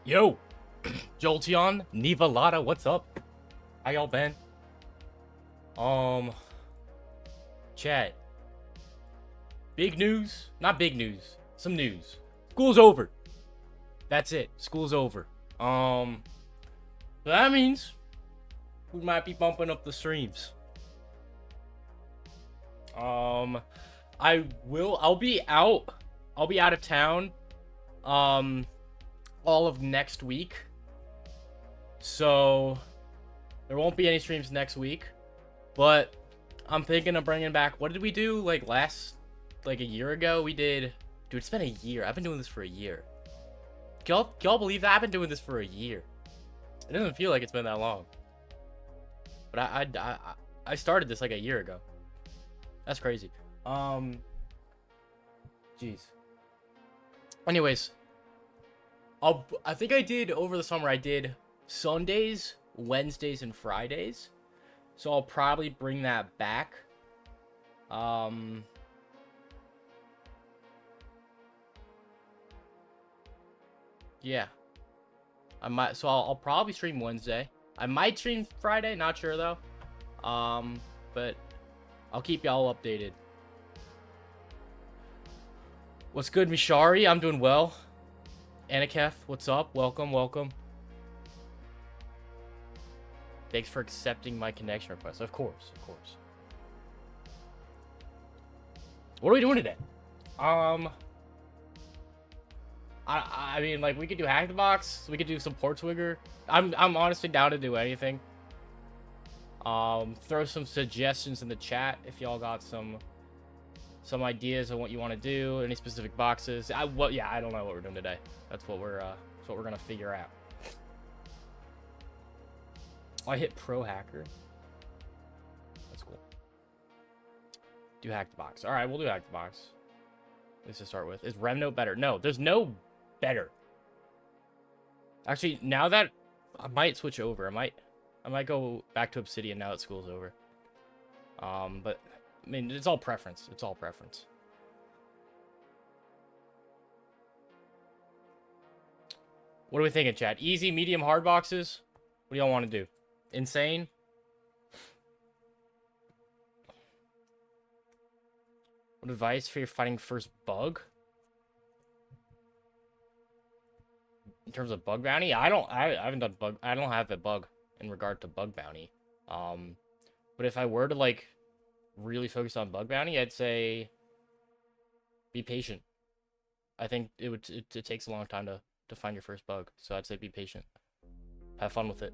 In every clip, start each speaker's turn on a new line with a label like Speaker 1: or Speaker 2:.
Speaker 1: Yo, Jolteon, Nivalada, what's up? How y'all been? Chat. Big news? Not big news. Some news. School's over. That's it. School's over. That means we might be bumping up the streams. I'll be out of town, all of next week. So there won't be any streams next week, but I'm thinking of bringing back, what did we do like a year ago? We did, dude, it's been a year. I've been doing this for a year. Can y'all believe that? I've been doing this for a year. It doesn't feel like it's been that long. But I started this like a year ago. That's crazy. Jeez. Anyways, I think I did over the summer. I did Sundays, Wednesdays, and Fridays. So I'll probably bring that back. Yeah. I'll probably stream Wednesday. I might stream Friday, not sure though. But I'll keep y'all updated. What's good, Mishari? I'm doing well. Aniketh, what's up? Welcome. Thanks for accepting my connection request. Of course. What are we doing today? I mean, like, we could do Hack the Box. We could do some Portswigger. I'm honestly down to do anything. Throw some suggestions in the chat if y'all got some ideas on what you want to do, any specific boxes. I don't know what we're doing today. That's what we're gonna figure out. Oh, I hit Pro Hacker. That's cool. Do Hack the Box. All right, we'll do Hack the Box. At least to start with. Is Remnote better? No, there's no better. Actually, now that I might switch over, I might go back to Obsidian now that school's over. But I mean, it's all preference. What are we thinking, chat? Easy, medium, hard boxes? What do y'all want to do? Insane? What advice for your fighting first bug? In terms of bug bounty? I haven't done bug. I don't have a bug in regard to bug bounty. But if I were to like really focus on bug bounty, I'd say be patient. I think it takes a long time to find your first bug, so I'd say be patient. Have fun with it.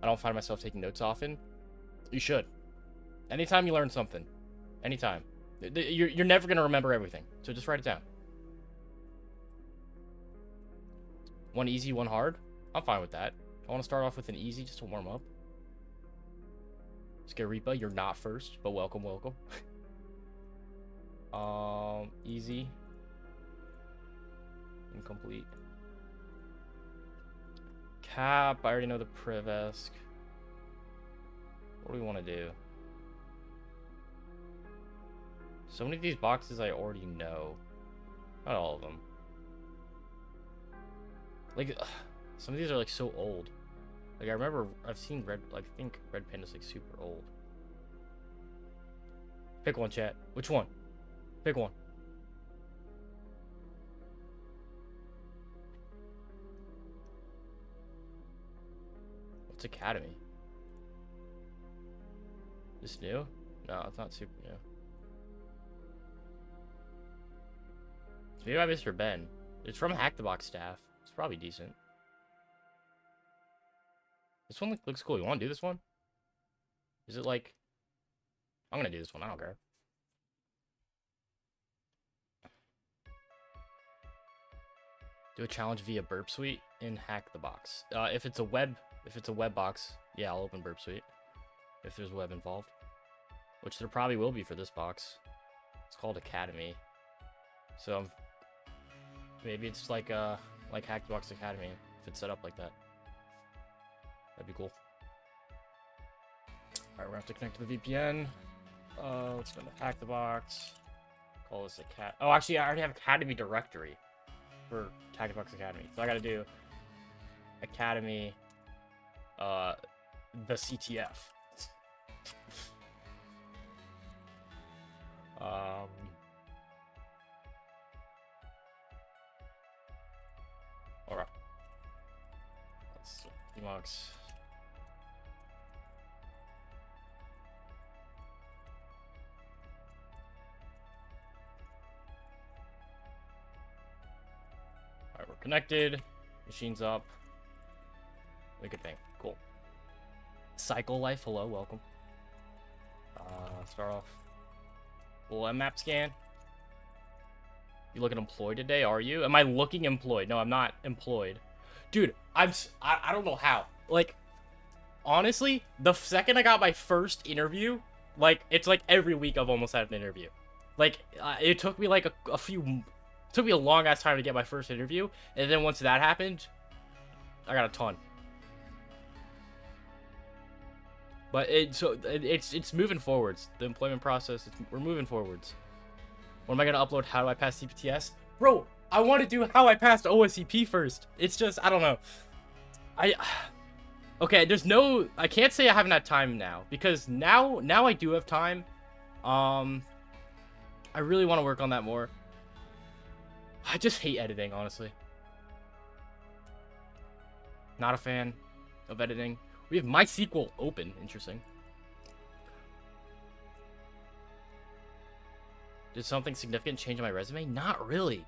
Speaker 1: I don't find myself taking notes often. You should. Anytime you learn something, anytime. You're never gonna remember everything, so just write it down. One easy, one hard. I'm fine with that. I want to start off with an easy just to warm up. Scaripa, you're not first, but welcome. Easy. Incomplete. Cap, I already know the Privesk. What do we want to do? So many of these boxes I already know. Not all of them. Like, some of these are like so old. Like, I remember I've seen Red, like, I think Red Panda's like super old. Pick one, chat. Which one? Pick one. What's Academy? This new? No, it's not super new. It's made by Mr. Ben. It's from Hack the Box staff. It's probably decent. This one looks cool. You want to do this one? Is it like... I'm going to do this one. I don't care. Do a challenge via Burp Suite in Hack the Box. If it's a web box, yeah, I'll open Burp Suite. If there's web involved. Which there probably will be for this box. It's called Academy. So maybe it's like Hack the Box Academy if it's set up like that. That'd be cool. Alright, we're gonna have to connect to the VPN. Let's go to Hack the Box. Call this a cat. Oh, actually, I already have Academy directory. for Tactics Academy. So I gotta do Academy, the CTF. Alright. Let's Emacs. Alright, we're connected. Machine's up. Good thing. Cool. Cycle Life, hello, welcome. Start off. Full map scan. You looking employed today, are you? Am I looking employed? No, I'm not employed. Dude, I don't know how. Like, honestly, the second I got my first interview, like, it's like every week I've almost had an interview. Like, it took me like it took me a long ass time to get my first interview, and then once that happened, I got a ton. But it's moving forwards. The employment process, we're moving forwards. What am I gonna upload? How do I pass CPTS? Bro, I want to do how I passed OSCP first. It's just, I don't know. Okay, I can't say I haven't had time now, because now I do have time. I really want to work on that more. I just hate editing, honestly. Not a fan of editing. We have MySQL open. Interesting. Did something significant change on my resume? Not really.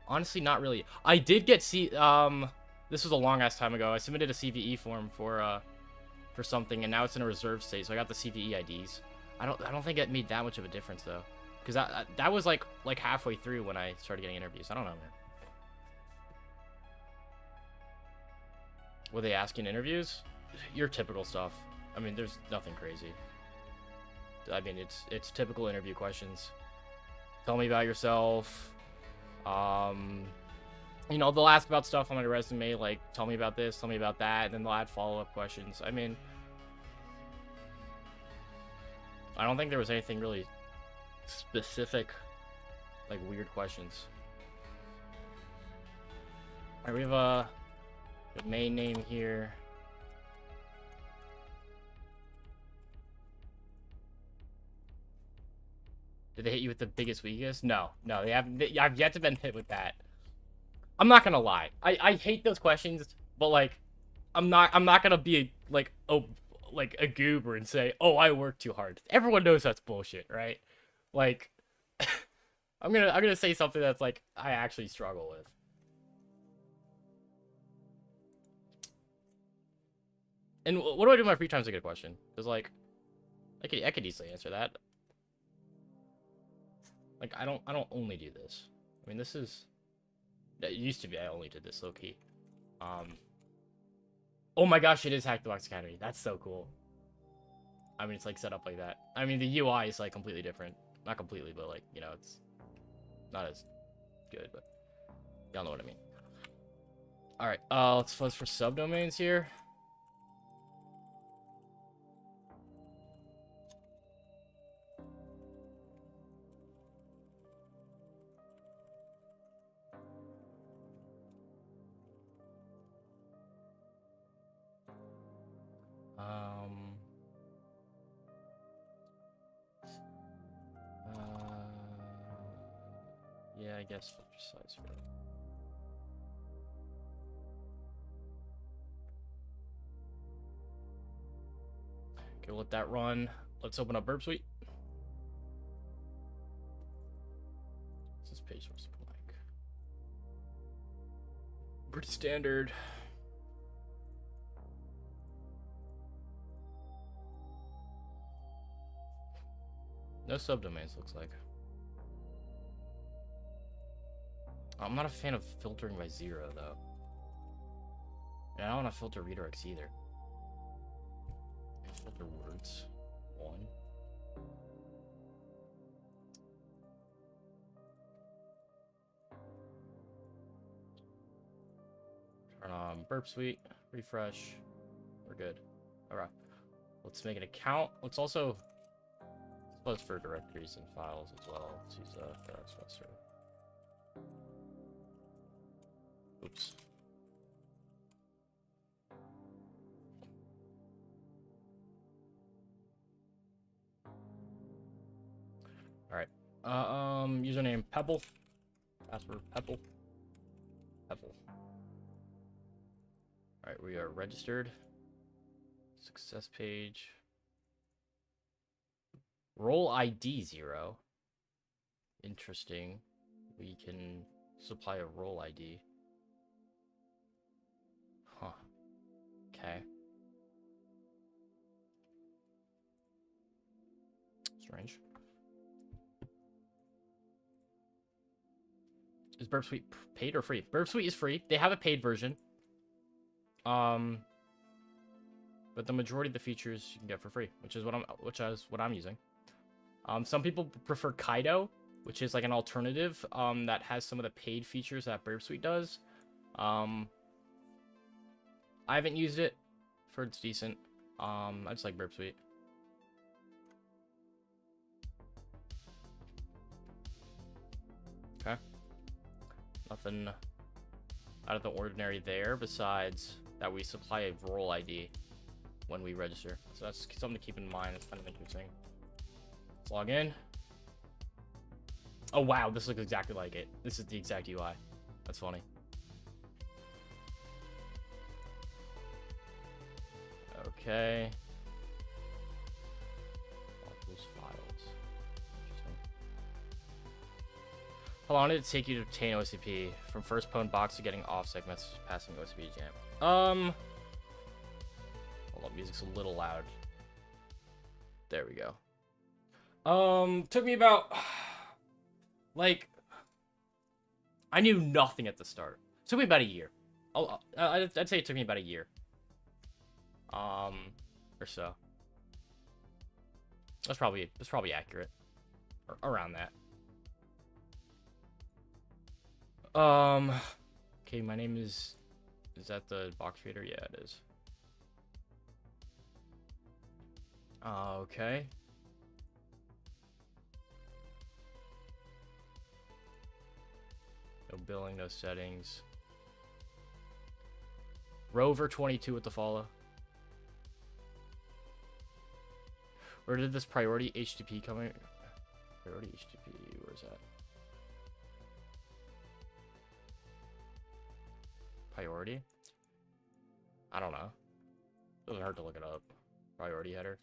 Speaker 1: Honestly, not really. I did get this was a long ass time ago. I submitted a CVE form for something, and now it's in a reserve state, so I got the CVE IDs. I don't think it made that much of a difference though, because that was like halfway through when I started getting interviews. I don't know, man. Were they asking interviews? Your typical stuff. I mean, there's nothing crazy. I mean, it's typical interview questions. Tell me about yourself. You know, they'll ask about stuff on my resume, like, tell me about this, tell me about that, and then they'll add follow-up questions. I mean, I don't think there was anything really specific, like, weird questions. Alright, we have a main name here. Did they hit you with the biggest weakest? No, they haven't. I've yet to been hit with that. I'm not gonna lie. I hate those questions, but like, I'm not gonna be like a goober and say, oh, I work too hard. Everyone knows that's bullshit, right? Like, I'm gonna say something that's like I actually struggle with. And what do I do in my free time is a good question. Because like, I could easily answer that. Like, I don't only do this. I mean, this is... It used to be I only did this, low-key. Oh my gosh, it is Hack the Box Academy. That's so cool. I mean, it's, like, set up like that. I mean, the UI is, like, completely different. Not completely, but, like, you know, it's not as good, but... Y'all know what I mean. Alright, let's fuzz for subdomains here. Yeah, I guess filter size for it. Okay, we'll let that run. Let's open up Burp Suite. This page was blank. Pretty standard. No subdomains, looks like. I'm not a fan of filtering by 0, though. And I don't want to filter redirects either. Filter words. 1. Turn on Burp Suite. Refresh. We're good. Alright. Let's make an account. Let's also... Let's for directories and files as well. Let's use the expressor. Username Pebble. Password Pebble. Pebble. Alright, we are registered. Success page. Role ID 0. Interesting. We can supply a role ID. Huh. Okay. Strange. Is Burp Suite paid or free? Burp Suite is free. They have a paid version. But the majority of the features you can get for free, which is what I'm using. Some people prefer Kaido, which is like an alternative that has some of the paid features that Burp Suite does. I haven't used it. I've heard it's decent. I just like Burp Suite. Okay. Nothing out of the ordinary there, besides that we supply a role ID when we register. So that's something to keep in mind. It's kind of interesting. Let's log in. Oh wow, this looks exactly like it. This is the exact UI. That's funny. Okay. All those files. Interesting. How long did it take you to obtain OCP? From first pwn box to getting offsec message passing OCP jam? Hold on, music's a little loud. There we go. Took me about, like, I knew nothing at the start. Took me about a year. I'd say it took me about a year. Or so. That's probably accurate. Or around that. Okay, my name is that the box reader? Yeah, it is. Okay. No billing, no settings. Rover 22 with the follow. Where did this priority HTTP come in? Priority HTTP, where's that? Priority? I don't know. Doesn't hurt to look it up. Priority header.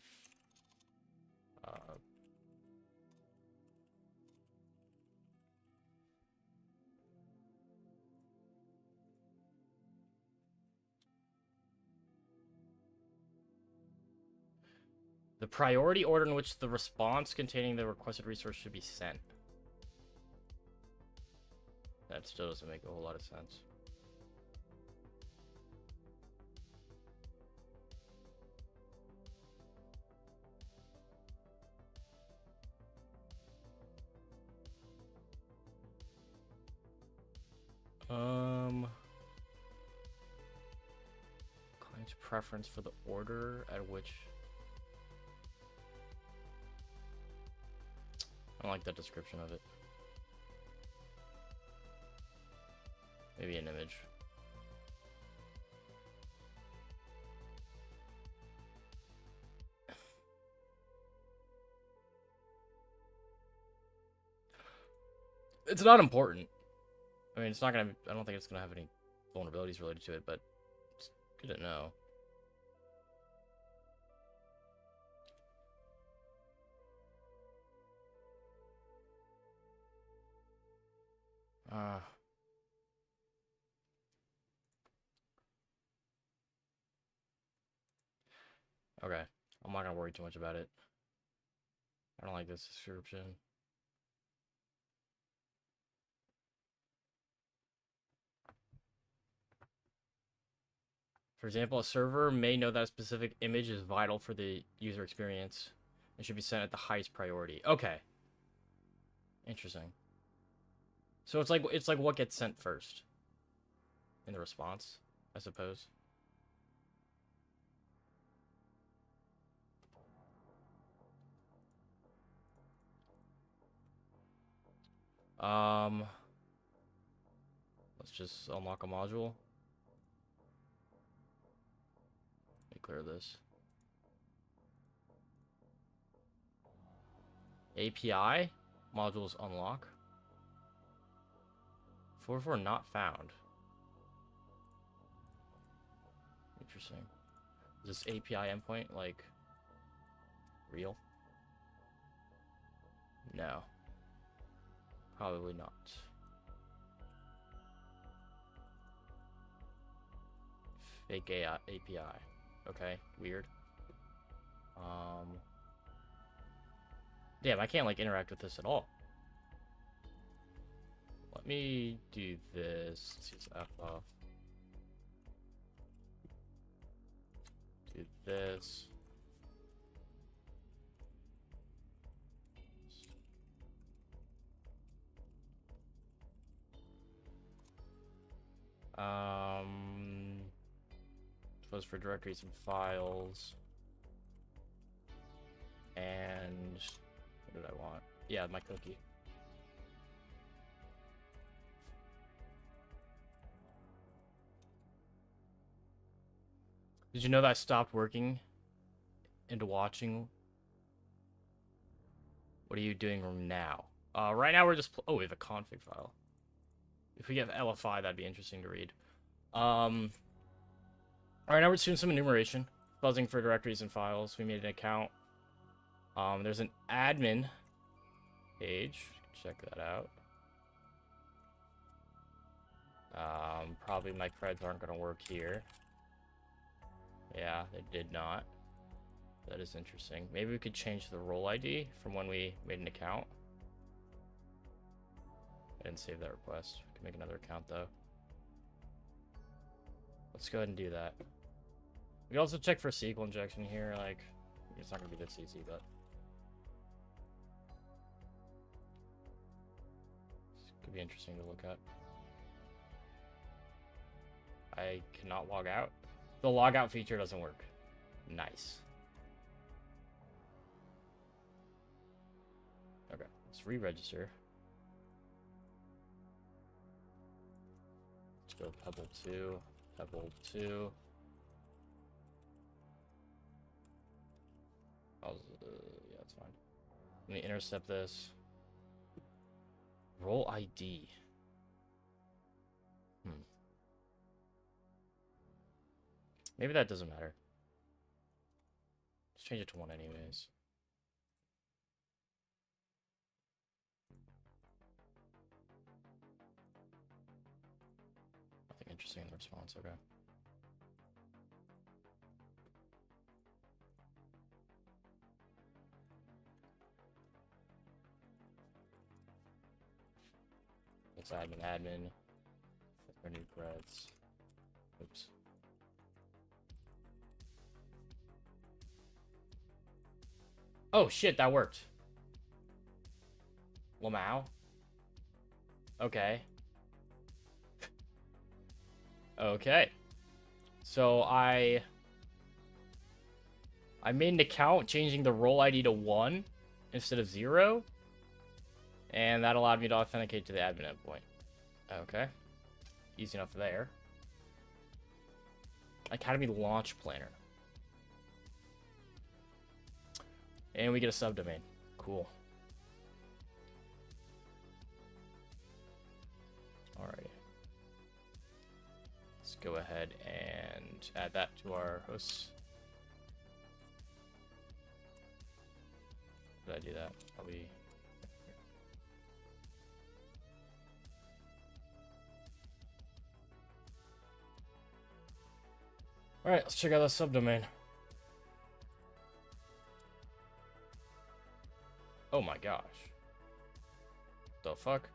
Speaker 1: The priority order in which the response containing the requested resource should be sent. That still doesn't make a whole lot of sense. Client's preference for the order at which... I don't like the description of it. Maybe an image. It's not important. I mean, it's not gonna... I don't think it's gonna have any vulnerabilities related to it, but it's good to know. Okay. I'm not gonna worry too much about it. I don't like this description. For example, a server may know that a specific image is vital for the user experience and should be sent at the highest priority. Okay. Interesting. So it's like what gets sent first in the response, I suppose. Let's just unlock a module. Let me clear this. API? Modules unlock. 44 not found. Interesting. Is this API endpoint, like, real? No. Probably not. Fake API. Okay, weird. Damn, I can't, like, interact with this at all. Let me do this. Let's use F off. Do this. Was for directories and files. And what did I want? Yeah, my cookie. Did you know that I stopped working into watching? What are you doing now? Right now we're just oh, we have a config file. If we get LFI, that'd be interesting to read. All right, now we're just doing some enumeration, buzzing for directories and files. We made an account. There's an admin page. Check that out. Probably my creds aren't going to work here. Yeah, they did not. That is interesting. Maybe we could change the role ID from when we made an account. I didn't save that request. We can make another account, though. Let's go ahead and do that. We can also check for SQL injection here. Like, it's not going to be this easy, but... This could be interesting to look at. I cannot log out. The logout feature doesn't work. Nice. Okay, let's re-register. Let's go Pebble 2, Pebble 2. Yeah, that's fine. Let me intercept this. Role ID. Maybe that doesn't matter. Let's change it to 1 anyways. Nothing interesting in the response, okay. It's admin. For new creds. Oops. Oh shit, that worked. Lamau. Okay. Okay. So I made an account changing the role ID to 1 instead of 0. And that allowed me to authenticate to the admin endpoint. Okay. Easy enough there. Academy Launch Planner. And we get a subdomain. Cool. Alright. Let's go ahead and add that to our hosts. Did I do that? Probably. Alright, let's check out the subdomain. Oh my gosh. The fuck?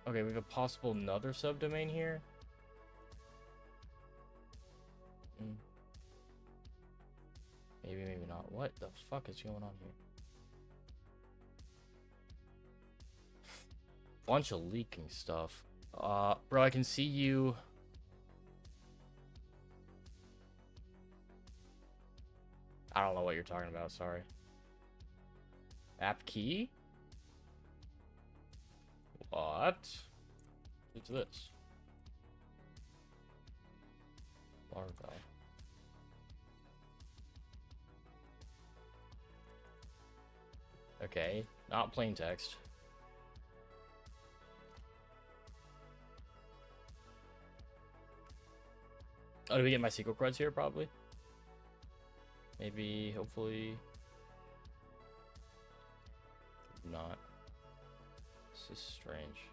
Speaker 1: Okay, we have a possible another subdomain here. Maybe, maybe not. What the fuck is going on here? Bunch of leaking stuff. Bro, I can see you. I don't know what you're talking about, sorry. App key? What? What's this? Laravel. Okay, not plain text. Oh, do we get my SQL creds here? Probably. Maybe, hopefully. Not. This is strange.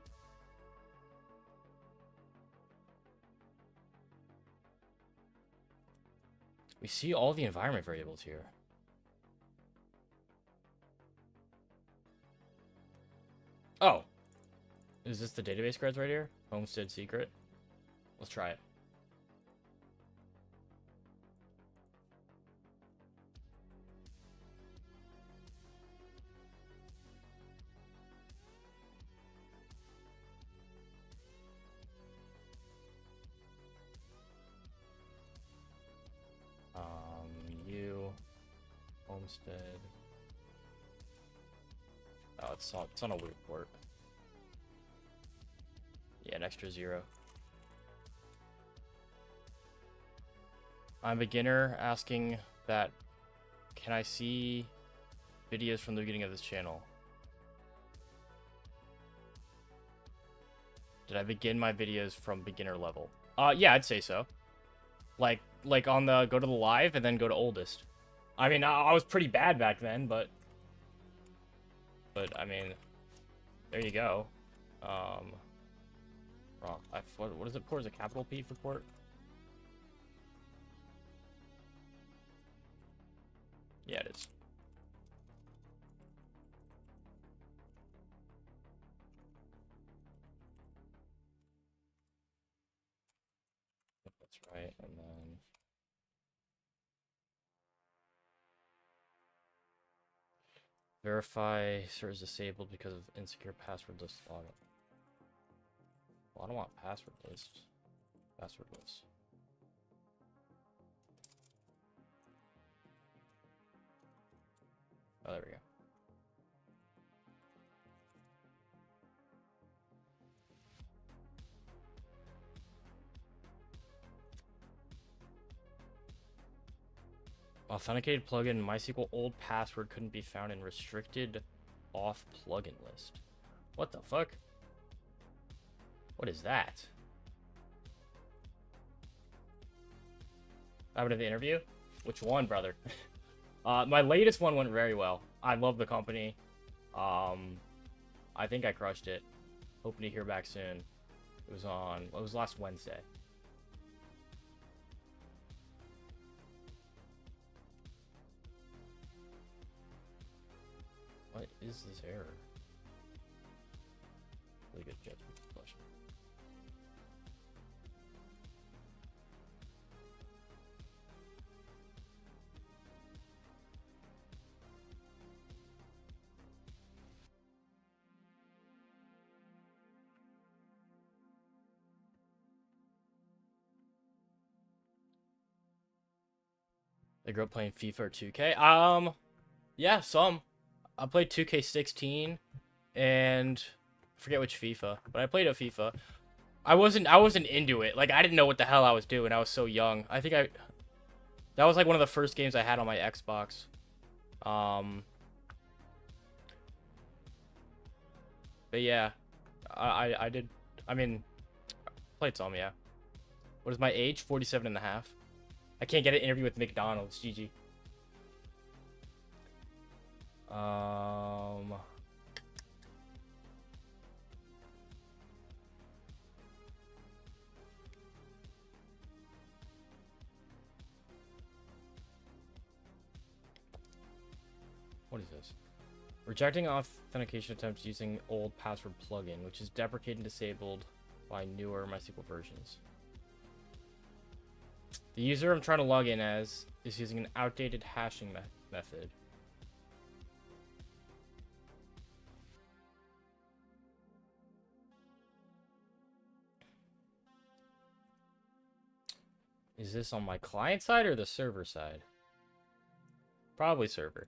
Speaker 1: We see all the environment variables here. Oh. Is this the database creds right here? Homestead secret? Let's try it. Homestead. Oh, it's on a weird port. Yeah, an extra 0. I'm a beginner asking that, can I see videos from the beginning of this channel? Did I begin my videos from beginner level? Yeah, I'd say so. Like on the, go to the live and then go to oldest. I mean, I was pretty bad back then, but I mean, there you go. Wrong. What is it? Port? Is it capital P for port? Yeah, it is. That's right, and then verify server is disabled because of insecure password list login. Well, I don't want password list. Password list. Oh, there we go. Authenticated plugin MySQL old password couldn't be found in restricted off plugin list. What the fuck? What is that? Happened at the interview? Which one, brother? My latest one went very well. I love the company. I think I crushed it. Hoping to hear back soon. It was last Wednesday. What is this error? Really good judgment question. I grew up playing FIFA or 2K. Yeah, some. I played 2K16 and I forget which FIFA, but I played a FIFA. I wasn't into it. Like, I didn't know what the hell I was doing. I was so young. That was like one of the first games I had on my Xbox. But yeah, I did. I mean, played some, yeah. What is my age? 47 and a half. I can't get an interview with McDonald's. GG. What is this? Rejecting authentication attempts using old password plugin, which is deprecated and disabled by newer MySQL versions. The user I'm trying to log in as is using an outdated hashing method. Is this on my client side or the server side? Probably server.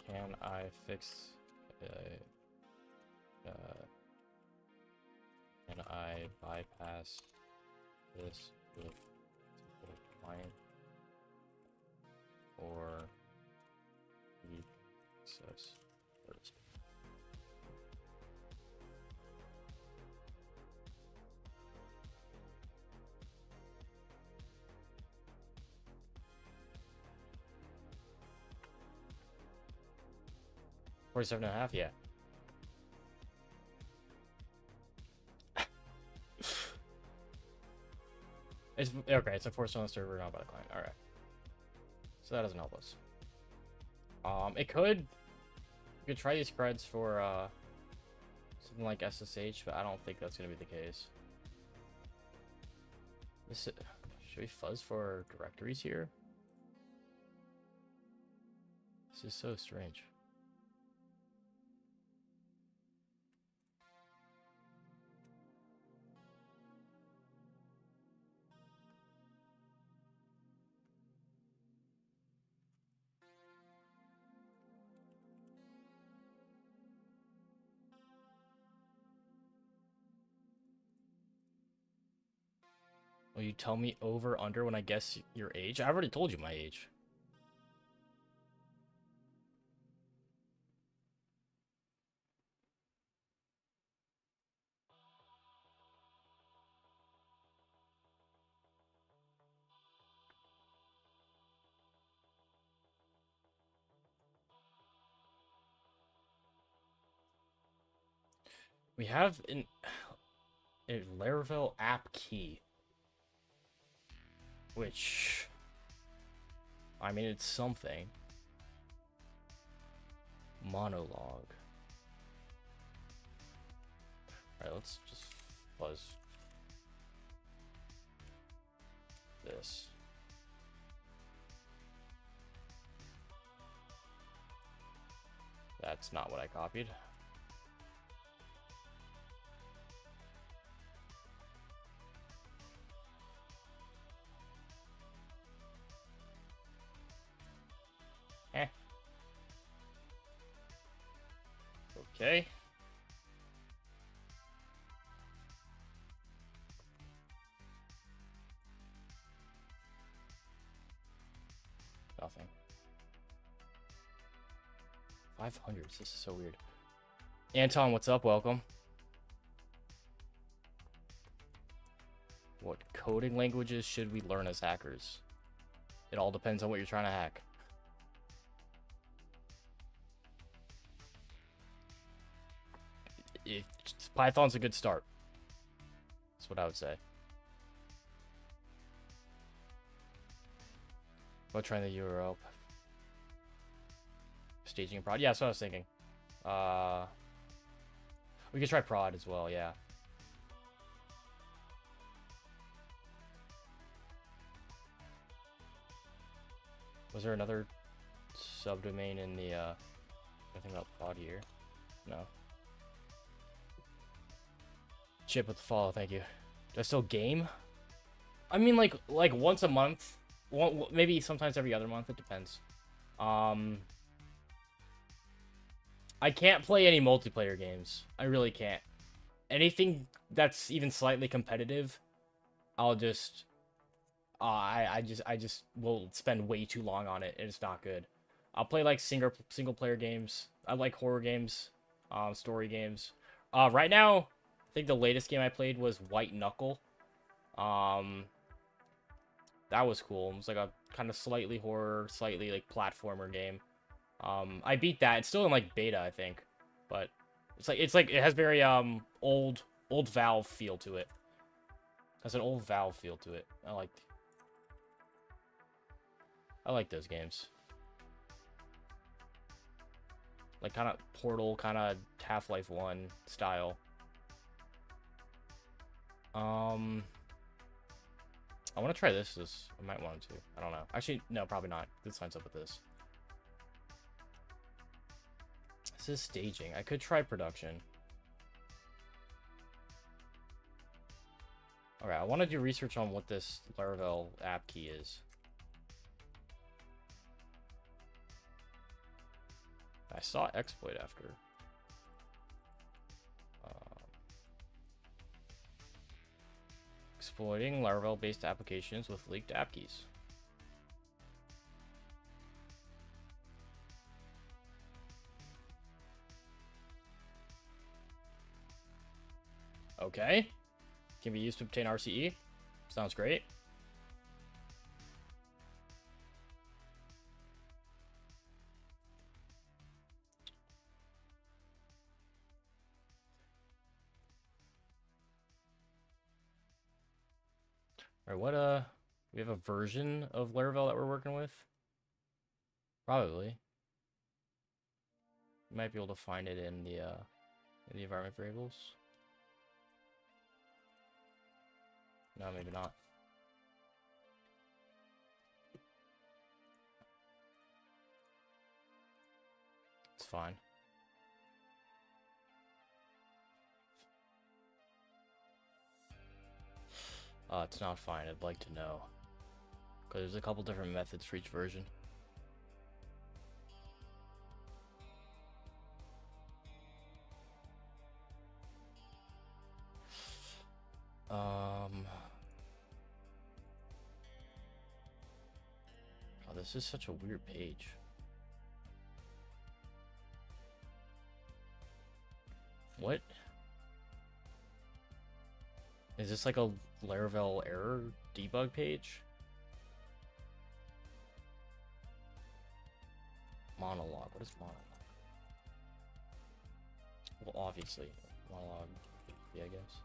Speaker 1: Can I fix... can I bypass this with client or the access first. $47.5, yeah. It's okay. It's enforced on the server, not by the client. All right. So that doesn't help us. It could. You could try these creds for something like SSH, but I don't think that's gonna be the case. Should we fuzz for directories here? This is so strange. Will you tell me over, under when I guess your age? I've already told you my age. We have a Laravel app key. Which, I mean, it's something. Monologue. Alright, let's just fuzz this. That's not what I copied. Okay. Nothing. 500. This is so weird. Anton, what's up? Welcome. What coding languages should we learn as hackers? It all depends on what you're trying to hack. Python's a good start. That's what I would say. About trying the URL. Staging and prod. Yeah, that's what I was thinking. We could try prod as well, yeah. Was there another subdomain in the, anything about prod here? No. Chip with the follow, thank you. Do I still game? I mean, like once a month. Maybe sometimes every other month, it depends. I can't play any multiplayer games. I really can't. Anything that's even slightly competitive, I'll just... I just will spend way too long on it, and it's not good. I'll play, like, single player games. I like horror games, story games. Right now, I think the latest game I played was White Knuckle. That was cool. It was like a kind of slightly horror, slightly, like, platformer game. I beat that. It's still in, like, beta, I think. But it's like it has very old Valve feel to it. It has an old Valve feel to it. I like those games. Like kind of Portal, kind of Half-Life 1 style. I want to try this. I might want to. I don't know. Actually, no, probably not. This lines up with this. This is staging. I could try production. Alright, I want to do research on what this Laravel app key is. I saw exploit after. Exploiting Laravel-based applications with leaked app keys. Okay. Can be used to obtain RCE. Sounds great. Alright, what, we have a version of Laravel that we're working with? Probably. You might be able to find it in the environment variables. No, maybe not. It's fine. It's not fine. I'd like to know. Because there's a couple different methods for each version. Oh, this is such a weird page. What? Is this like a Laravel error debug page? Monologue. What is monologue? Well, obviously, monologue. Yeah, I guess.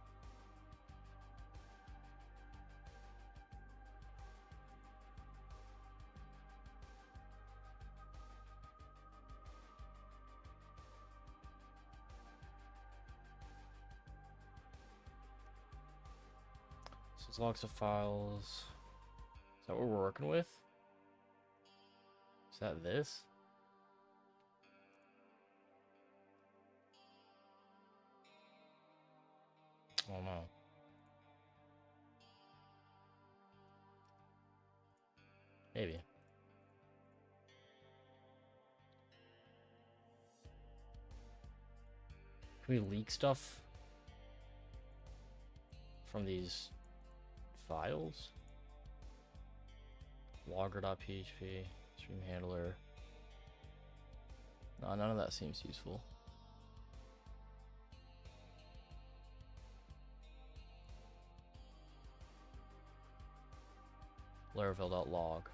Speaker 1: So it's logs of files. Is that what we're working with? Is that this? Oh no. Maybe. Can we leak stuff from these files? Logger.php, stream handler. No, none of that seems useful. Laravel.log.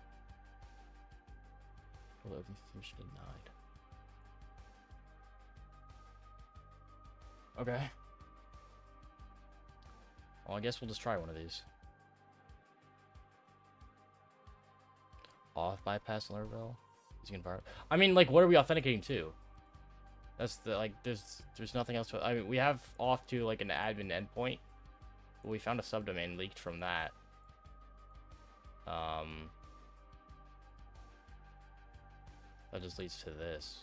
Speaker 1: Open permission denied. Okay. Well, I guess we'll just try one of these. Auth bypass Laravel. Using environment. I mean, like, what are we authenticating to? That's the, like, there's nothing else to, I mean, we have auth to, like, an admin endpoint. But we found a subdomain leaked from that. That just leads to this.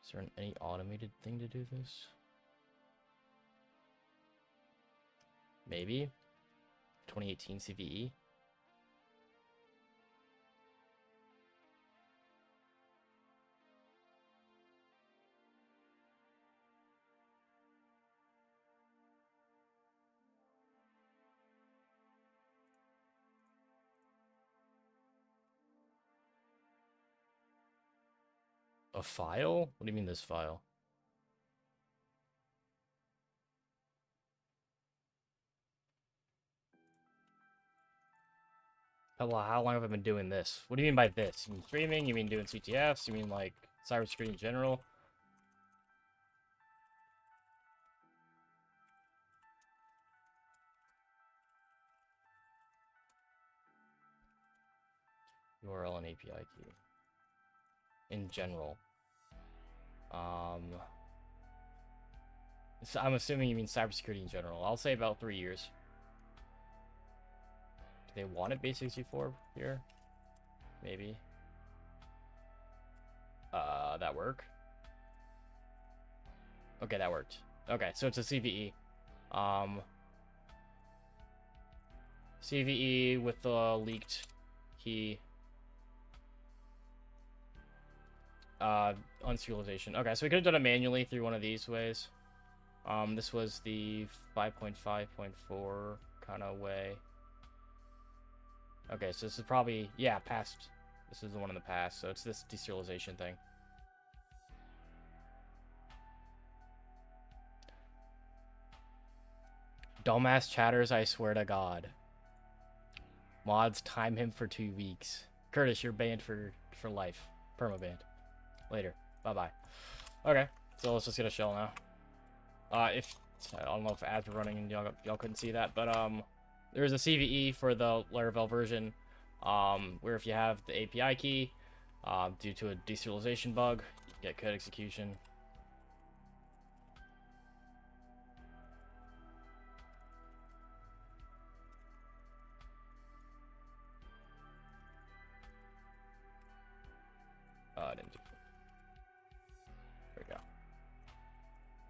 Speaker 1: Is there any automated thing to do this? Maybe. 2018 CVE. A file? What do you mean this file? How long have I been doing this? What do you mean by this? You mean streaming? You mean doing CTFs? You mean like cybersecurity in general? URL and API key. In general. So I'm assuming you mean cybersecurity in general. I'll say about 3 years. Do they want it base64 here? Maybe. That work? Okay, that worked. Okay, so it's a CVE. CVE with the leaked key. unserialization. Okay, so we could have done it manually through one of these ways. This was the 5.5.4 kind of way. Okay, so this is probably, yeah, past. This is the one in the past, so it's this deserialization thing. Dumbass chatters, I swear to God. Mods, time him for 2 weeks. Curtis, you're banned for life. Perma-banned. Later. Bye-bye. Okay, so let's just get a shell now. I don't know if ads were running and y'all couldn't see that, but there's a CVE for the Laravel version, where if you have the API key, due to a deserialization bug, you get code execution. There we go.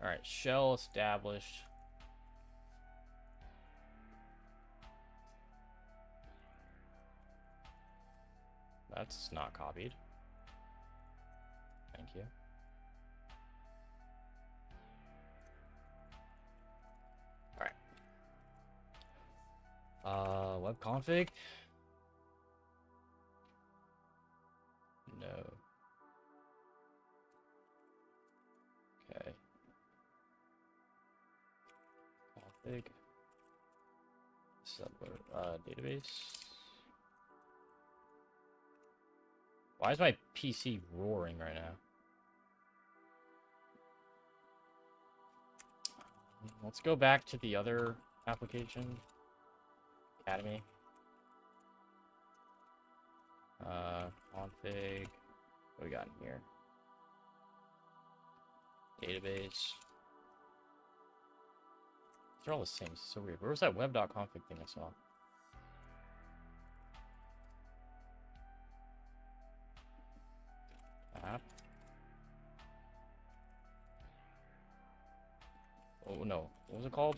Speaker 1: All right, shell established. That's not copied. Thank you. All right. Web config. No. Okay. Config. Database. Why is my PC roaring right now? Let's go back to the other application. Academy. Config. What we got in here? Database. They're all the same. It's so weird. Where was that web.config thing I saw? App. Oh no. What was it called?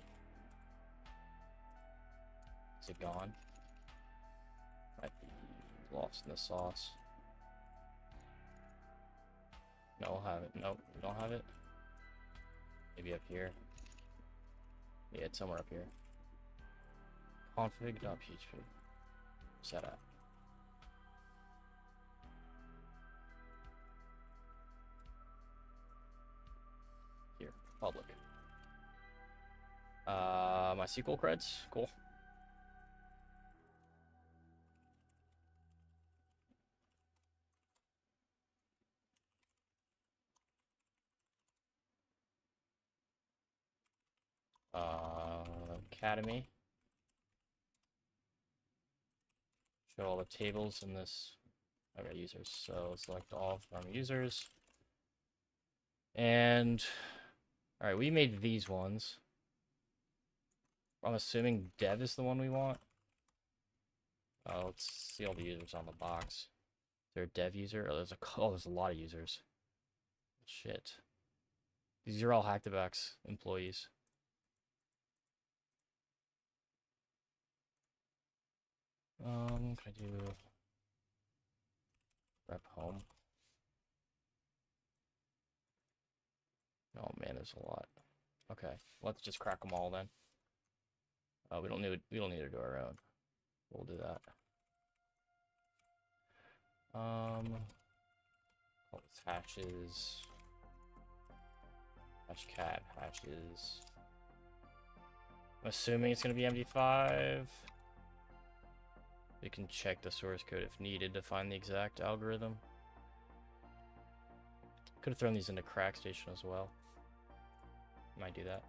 Speaker 1: Is it gone? Might be lost in the sauce. No, we'll have it. Nope, we don't have it. Maybe up here. Yeah, it's somewhere up here. Config.php. Setup. Here, public. My SQL creds. Cool. Academy. Show all the tables in this. Okay, users. So select all from users. And all right, we made these ones. I'm assuming dev is the one we want. Let's see all the users on the box. Is there a dev user? Oh, there's a lot of users. Shit. These are all Hacktobox employees. Can I do rep home? Oh man, there's a lot. Okay, let's just crack them all then. We don't need to do our own. We'll do that. All these hashes. Hashcat hashes. I'm assuming it's gonna be MD5. We can check the source code if needed to find the exact algorithm. Could have thrown these into CrackStation as well. Might do that.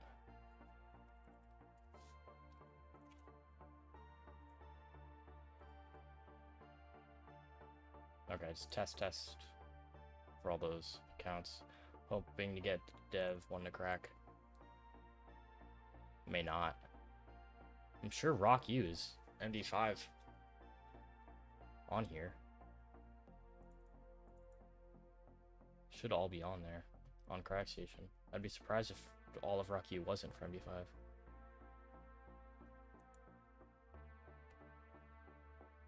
Speaker 1: Okay, just test for all those accounts. Hoping to get dev one to crack. May not. I'm sure Rock use MD5 on here. Should all be on there on CrackStation. I'd be surprised if all of Rock U wasn't for MD5.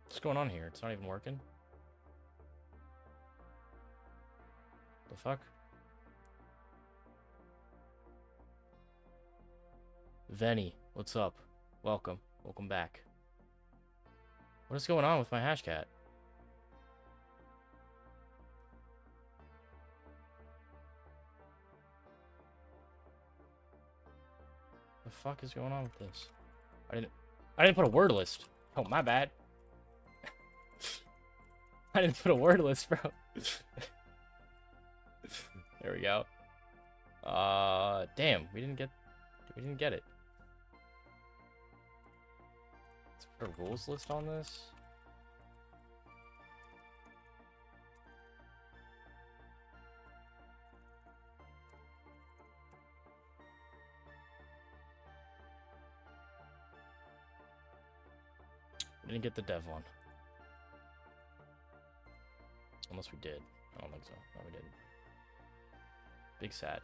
Speaker 1: What's going on here? It's not even working. The fuck? Venny, what's up? Welcome. Welcome back. What is going on with my hashcat? The fuck is going on with this? I didn't put a word list. Oh, my bad. I didn't put a word list, bro. There we go. Damn, we didn't get it. Let's put a rules list on this. We didn't get the dev one. Unless we did. I don't think so. No, we didn't. Big sad.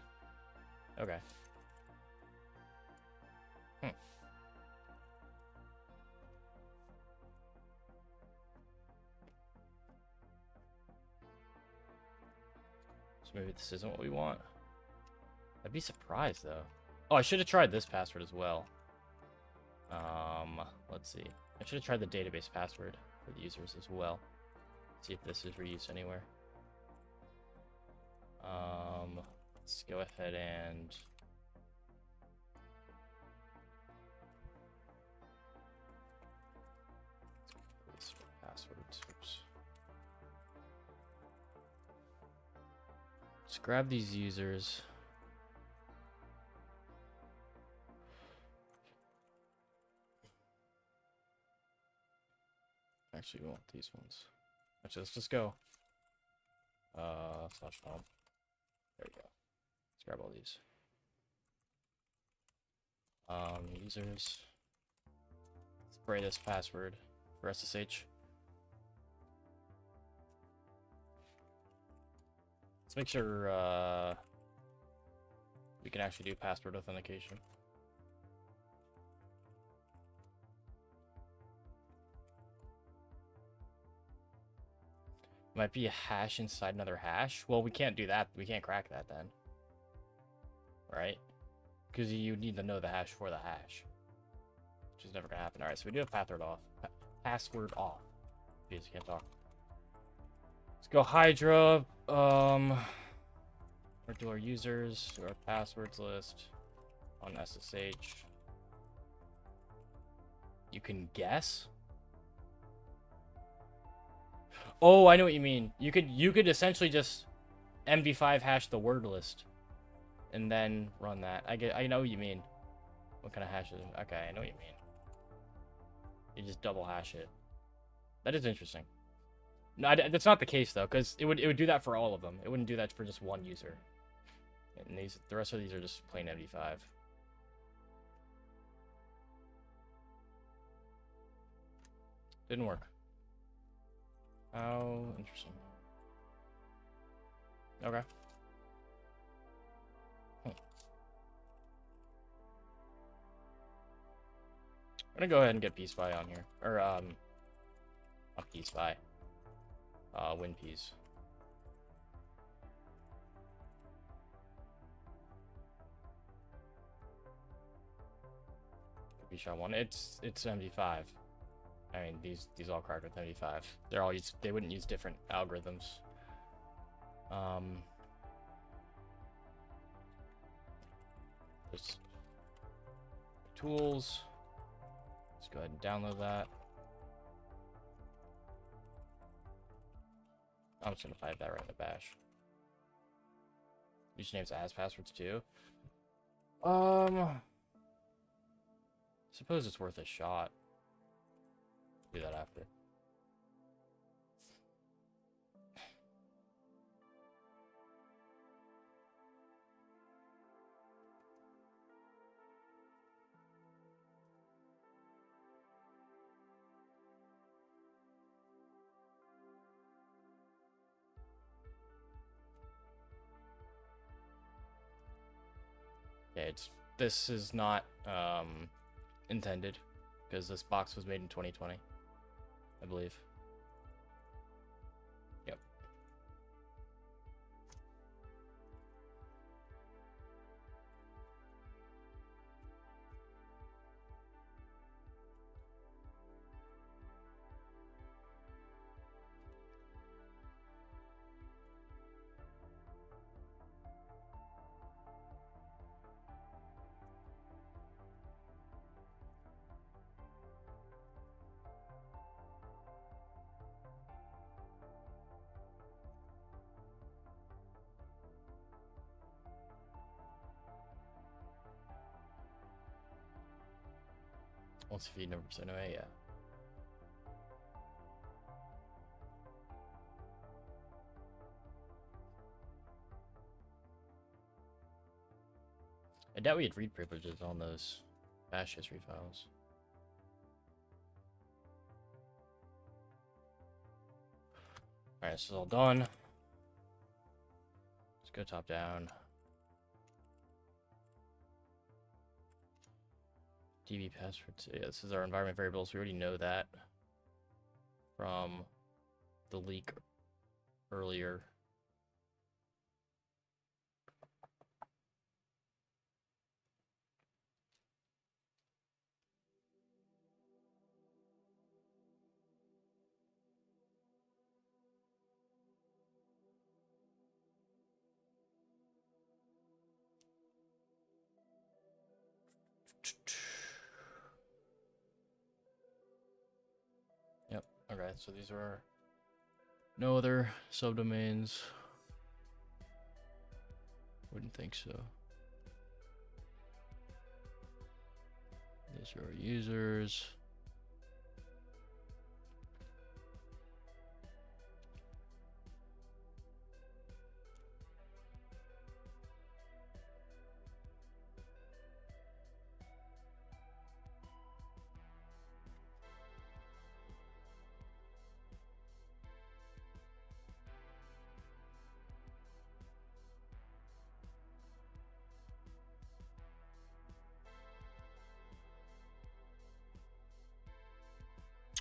Speaker 1: Okay. So maybe this isn't what we want. I'd be surprised though. Oh, I should have tried this password as well. Let's see. I should have tried the database password for the users as well. See if this is reused anywhere. Let's go ahead and this passwords. Oops. Let's grab these users. Actually, we want these ones. Actually, let's just go. Slash home. There we go. Let's grab all these. Users. Spray this password for SSH. Let's make sure we can actually do password authentication. Might be a hash inside another hash. Well, we can't do that. We can't crack that then. Right? Because you need to know the hash for the hash. Which is never going to happen. Alright, so we do have password off. Password off. Jeez, can't talk. Let's go Hydra. Regular users. Do our passwords list on SSH. You can guess? Oh, I know what you mean. You could essentially just MD5 hash the word list and then run that. I know what you mean. What kind of hash is it? Okay, I know what you mean. You just double hash it. That is interesting. No, that's not the case though, because it would do that for all of them. It wouldn't do that for just one user. And the rest of these are just plain MD5. Didn't work. Oh, interesting. Okay. I'm gonna go ahead and get PSpy on here. Or, not PSpy. WinPeas. Shot one. It's MD5. I mean, these all cracked with 95. They wouldn't use different algorithms. Just tools. Let's go ahead and download that. I'm just gonna pipe that right in the bash. Usernames as passwords too. Suppose it's worth a shot. Do that after. Yeah, this is not intended because this box was made in 2020, I believe. Yep. Once if you never said no, yeah. I doubt we had read privileges on those bash history files. Alright, this is all done. Let's go top down. DB passwords. Yeah, this is our environment variables. We already know that from the leak earlier. Yep. Okay, so these are no other subdomains. Wouldn't think so. These are our users.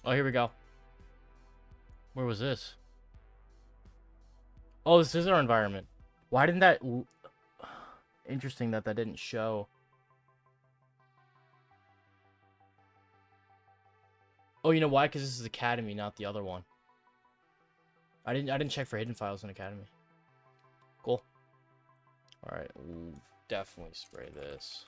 Speaker 1: Oh, here we go. Where was this? Oh, this is our environment. Why didn't that... Interesting that that didn't show. Oh, you know why? Because this is Academy, not the other one. I didn't check for hidden files in Academy. Cool. All right, we'll definitely spray this.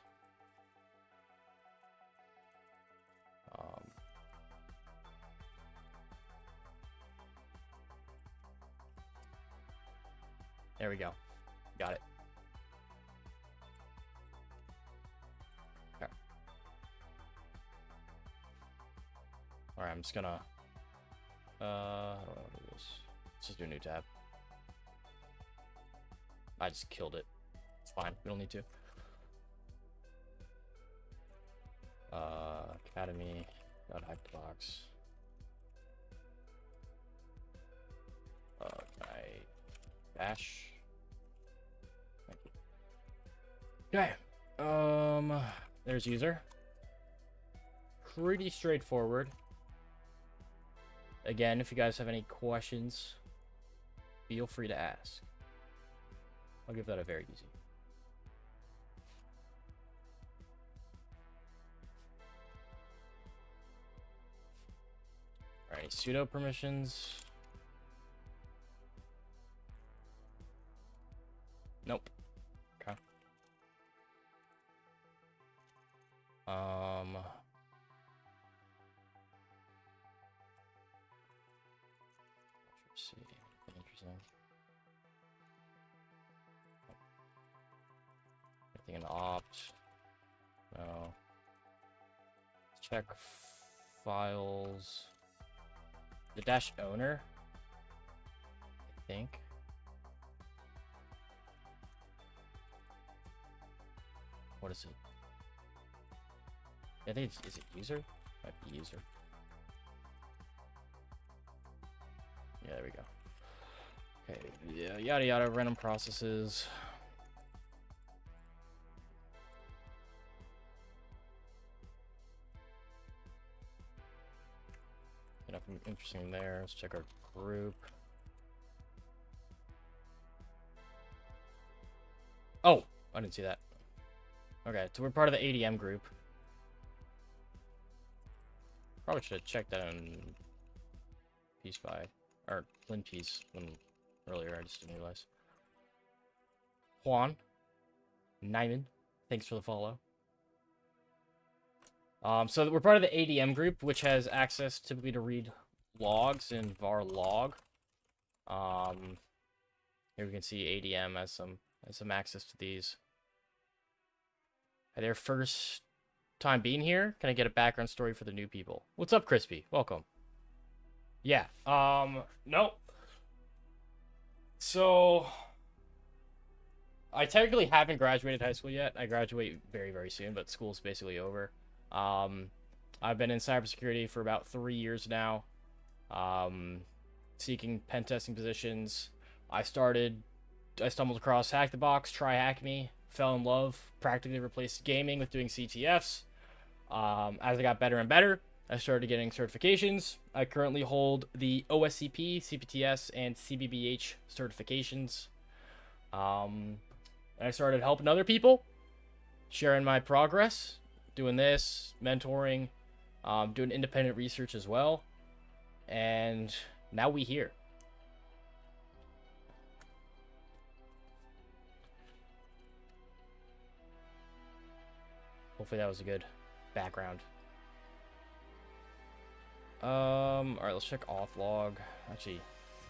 Speaker 1: There we go. Got it. Okay. All right, I'm just gonna. I don't know what it is. Let's just do a new tab. I just killed it. It's fine. We don't need to. Academy. .hyperbox. Bash. Thank you. Okay. There's user. Pretty straightforward. Again, if you guys have any questions, feel free to ask. I'll give that a very easy. Alright, sudo permissions. Nope. Okay. Let's see. Interesting. Anything in opt? No. Check files. The dash owner, I think. What is it? I think it's, is it user? Might be user. Yeah, there we go. Okay, yeah, yada yada, random processes. Nothing interesting there. Let's check our group. Oh, I didn't see that. Okay, so we're part of the ADM group. Probably should have checked that in piece by, or Lin piece when earlier. I just didn't realize. Juan, Nyman, thanks for the follow. So we're part of the ADM group, which has access typically to read logs in var log. Here we can see ADM has some access to these. Their first time being here. Can I get a background story for the new people? What's up, Crispy? Welcome. Yeah. Nope. So, I technically haven't graduated high school yet. I graduate very, very soon, but school's basically over. I've been in cybersecurity for about 3 years now, seeking pen testing positions. I stumbled across Hack the Box, Try Hack Me, fell in love, practically replaced gaming with doing CTFs. As I got better and better, I started getting certifications. I currently hold the OSCP, CPTS, and CBBH certifications. I started helping other people, sharing my progress, doing this, mentoring, doing independent research as well. And now we here. Hopefully that was a good background. Alright, let's check auth log. Actually,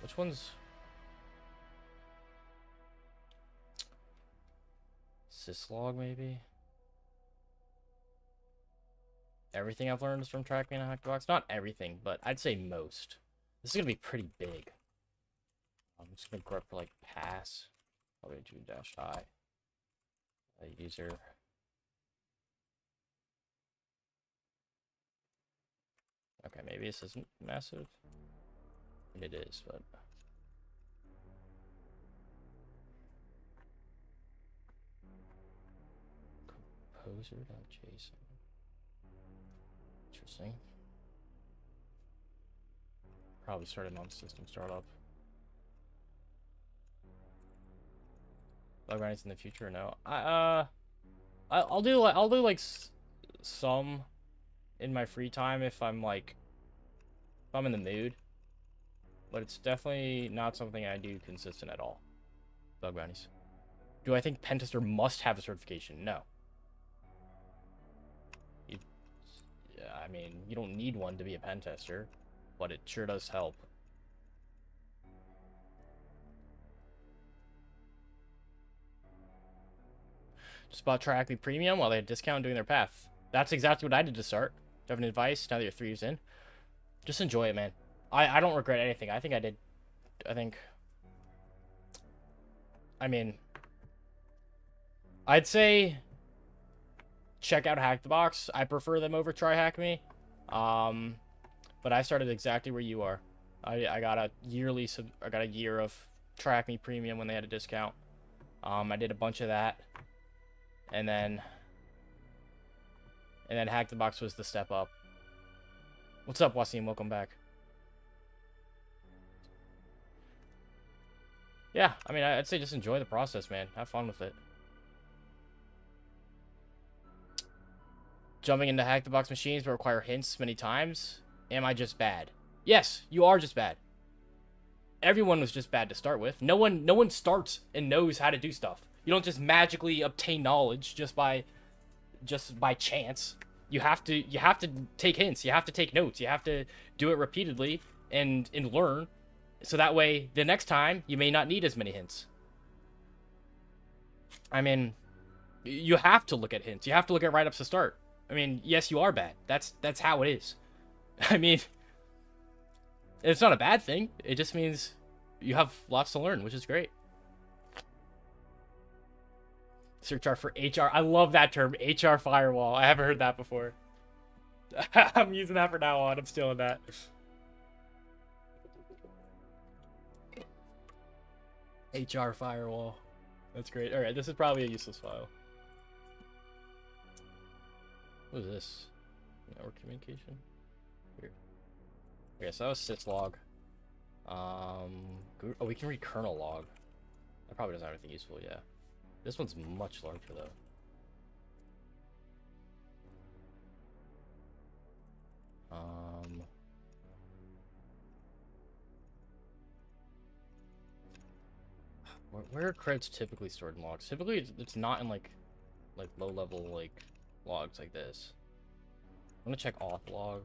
Speaker 1: which one's... syslog, maybe? Everything I've learned is from TrackMe and Hack the Box. Not everything, but I'd say most. This is gonna be pretty big. I'm just gonna go up for like pass. Probably do -I. User. Okay, maybe this isn't massive. It is, but... composer.json. Interesting. Probably started on system startup. Bug bounties in the future? No. I'll do like some in my free time if I'm in the mood, but it's definitely not something I do consistent at all. Bug bounties. Do I think pentester must have a certification? No. I mean, you don't need one to be a pentester, but it sure does help. Just bought TrackMe Premium while they had discount doing their path. That's exactly what I did to start. Do you have any advice now that you're 3 years in? Just enjoy it, man. I don't regret anything. I think I did. I mean, I'd say check out Hack the Box. I prefer them over Try Hack Me. But I started exactly where you are. I got a year of Track Me Premium when they had a discount. I did a bunch of that. And then Hack the Box was the step up. What's up, Wasim? Welcome back. Yeah, I mean, I'd say just enjoy the process, man. Have fun with it. Jumping into Hack the Box machines but require hints many times. Am I just bad? Yes, you are just bad. Everyone was just bad to start with. No one starts and knows how to do stuff. You don't just magically obtain knowledge just by chance. You have to take hints. You have to take notes. You have to do it repeatedly and learn, so that way the next time you may not need as many hints. I mean, you have to look at hints. You have to look at write-ups to start. I mean, yes, you are bad. That's how it is. I mean, it's not a bad thing. It just means you have lots to learn, which is great. Search R for HR. I love that term, HR firewall. I haven't heard that before. I'm using that from now on. I'm stealing that. HR firewall. That's great. All right, this is probably a useless file. What is this? Network communication? Weird. Okay, so that was syslog. Oh, we can read kernel log. That probably doesn't have anything useful, yeah. This one's much larger, though. Where are credits typically stored in logs? Typically, it's not in like low-level logs like this. I'm gonna check auth log.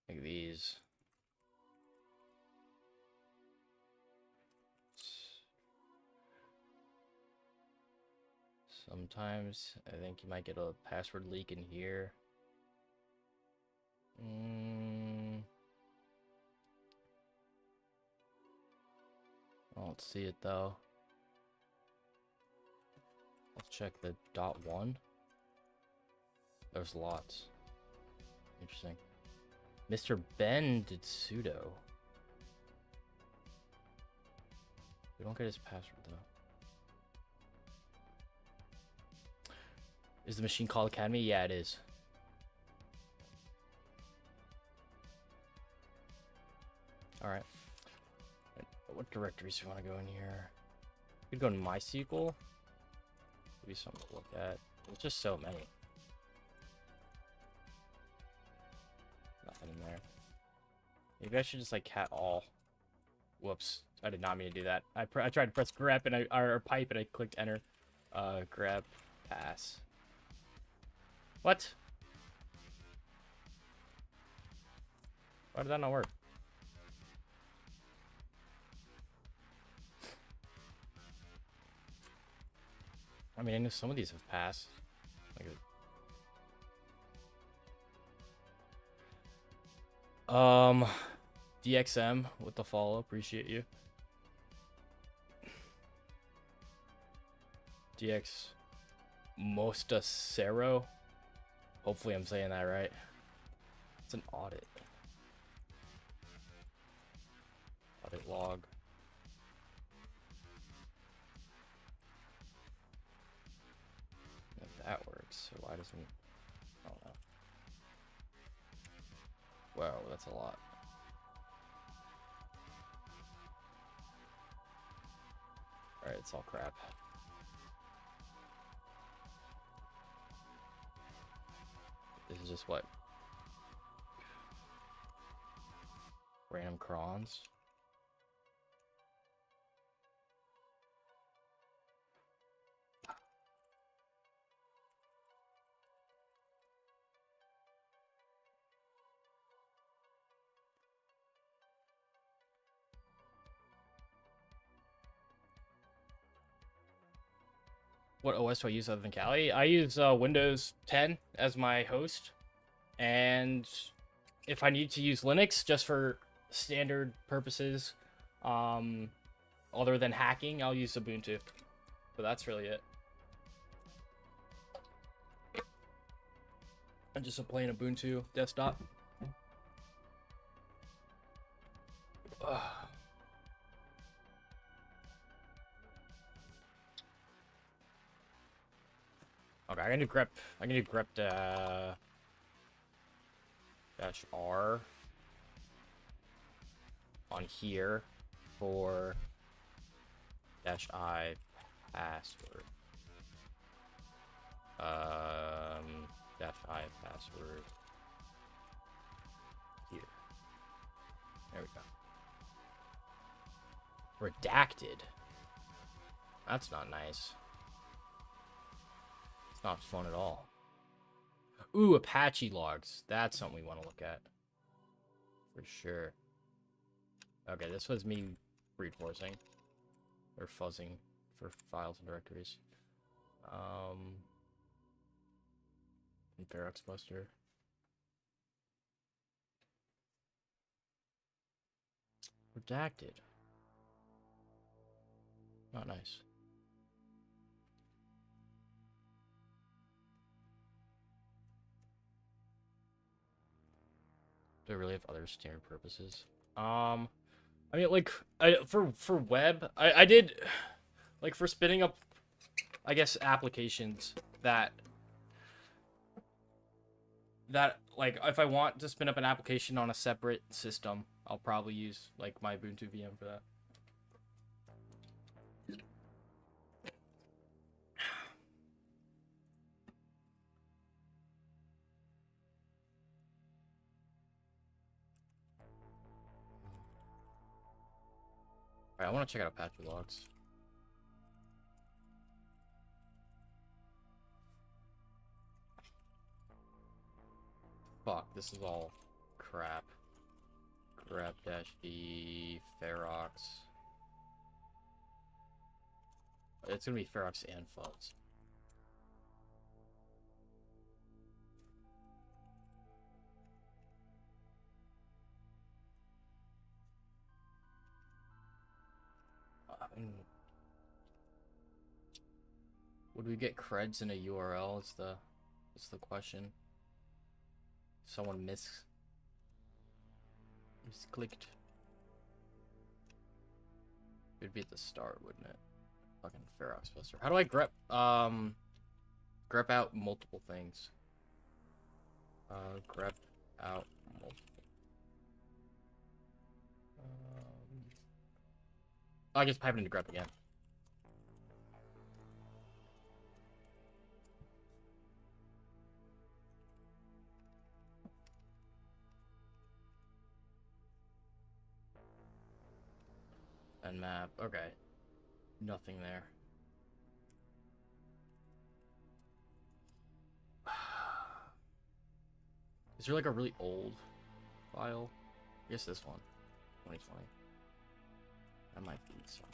Speaker 1: Like these. Sometimes I think you might get a password leak in here. I don't see it though. Let's check the .1. There's lots. Interesting. Mr. Ben did sudo. We don't get his password though. Is the machine called Academy? Yeah, it is. Alright. What directories do you want to go in here? You could go to MySQL. Maybe something to look at. There's just so many. Nothing in there. Maybe I should just like cat all. Whoops. I did not mean to do that. I tried to press grep and or pipe and I clicked enter. Grep pass. What? Why did that not work? I mean, I know some of these have passed. Like DXM with the follow. Appreciate you. DX Mostasero. Hopefully I'm saying that right. It's an audit. Audit log. If that works, so why doesn't... I don't know. Wow, that's a lot. Alright, it's all crap. This is just what? Random crons? What OS do I use other than Kali? I use Windows 10 as my host. And if I need to use Linux just for standard purposes, other than hacking, I'll use Ubuntu. But that's really it. I'm just a plain Ubuntu desktop. Ugh. Okay, I can do grep. I can do grep -r on here for -i password. -i password here. There we go. Redacted. That's not nice. It's not fun at all. Ooh, Apache logs. That's something we want to look at. For sure. Okay, this was me brute forcing. Or fuzzing for files and directories. Ferox Buster. Redacted. Not nice. Do I really have other standard purposes? I mean, like, for web, I did, like, for spinning up, I guess, applications that, like, if I want to spin up an application on a separate system, I'll probably use, like, my Ubuntu VM for that. Alright, I want to check out Apache logs. Fuck, this is all crap. Grep-d Ferox. It's gonna be Ferox and fuzz. Would we get creds in a URL? Is the question. Someone misclicked. It'd be at the start, wouldn't it? Fucking Ferox Buster. How do I grep out multiple things? Grep out multiple. I guess pipe it into grep again. And map. Okay. Nothing there. Is there like a really old file? I guess this one. 2020. That might be some.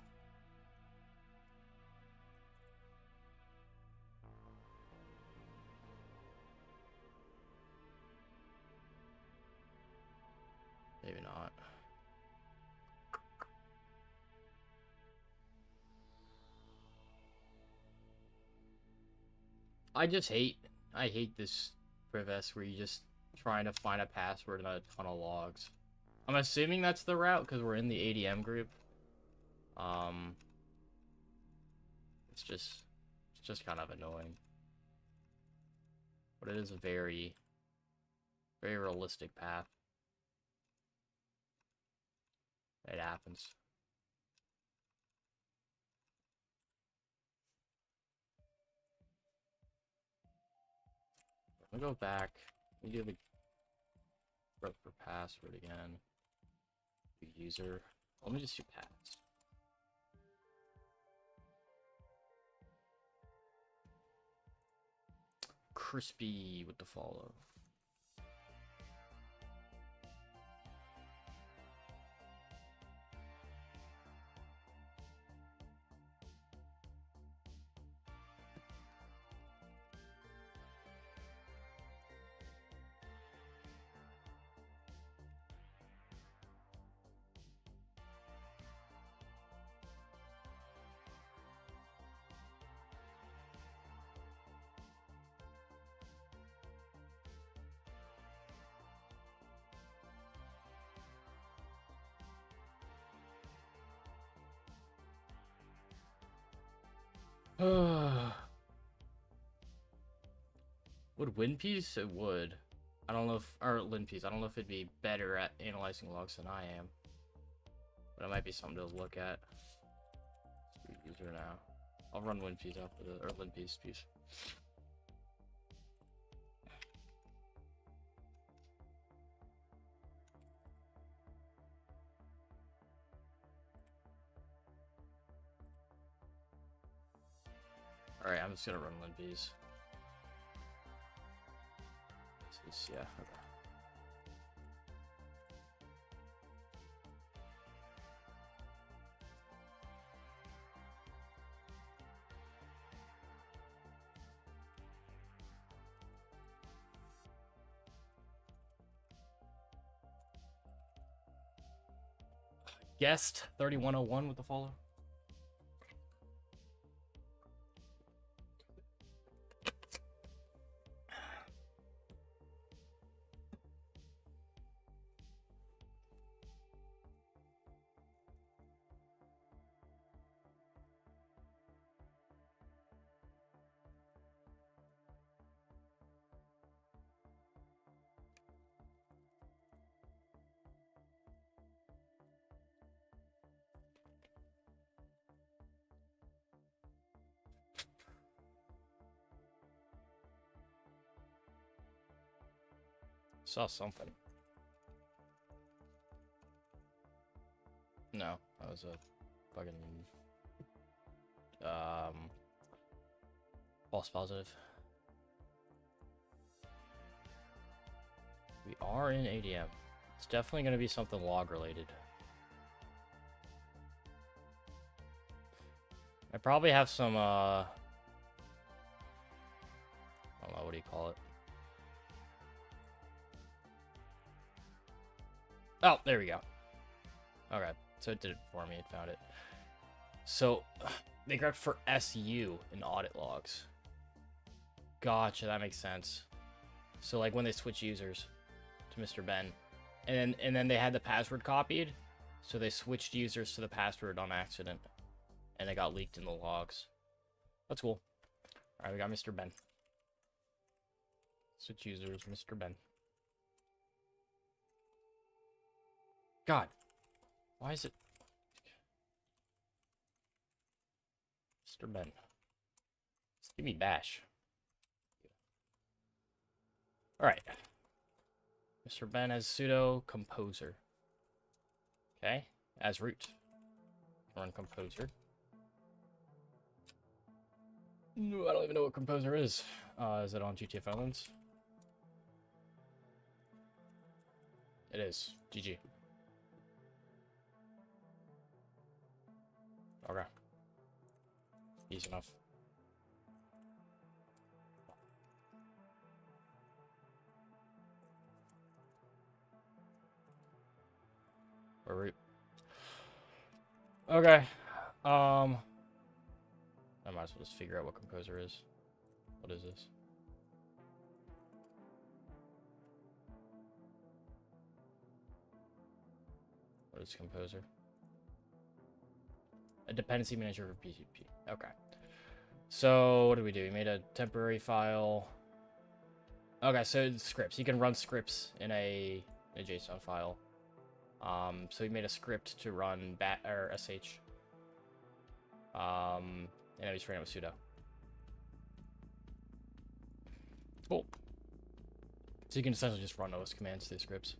Speaker 1: Maybe not. I hate this privs where you just trying to find a password in a ton of logs. I'm assuming that's the route because we're in the ADM group. It's just kind of annoying. But it is a very, very realistic path. It happens. I'll go back. We do the grep for password again. Do user. Let me just do pass. Crispy with the follow. Would WinPiece? It would. I don't know if, or LinPiece, I don't know if it'd be better at analyzing logs than I am. But it might be something to look at. User now. I'll run WinPiece after the, or LinPiece piece. Alright, I'm just gonna run LinPiece. Yeah, okay. Guest 3101 with the follow. Saw something. No, that was a fucking false positive. We are in ADM. It's definitely going to be something log related. I probably have some I don't know, what do you call it? Oh, there we go. Okay, so it did it for me. It found it. So they correct for SU in audit logs. Gotcha, that makes sense. So like when they switch users to Mr. Ben, and then they had the password copied, so they switched users to the password on accident, and it got leaked in the logs. That's cool. All right, we got Mr. Ben. Switch users, Mr. Ben. God, why is it Mr. Ben? Just give me bash. All right. Mr. Ben as sudo composer. Okay, as root. Run composer. No, I don't even know what composer is. Is it on GTA Islands? It is. GG. Okay. Easy enough. Or root. Okay. I might as well just figure out what composer is. What is this? What is composer? A dependency manager for PCP. Okay. So what did we do? We made a temporary file. Okay, so it's scripts. You can run scripts in a JSON file. So we made a script to run bat or sh. And then we just ran it with sudo. Cool. So you can essentially just run OS commands through scripts.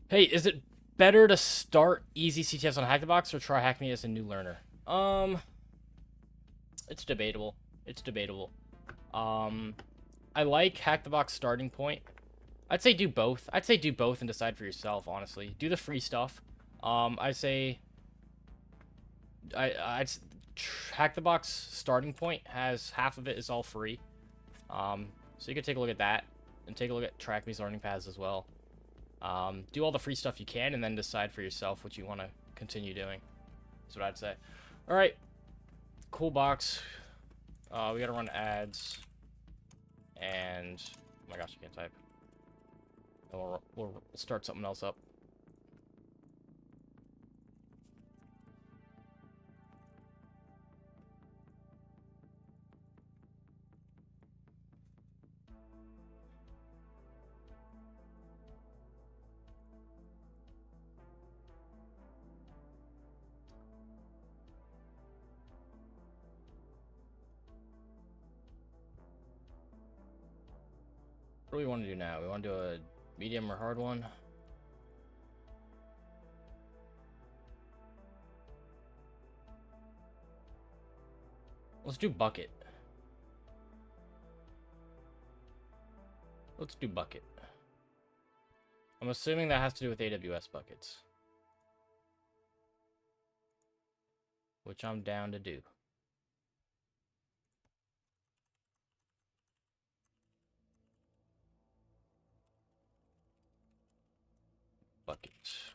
Speaker 1: Hey, is it better to start easy CTFs on Hack-the-Box or try Hack Me as a new learner? It's debatable. It's debatable. I like Hack-the-Box starting point. I'd say do both. I'd say do both and decide for yourself, honestly. Do the free stuff. I'd say... Hack-the-Box starting point has half of it is all free. So you can take a look at that. And take a look at Track Me's learning paths as well. Do all the free stuff you can and then decide for yourself what you want to continue doing. That's what I'd say. Alright. Cool box. We gotta run ads. And... oh my gosh, I can't type. And we'll start something else up. What do we want to do now? We want to do a medium or hard one? Let's do bucket. Let's do bucket. I'm assuming that has to do with AWS buckets. Which I'm down to do. Buckets.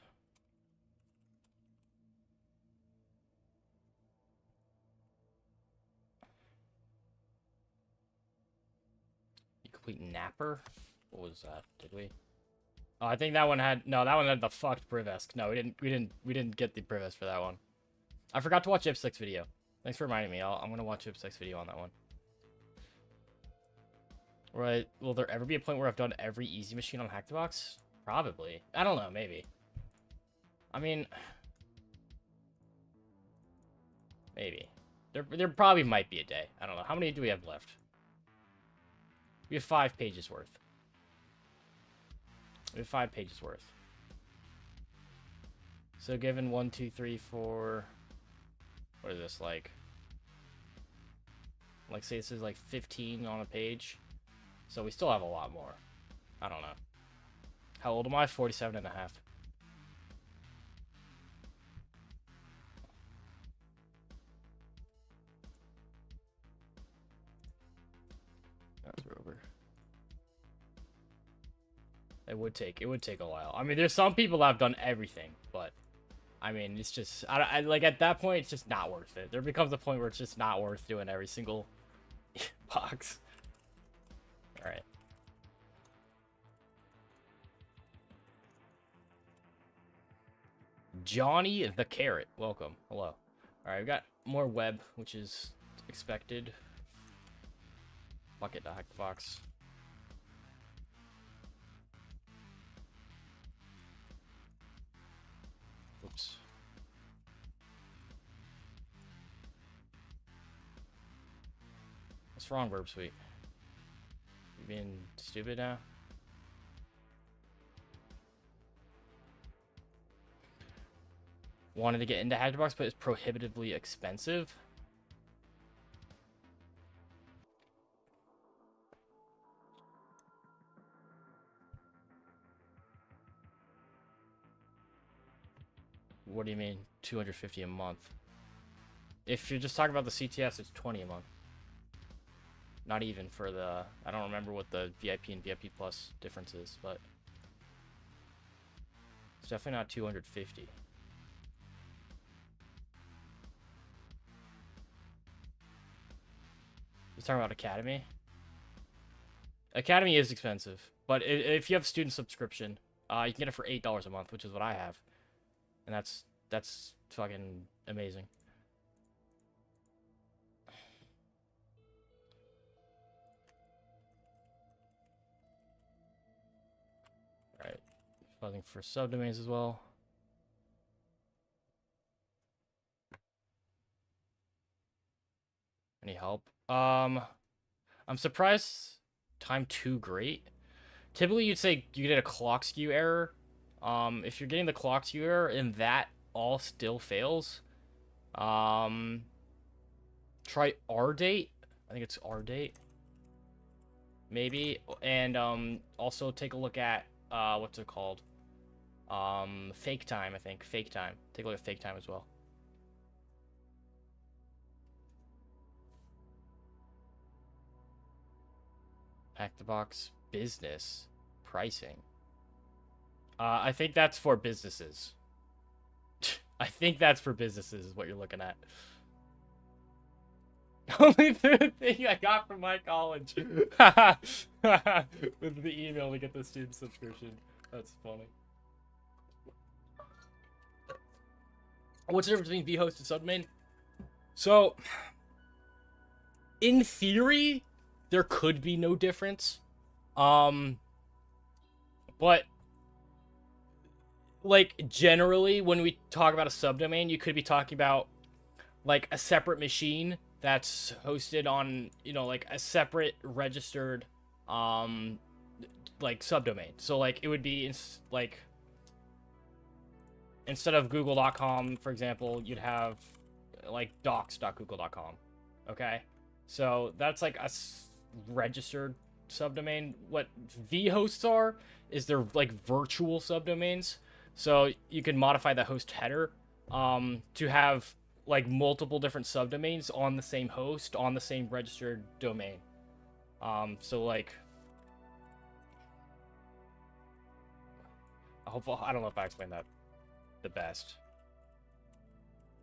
Speaker 1: You complete Napper? What was that? Did we? Oh, I think that one had that one had the fucked Privesk. No, we didn't get the Privesk for that one. I forgot to watch Ipsec's video. Thanks for reminding me. I'm gonna watch Ipsec's video on that one. Right? Will there ever be a point where I've done every easy machine on Hack-the-Box? Probably. I don't know. Maybe. I mean, maybe. There probably might be a day. I don't know. How many do we have left? We have 5 pages worth. We have 5 pages worth. So given 1, 2, 3, 4... what is this, like say this is like 15 on a page. So we still have a lot more. I don't know. How old am I? 47 and a half. That's over. It would take a while. I mean, there's some people that have done everything, but I mean, it's just I like at that point it's just not worth it. There becomes a point where it's just not worth doing every single box. All right. Johnny the Carrot, welcome. Hello. All right, we got more web, which is expected. Bucket to hack the box. Oops. What's wrong, Verb Suite? You being stupid now? Wanted to get into hack the box, but it's prohibitively expensive. What do you mean 250 a month? If you're just talking about the CTS, it's 20 a month. Not even for the, I don't remember what the VIP and VIP Plus difference is, but it's definitely not 250. You're talking about Academy? Academy is expensive, but if you have student subscription, you can get it for $8 a month, which is what I have. And that's fucking amazing. Alright. Fuzzing for subdomains as well. Any help? I'm surprised time too great. Typically you'd say you get a clock skew error. If you're getting the clock skew error and that all still fails, try R date. I think it's R date. Maybe. And also take a look at what's it called? Fake time, I think. Fake time. Take a look at fake time as well. Hack the box business pricing. I think that's for businesses. I think that's for businesses is what you're looking at. Only the thing I got from my college was the email to get the student subscription. That's funny. What's the difference between vhost and subdomain? So, in theory, there could be no difference. But like generally when we talk about a subdomain, you could be talking about like a separate machine that's hosted on, you know, like a separate registered like subdomain. So like it would be like instead of google.com, for example, you'd have like docs.google.com. Okay? So that's like a registered subdomain. What vhosts are is they're like virtual subdomains. So you can modify the host header to have like multiple different subdomains on the same host on the same registered domain. So like I don't know if I explained that the best.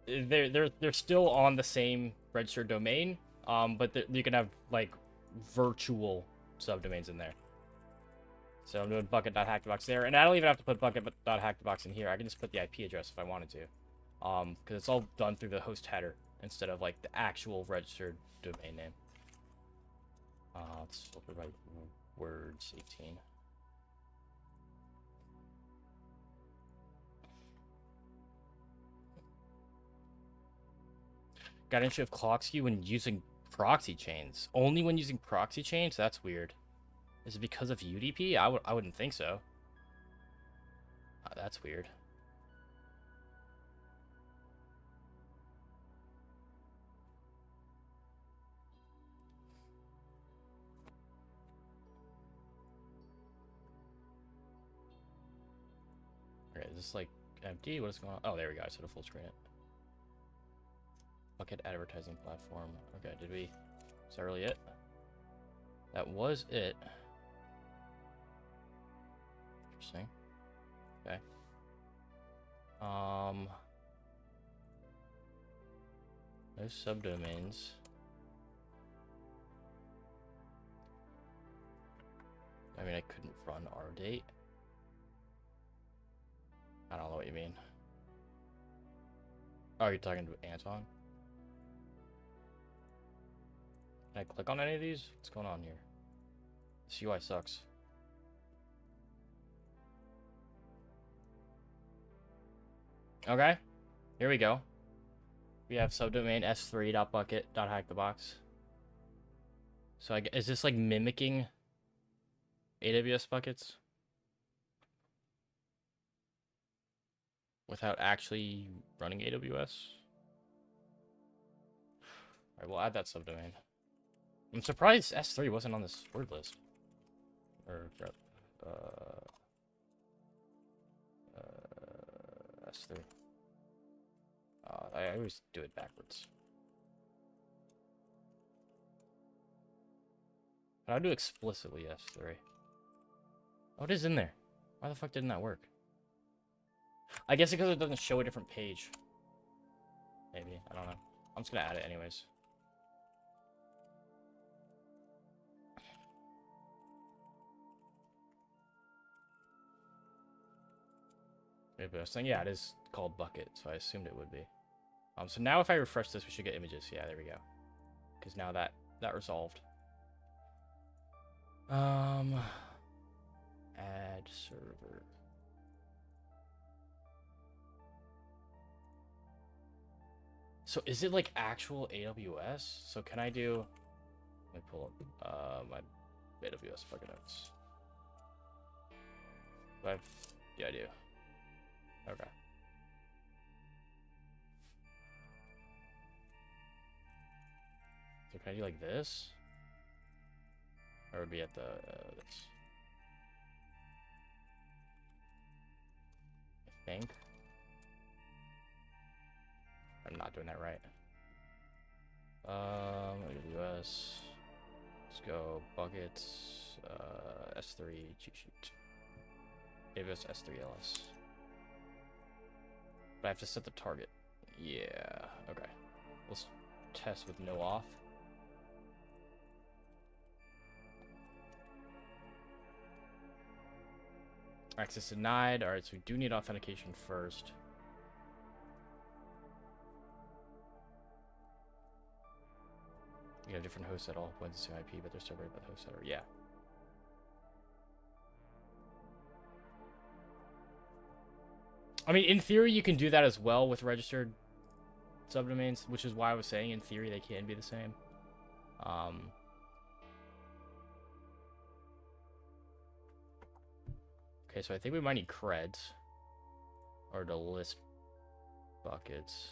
Speaker 1: They're still on the same registered domain, but you can have like virtual subdomains in there. So I'm doing bucket.hackthebox there, and I don't even have to put bucket.hackthebox in here. I can just put the IP address if I wanted to, because it's all done through the host header instead of like the actual registered domain name. Let's filter by words 18. Got an issue of clock skew when using proxy chains. Only when using proxy chains? That's weird. Is it because of UDP? I wouldn't think so. That's weird. Okay, is this like empty? What is going on? Oh, there we go. I sort of full screen it. Bucket advertising platform. Okay, did we? Is that really it? That was it. Interesting. Okay. No subdomains. I mean, I couldn't run rdate. I don't know what you mean. Oh, you're talking to Anton? Can I click on any of these? What's going on here? This UI sucks. Okay, here we go. We have subdomain s3.bucket.hackthebox. So is this like mimicking AWS buckets? Without actually running AWS? Alright, we'll add that subdomain. I'm surprised S3 wasn't on this word list. Or, S3. I always do it backwards. How do I do explicitly S3? Oh, it is in there. Why the fuck didn't that work? I guess because it doesn't show a different page. Maybe. I don't know. I'm just gonna add it anyways. Maybe I was saying, yeah, it is called bucket, so I assumed it would be. So now if I refresh this, we should get images. Yeah, there we go. Because now that resolved. Add server. So is it like actual AWS? So can I do? Let me pull up my AWS bucket notes. Yeah, I do. Okay. So can I do like this? Or would be at the this? I think. I'm not doing that right. AWS. Let's go buckets. S3 cheat sheet. AWS S3 LS. But I have to set the target. Yeah. Okay. Let's test with no auth. Access denied. Alright, so we do need authentication first. You got a different host at all points to IP, but they're separated by the host header. Yeah. I mean, in theory, you can do that as well with registered subdomains, which is why I was saying in theory they can be the same. Okay, so I think we might need creds or to list buckets.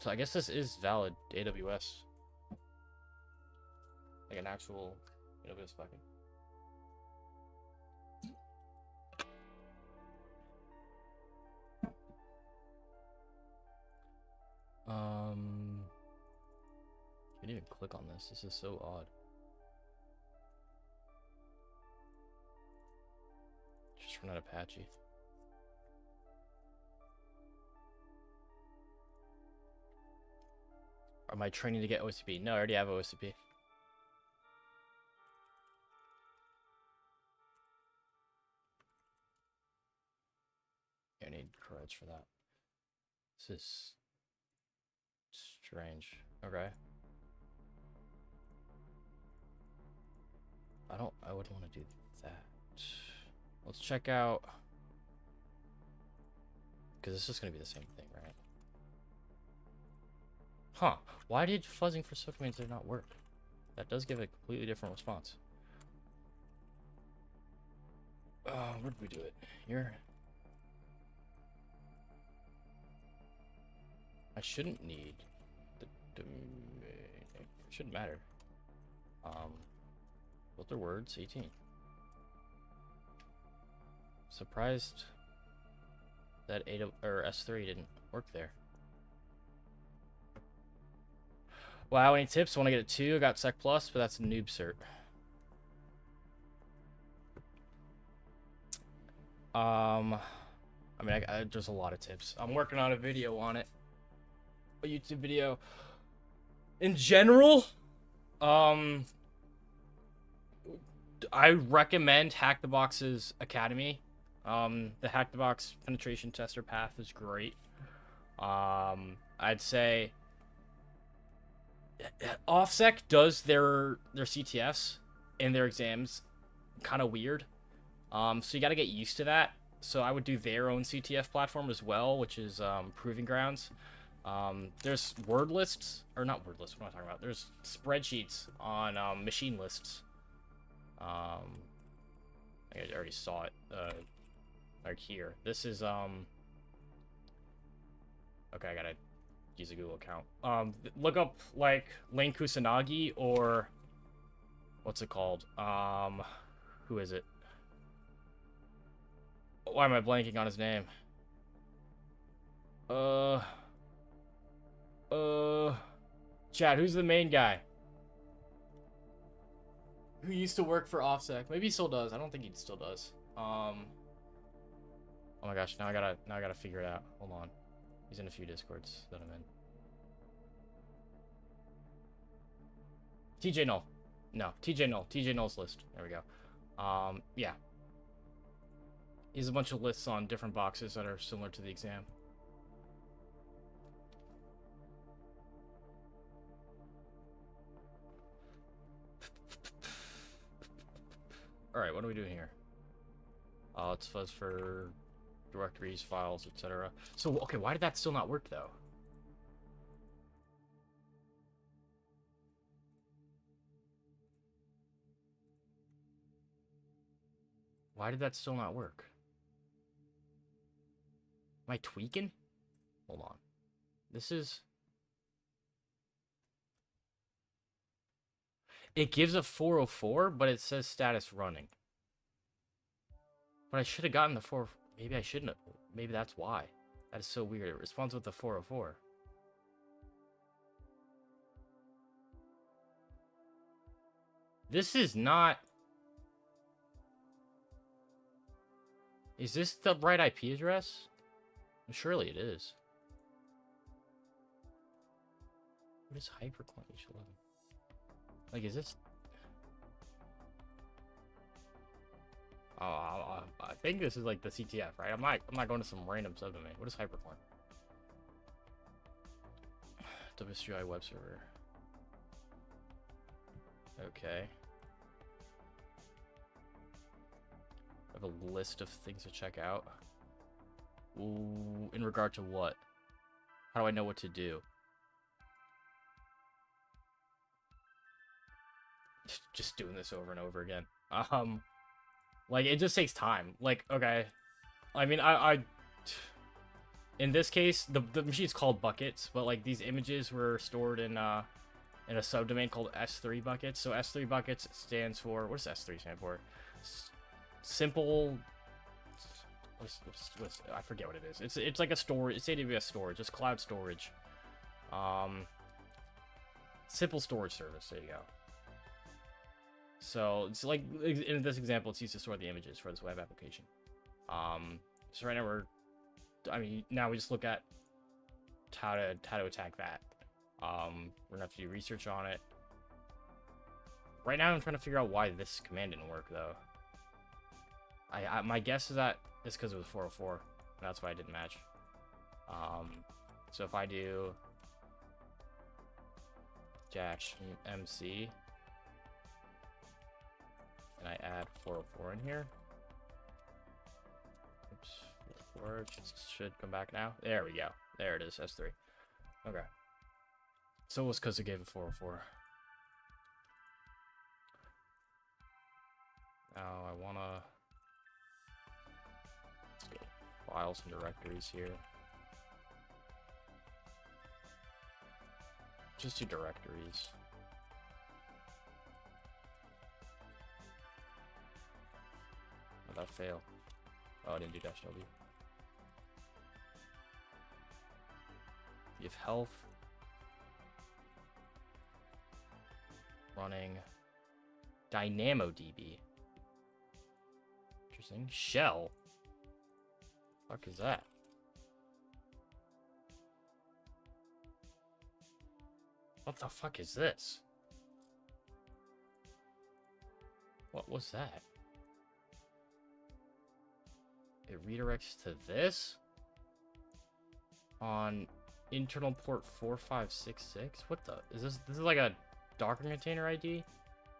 Speaker 1: So I guess this is valid AWS. Like an actual AWS bucket. Can't even click on this. This is so odd. Just run out Apache. Am I training to get OCP? No, I already have OCP. I need creds for that. This is strange. Okay. I wouldn't want to do that. Let's check out. Because this is going to be the same thing, right? Huh. Why did fuzzing for subdomains did not work? That does give a completely different response. Where did we do it? Here. I shouldn't need the domain. It shouldn't matter. Filter words 18. Surprised that S3 didn't work there. Wow, any tips? Want to get a 2? I got Sec Plus, but that's a noob cert. I I mean, there's a lot of tips. I'm working on a video on it. A YouTube video. In general, I recommend Hack the Box's Academy. The Hack the Box penetration tester path is great. I'd say OffSec does their CTFs and their exams kind of weird. So you got to get used to that. So I would do their own CTF platform as well, which is Proving Grounds. There's word lists, or not word lists, what am I talking about? There's spreadsheets on machine lists. I think I already saw it, like here. This is, okay, I gotta use a Google account. Look up, like, Lane Kusanagi, or, what's it called? Who is it? Why am I blanking on his name? Chad, who's the main guy? Who used to work for OffSec? Maybe he still does. I don't think he still does. Oh my gosh, now I gotta figure it out. Hold on. He's in a few Discords that I'm in. TJ Null. No, TJ Null. TJ Null's list. There we go. Yeah. He has a bunch of lists on different boxes that are similar to the exam. Alright, what are we doing here? It's fuzz for directories, files, etc. So, okay, why did that still not work, though? Why did that still not work? Am I tweaking? Hold on. This is... It gives a 404, but it says status running. But I should have gotten the 4... Maybe I shouldn't have. Maybe that's why. That is so weird. It responds with the 404. This is not... Is this the right IP address? Surely it is. What is hyperclone H11? Like, is this... Oh, I think this is like the CTF, right? I'm not going to some random subdomain. What is hyperclone? WSGI web server. Okay. I have a list of things to check out. Ooh, in regard to what? How do I know what to do? Just doing this over and over again. Like, it just takes time. Like, okay. I mean, in this case, the machine's called buckets, but, like, these images were stored in a subdomain called S3 buckets. So S3 buckets stands for... What does S3 stand for? Simple... I forget what it is. It's like a storage... It's AWS storage. It's cloud storage. Simple storage service. There you go. So it's like, in this example, it's used to store the images for this web application. So right now now we just look at how to attack that. We're gonna have to do research on it. Right now I'm trying to figure out why this command didn't work though. My guess is that it's because it was 404. And that's why it didn't match. So if I do dash MC and I add 404 in here. Oops, 4 should come back now. There we go. There it is, S3. Okay. So it was because it gave a 404. Now I wanna... Let's get files and directories here. Just do directories. That fail. Oh, I didn't do dash W. Give health. Running DynamoDB. Interesting. Shell. Fuck is that? What the fuck is this? What was that? It redirects to this? On internal port 4566? What the? Is this is like a Docker container ID?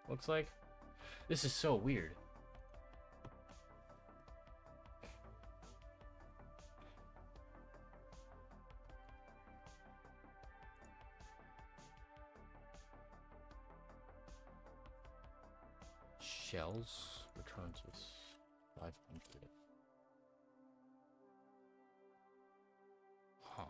Speaker 1: Looks like. This is so weird. Shells returns with 500. Huh.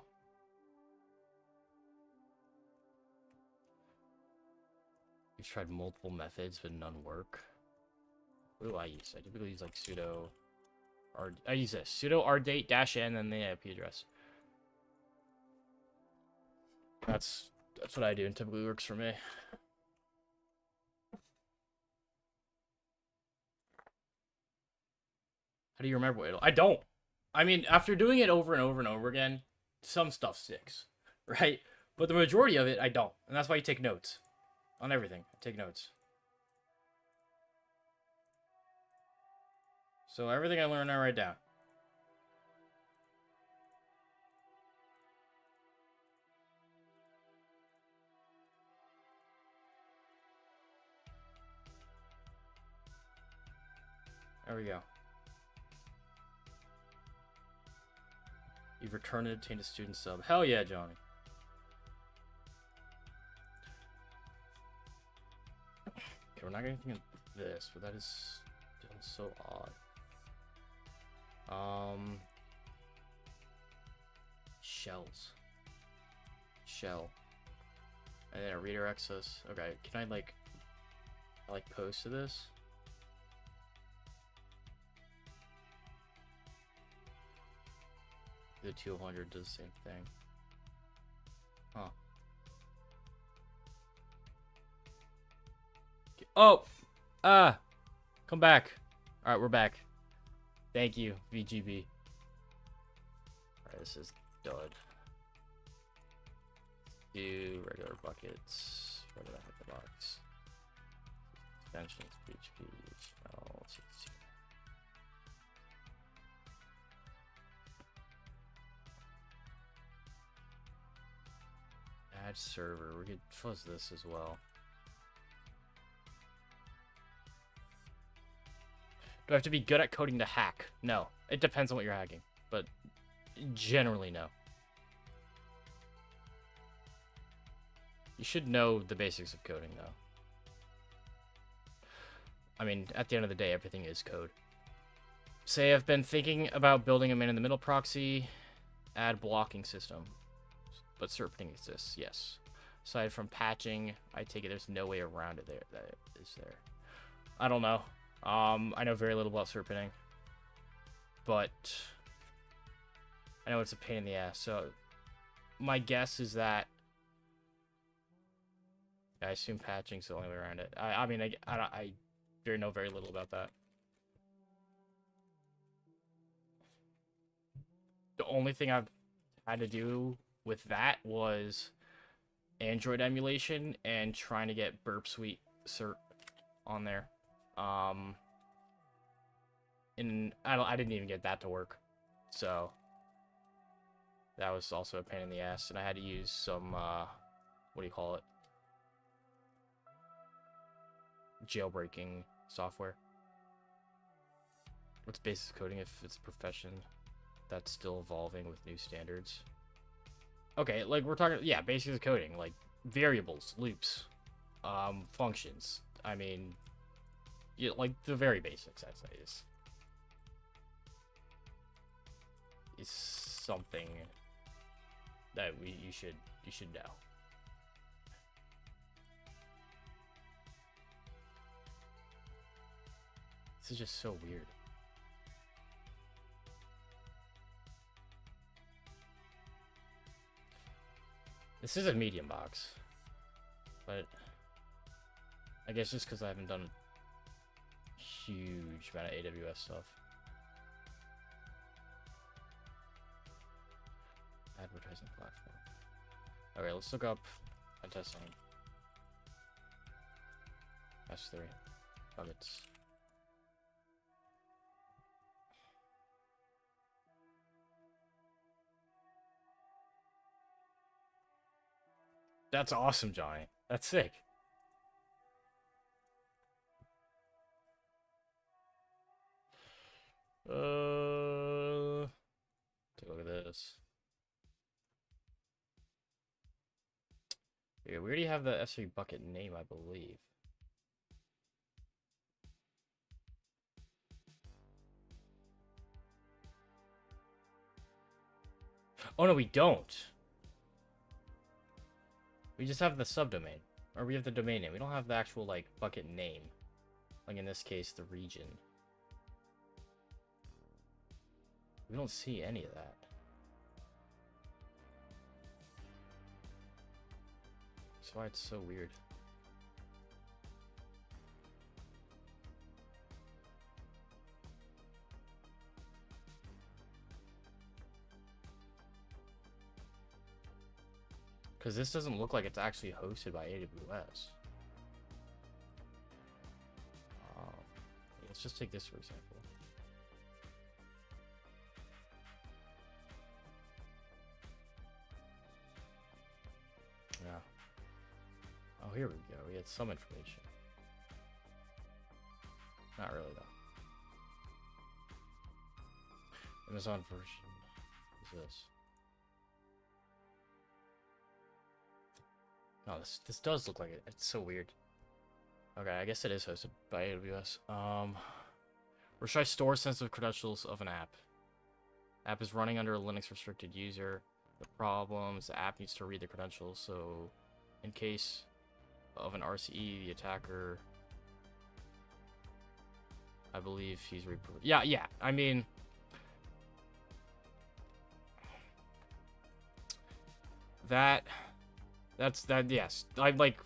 Speaker 1: We've tried multiple methods, but none work. What do I use? I typically use like sudo I use this sudo rdate -n and the IP address. That's what I do, and typically works for me. How do you remember what I don't. I mean, after doing it over and over and over again, some stuff sticks, right? But the majority of it, I don't. And that's why you take notes. On everything, I take notes. So everything I learn, I write down. There we go. You've returned and obtained a student sub. Hell yeah, Johnny. Okay, we're not getting anything in this, but that is still so odd. Shells. Shell. And then it redirects us. Okay, can I like post to this? The 200 does the same thing. Huh. Oh! Come back. Alright, we're back. Thank you, VGB. Alright, this is dud. Do regular buckets. Where did I hit the box? Extensions, PHP, HTML, CC. Add server. We could fuzz this as well. Do I have to be good at coding to hack? No. It depends on what you're hacking, but generally no. You should know the basics of coding, though. I mean, at the end of the day, everything is code. Say I've been thinking about building a man-in-the-middle proxy, add blocking system. But serpenting exists, yes. Aside from patching, I take it there's no way around it there. That is there. I don't know. I know very little about serpenting. But I know it's a pain in the ass. So my guess is that I assume patching's the only way around it. I mean, I know very little about that. The only thing I've had to do with that was Android emulation and trying to get Burp Suite cert on there. And I didn't even get that to work. So that was also a pain in the ass, and I had to use some what do you call it? Jailbreaking software. What's basis coding if it's a profession that's still evolving with new standards? Okay, like we're talking, yeah, basics of coding, like variables, loops, functions. I mean, yeah, like the very basics, I'd say, is something that you should know. This is just so weird. This is a medium box, but I guess just because I haven't done a huge amount of AWS stuff. advertising platform. Okay, let's look up pen testing. S3 buckets. That's awesome, Johnny. That's sick. Take a look at this. Yeah, we already have the S3 bucket name, I believe. Oh no, we don't. We just have the subdomain. Or we have the domain name. We don't have the actual, like, bucket name. Like, in this case, the region. We don't see any of that. That's why it's so weird. Because this doesn't look like it's actually hosted by AWS. Let's just take this for example. Yeah. Oh, here we go. We had some information. Not really, though. Amazon version. What's this? No, this does look like it. It's so weird. Okay, I guess it is hosted by AWS. Where should I store sensitive credentials of an app? App is running under a Linux restricted user. The problem is the app needs to read the credentials, so in case of an RCE, the attacker, I believe he's yeah, I mean, yes. I'm like,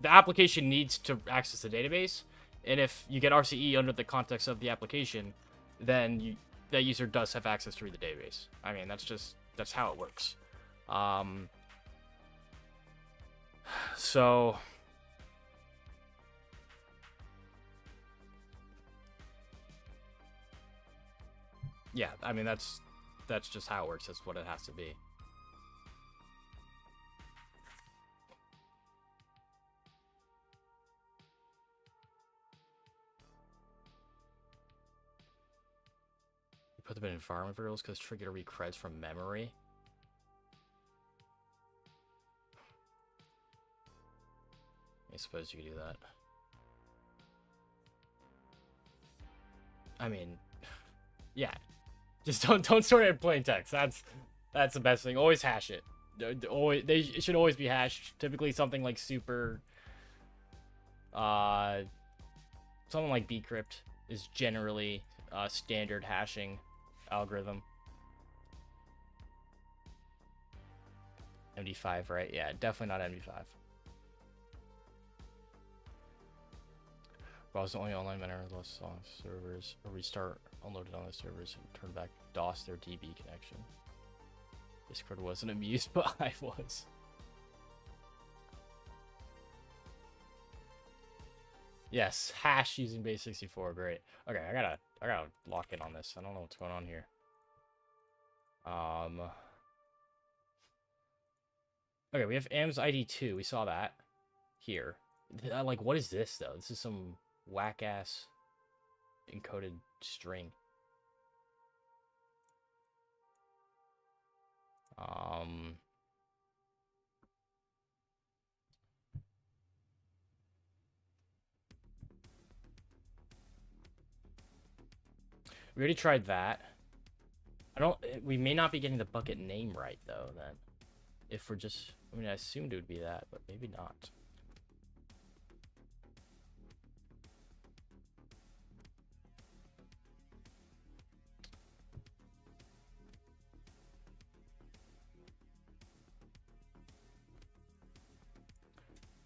Speaker 1: the application needs to access the database, and if you get RCE under the context of the application, then that user does have access to read the database. I mean, that's how it works. So yeah, I mean, that's just how it works. That's what it has to be. Put them in environment variables because trigger read creds from memory. I suppose you could do that. I mean, yeah, just don't store it in plain text. That's the best thing. Always hash it. It should always be hashed. Typically something like super, something like bcrypt is generally a standard hashing algorithm. MD5, right? Yeah, definitely not MD5. Browse the only online manager lost on servers, or restart unloaded on the servers and turn back DOS their DB connection. Discord wasn't amused, but I was. Yes, hash using base 64, great. Okay, I gotta lock in on this. I don't know what's going on here. Okay, we have AMS ID 2. We saw that here. Like, what is this though? This is some whack ass encoded string. We already tried that. We may not be getting the bucket name right though then. If we're just, I mean, I assumed it would be that, but maybe not.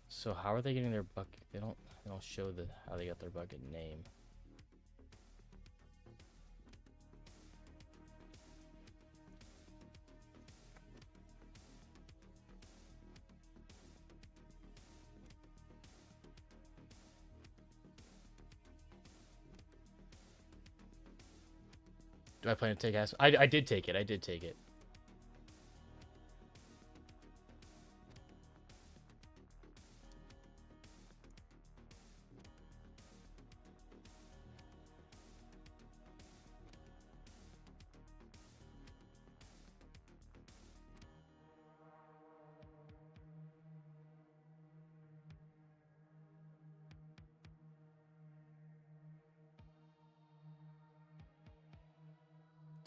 Speaker 1: So how are they getting their bucket? They don't show how they got their bucket name. Do I plan to take ass? I did take it. I did take it.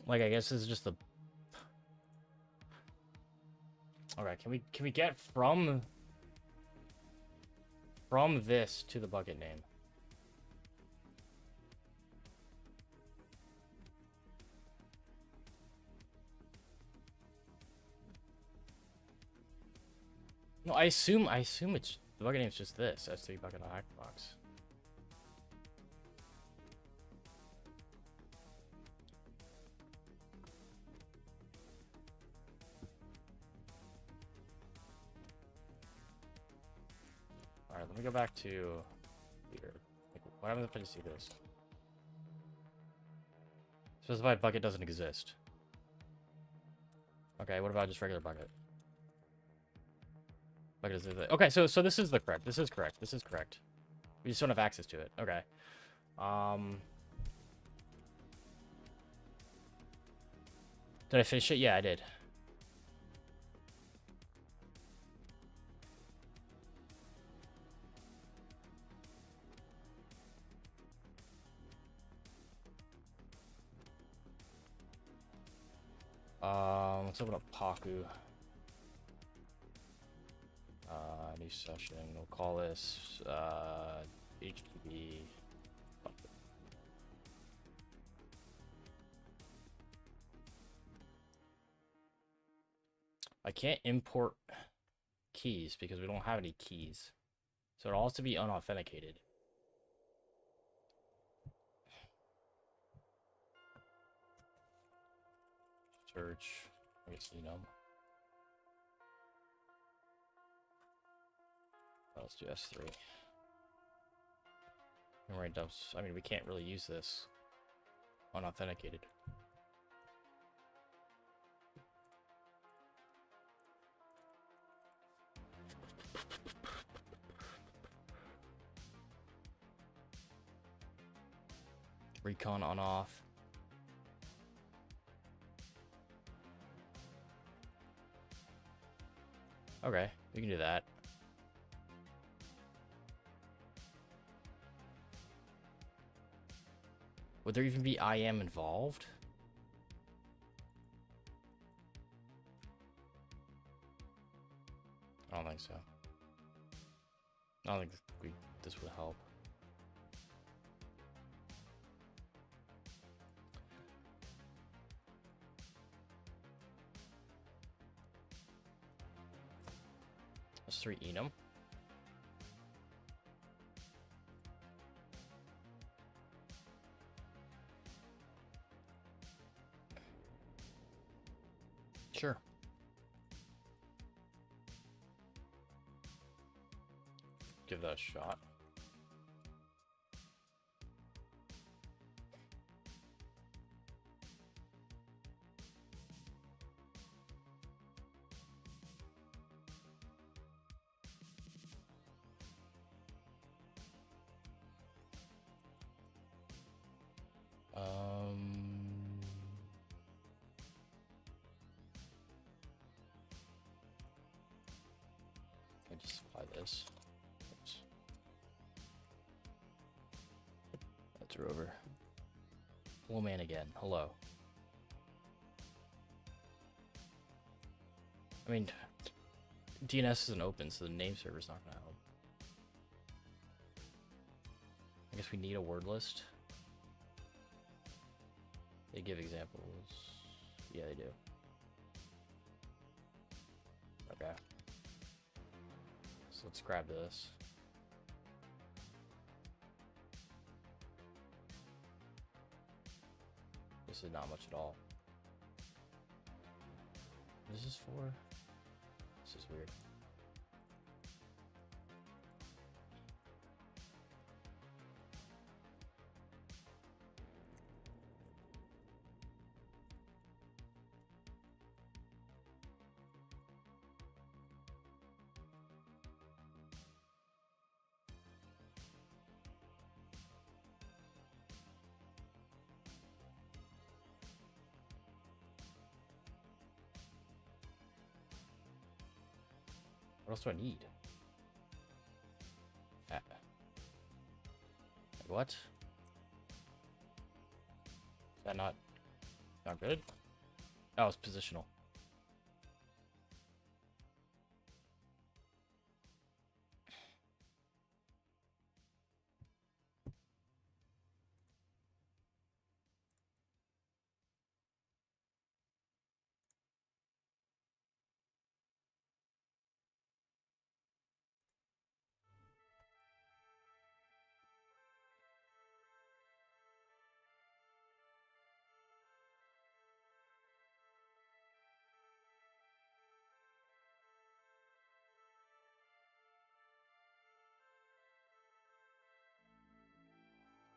Speaker 1: Like, I guess this is just the... Alright, can we get from this to the bucket name? No, I assume it's the bucket name's just this. S3 bucket on Hackbox. Alright, let me go back to here. Like, what happens if I just see this? Specified bucket doesn't exist. Okay, what about just regular bucket? Bucket is okay, so this is the correct. This is correct. This is correct. We just don't have access to it. Okay. Did I finish it? Yeah, I did. Let's open up Paku. New session. We'll call this HTB. I can't import keys because we don't have any keys, so it'll also be unauthenticated. Search. I guess let's do S3. Memory dumps. I mean, we can't really use this unauthenticated. Recon on off. Okay, we can do that. Would there even be IAM involved? I don't think so. I don't think this would help. S3 enum. Sure. Give that a shot. I just apply this. Oops. That's Rover. Hello, man again. Hello. I mean, DNS isn't open, so the name server's not gonna help. I guess we need a word list. They give examples. Yeah, they do. Okay. So let's grab this. This is not much at all. What is this for? This is weird. What else do I need? What? Is that not good? Oh, it's positional.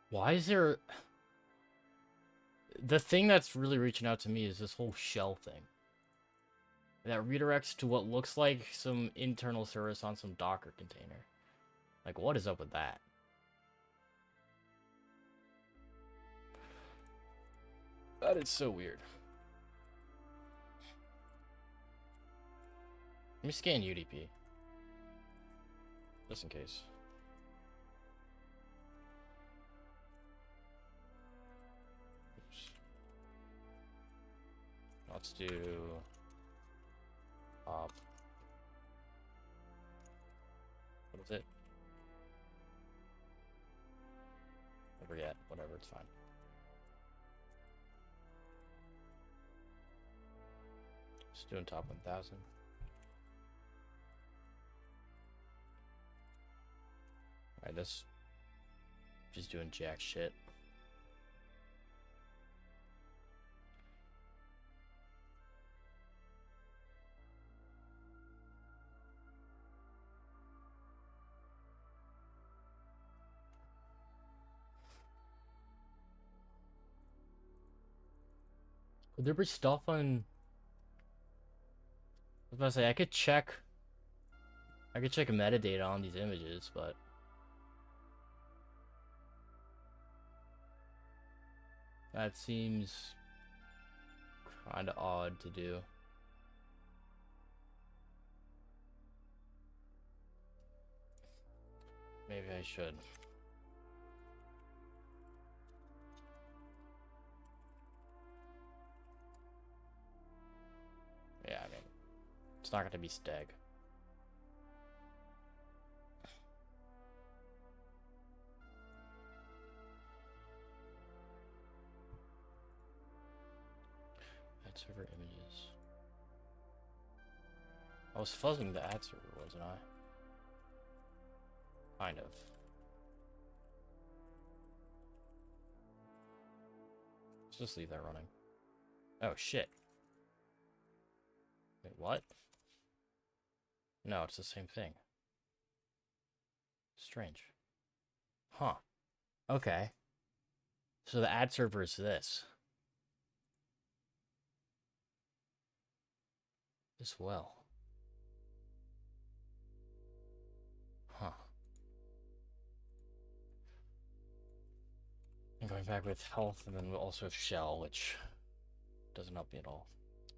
Speaker 1: Why is there... The thing that's really reaching out to me is this whole shell thing. That redirects to what looks like some internal service on some Docker container. Like, what is up with that? That is so weird. Let me scan UDP. Just in case. Oops. Let's do... what is it? I forget. Whatever, it's fine. Just doing top 1000. Alright, this... Just doing jack shit. Would there be stuff on... I was about to say, I could check metadata on these images, but... That seems... kinda odd to do. Maybe I should. Yeah, I mean, it's not gonna be stag. Ad server images. I was fuzzing the ad server, wasn't I? Kind of. Let's just leave that running. Oh, shit. Wait, what? No, it's the same thing. Strange. Huh. Okay. So the ad server is this. As well. Huh. And going back with health, and then also with shell, which doesn't help me at all.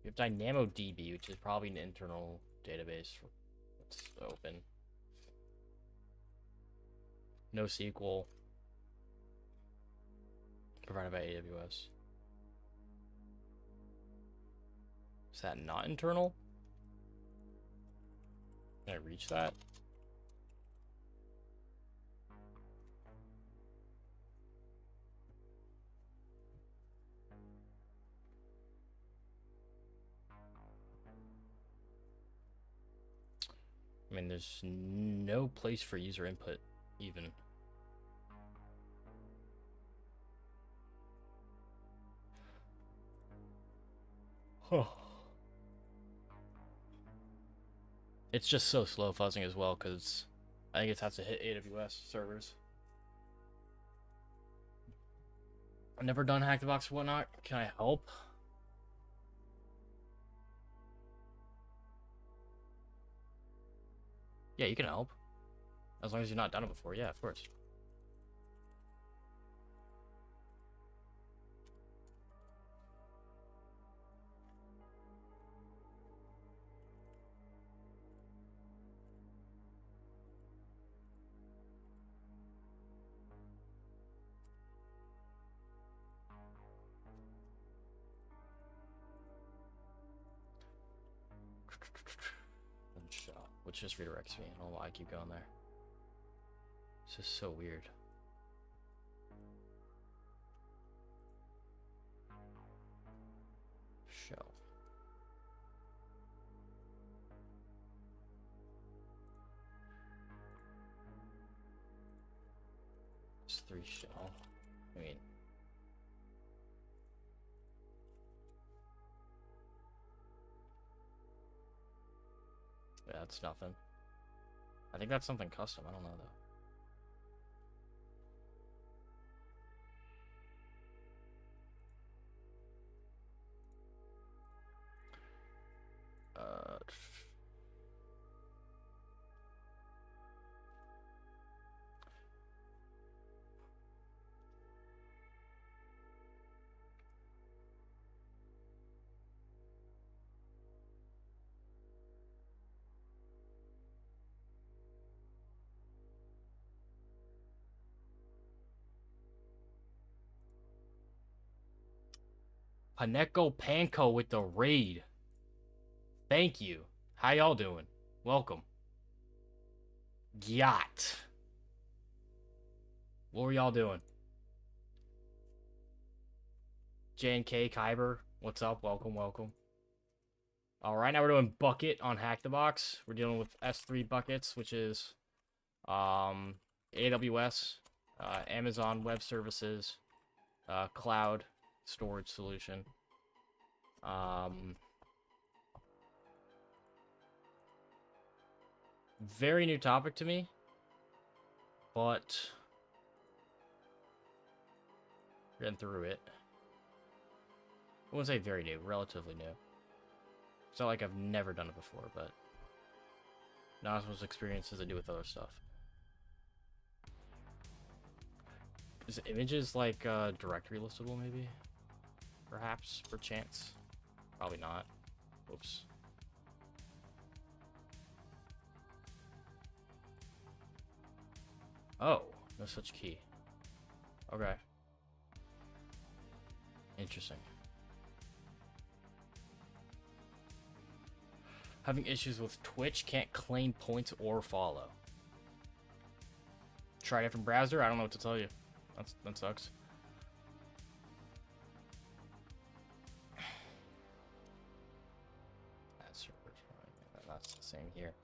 Speaker 1: We have DynamoDB, which is probably an internal database. Let's open. NoSQL. Provided by AWS. Is that not internal? Can I reach that? I mean, there's no place for user input, even. Huh. It's just so slow fuzzing as well, because I think it has to hit AWS servers. I've never done Hack the Box or whatnot. Can I help? Yeah, you can help. As long as you've not done it before. Yeah, of course. which just redirects me. I don't know why I keep going there. It's just so weird. Shell. It's 3 shell. I mean, yeah, that's nothing. I think that's something custom. I don't know though. Paneko Panko with the raid. Thank you. How y'all doing? Welcome. Yacht. What were y'all doing? J&K Kyber, what's up? Welcome, welcome. Alright, now we're doing bucket on Hack the Box. We're dealing with S3 buckets, which is AWS, Amazon Web Services, cloud storage solution. Very new topic to me, but getting through it. I wouldn't say very new, relatively new. It's not like I've never done it before, but not as much experience as I do with other stuff. Is images like directory listable, maybe? Perhaps, perchance? Probably not. Oops. Oh, no such key. Okay. Interesting. Having issues with Twitch, can't claim points or follow. Try a different browser? I don't know what to tell you. That sucks. That's the same here.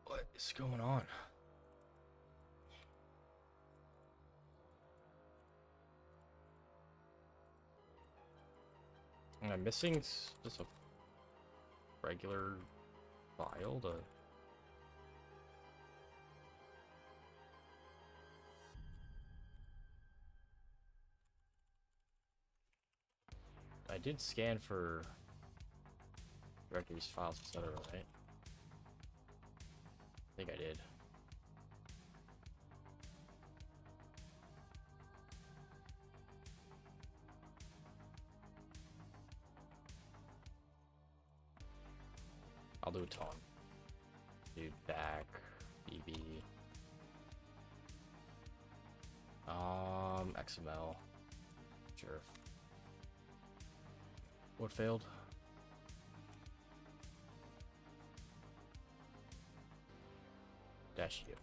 Speaker 1: What is going on? Am I missing just a regular file to... I did scan for directories, files, etc., right? I think I did. I'll do a ton. Do back, BB. XML. Sure. What failed? Dash U.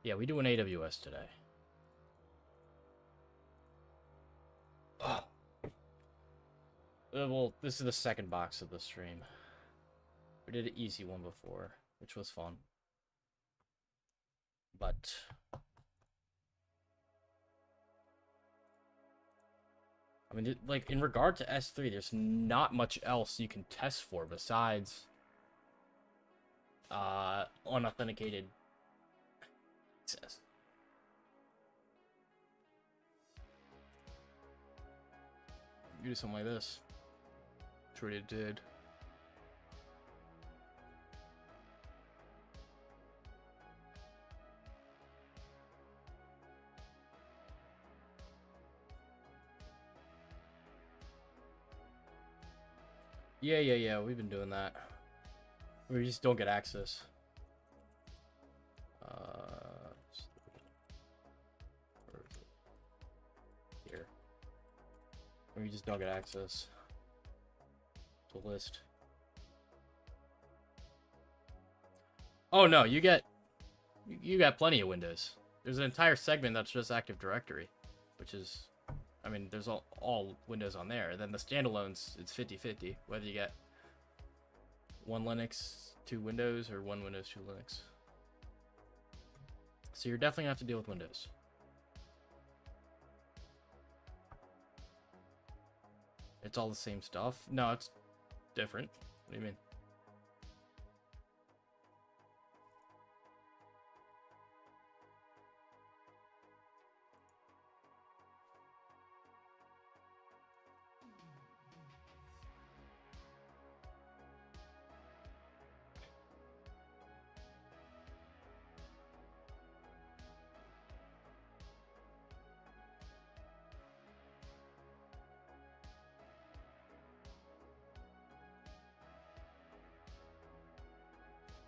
Speaker 1: Yeah, we do an AWS today. Well, this is the second box of the stream. We did an easy one before, which was fun. But... I mean, like, in regard to S3, there's not much else you can test for besides unauthenticated access. You do something like this. That's what it did. Yeah, we've been doing that. We just don't get access. Where is it? Here. We just don't get access to list. Oh no, you got plenty of windows. There's an entire segment that's just Active Directory, which is, I mean, there's all windows on there. And then the standalones, it's 50-50, whether you get one Linux, 2 Windows, or 1 Windows, 2 Linux. So you're definitely gonna have to deal with Windows. It's all the same stuff. No, it's different. What do you mean?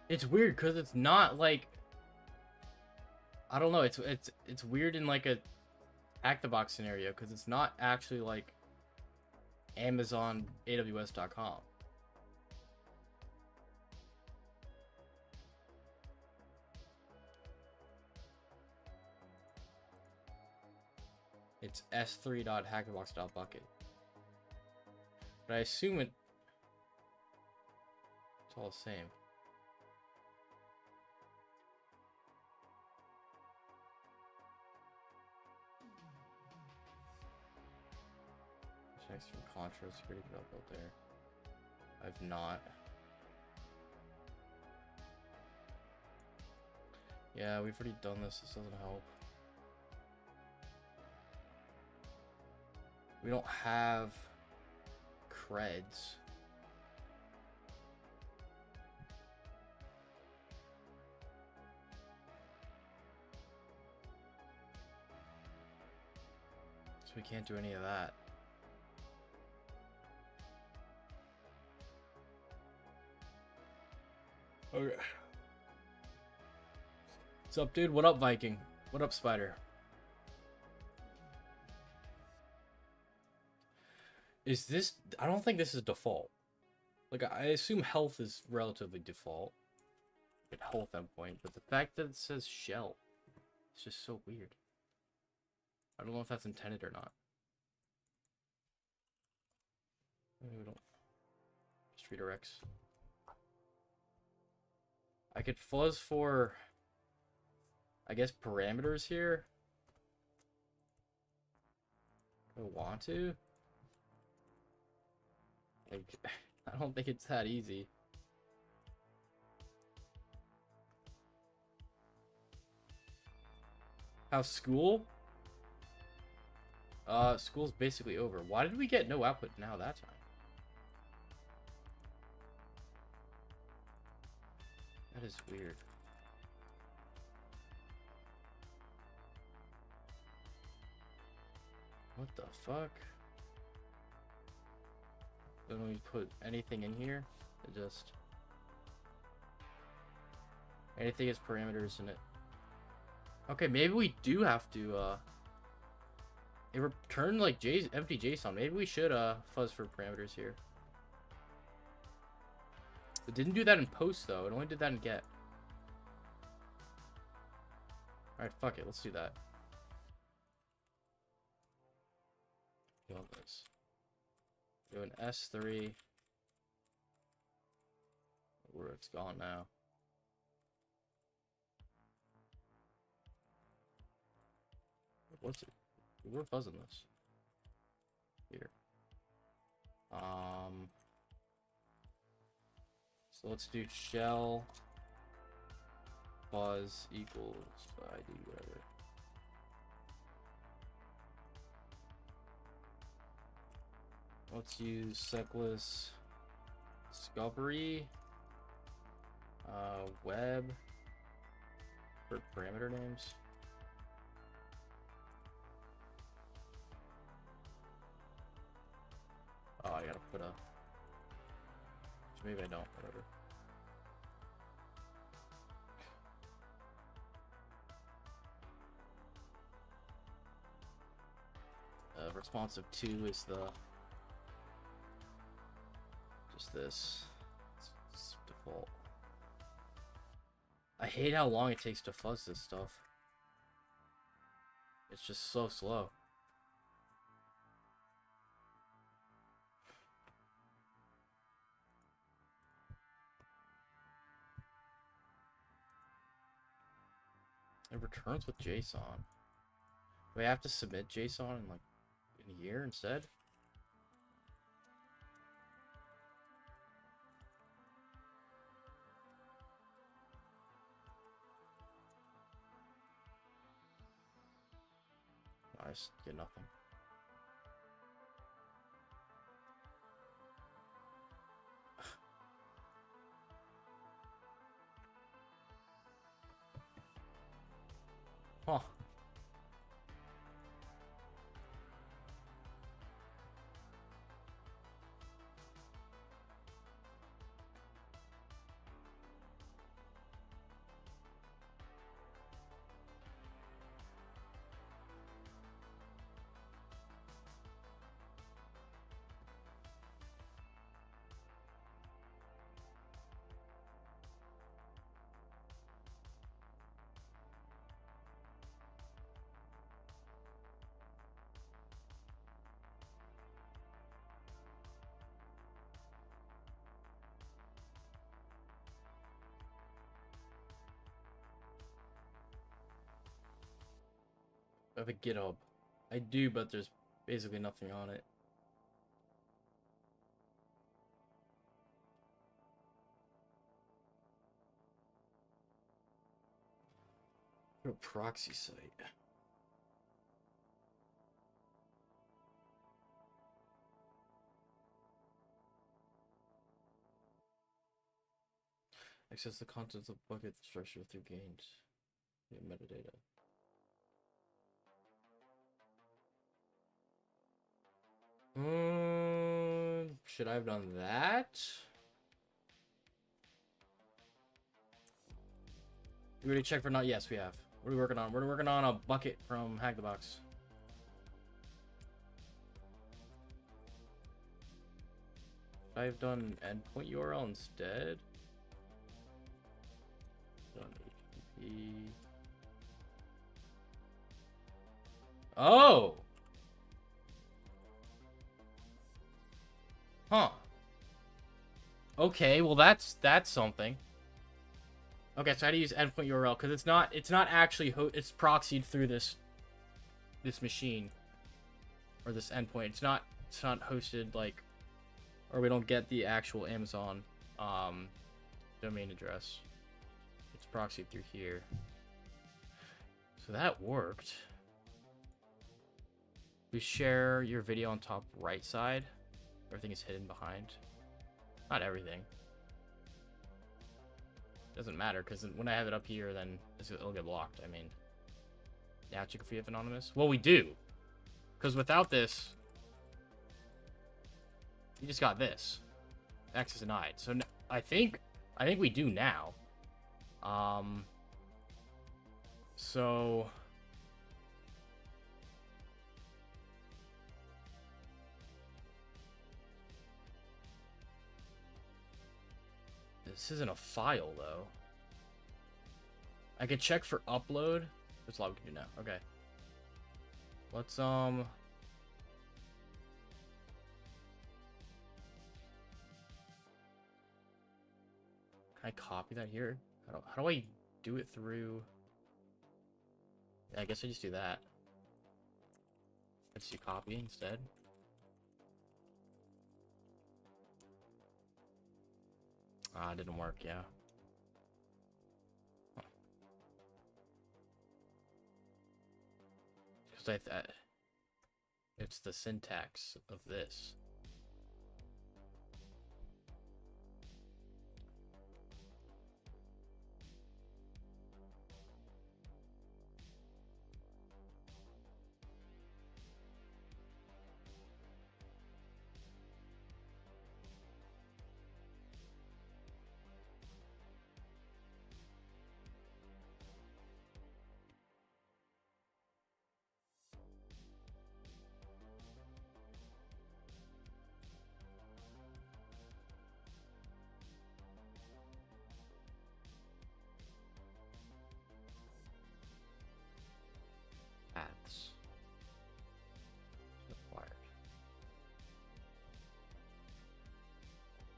Speaker 1: It's weird because it's not like, I don't know, it's weird in like a ActiveBox scenario because it's not actually like Amazon AWS.com. It's s3.hackbox.bucket. But I assume it's all the same. Checks from Contra security developed there. I've not. Yeah, we've already done this. This doesn't help. We don't have creds. So we can't do any of that. Okay. What's up, dude? What up, Viking? What up, Spider? Is this... I don't think this is default. Like, I assume health is relatively default. At health endpoint, but the fact that it says shell, it's just so weird. I don't know if that's intended or not. Maybe we don't. Just redirects. I could fuzz for, I guess, parameters here. I want to. Like, I don't think it's that easy. How's school? School's basically over. Why did we get no output now that time? That is weird. What the fuck? Don't we put anything in here? It just... anything is parameters in it. Okay, maybe we do have to, it returned like empty JSON. Maybe we should, fuzz for parameters here. It didn't do that in post, though. It only did that in get. Alright, fuck it. Let's do that. Love this. Do an S3. Where it's gone now. What's it? We're fuzzing this. Here. So let's do shell fuzz equals ID, whatever. Let's use secless discovery web for parameter names. Oh, I gotta put a... maybe I don't, whatever. responsive 2 is the just this. It's default. I hate how long it takes to fuzz this stuff. It's just so slow. It returns with JSON. Do I have to submit JSON in like in a year instead? I just get nothing. Huh. I have a GitHub. I do, but there's basically nothing on it. A proxy site. Access the contents of bucket structure through gains. Yeah, metadata. Should I have done that? We already checked for not. Yes, we have. What are we working on? We're working on a bucket from Hack the Box. Should I have done endpoint URL instead? Done HTTP. Oh. Huh. Okay, well that's something. Okay, so how to use endpoint URL because it's not actually it's proxied through this machine or this endpoint. It's not hosted like, or we don't get the actual Amazon domain address. It's proxied through here. So that worked. We share your video on top right side. Everything is hidden behind. Not everything. Doesn't matter, because when I have it up here, then it'll get blocked. I mean, yeah, check if we have anonymous. Well, we do. Because without this, you just got this. Access denied. So I think we do now. So... This isn't a file, though. I could check for upload. There's a lot we can do now. Okay. Let's, Can I copy that here? How do I do it through... Yeah, I guess I just do that. Let's do copy instead. Ah, it didn't work, yeah. Because it's the syntax of this.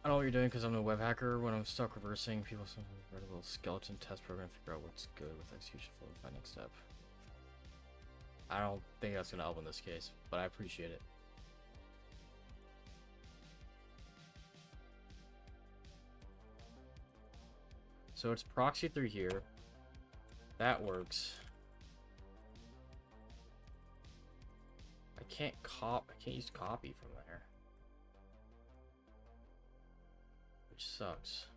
Speaker 1: I know what you're doing because I'm a web hacker. When I'm stuck reversing, people sometimes write a little skeleton test program to figure out what's good with execution flow and find next step. I don't think that's going to help in this case, but I appreciate it. So it's proxy through here. That works. I can't use copy from there. Which sucks.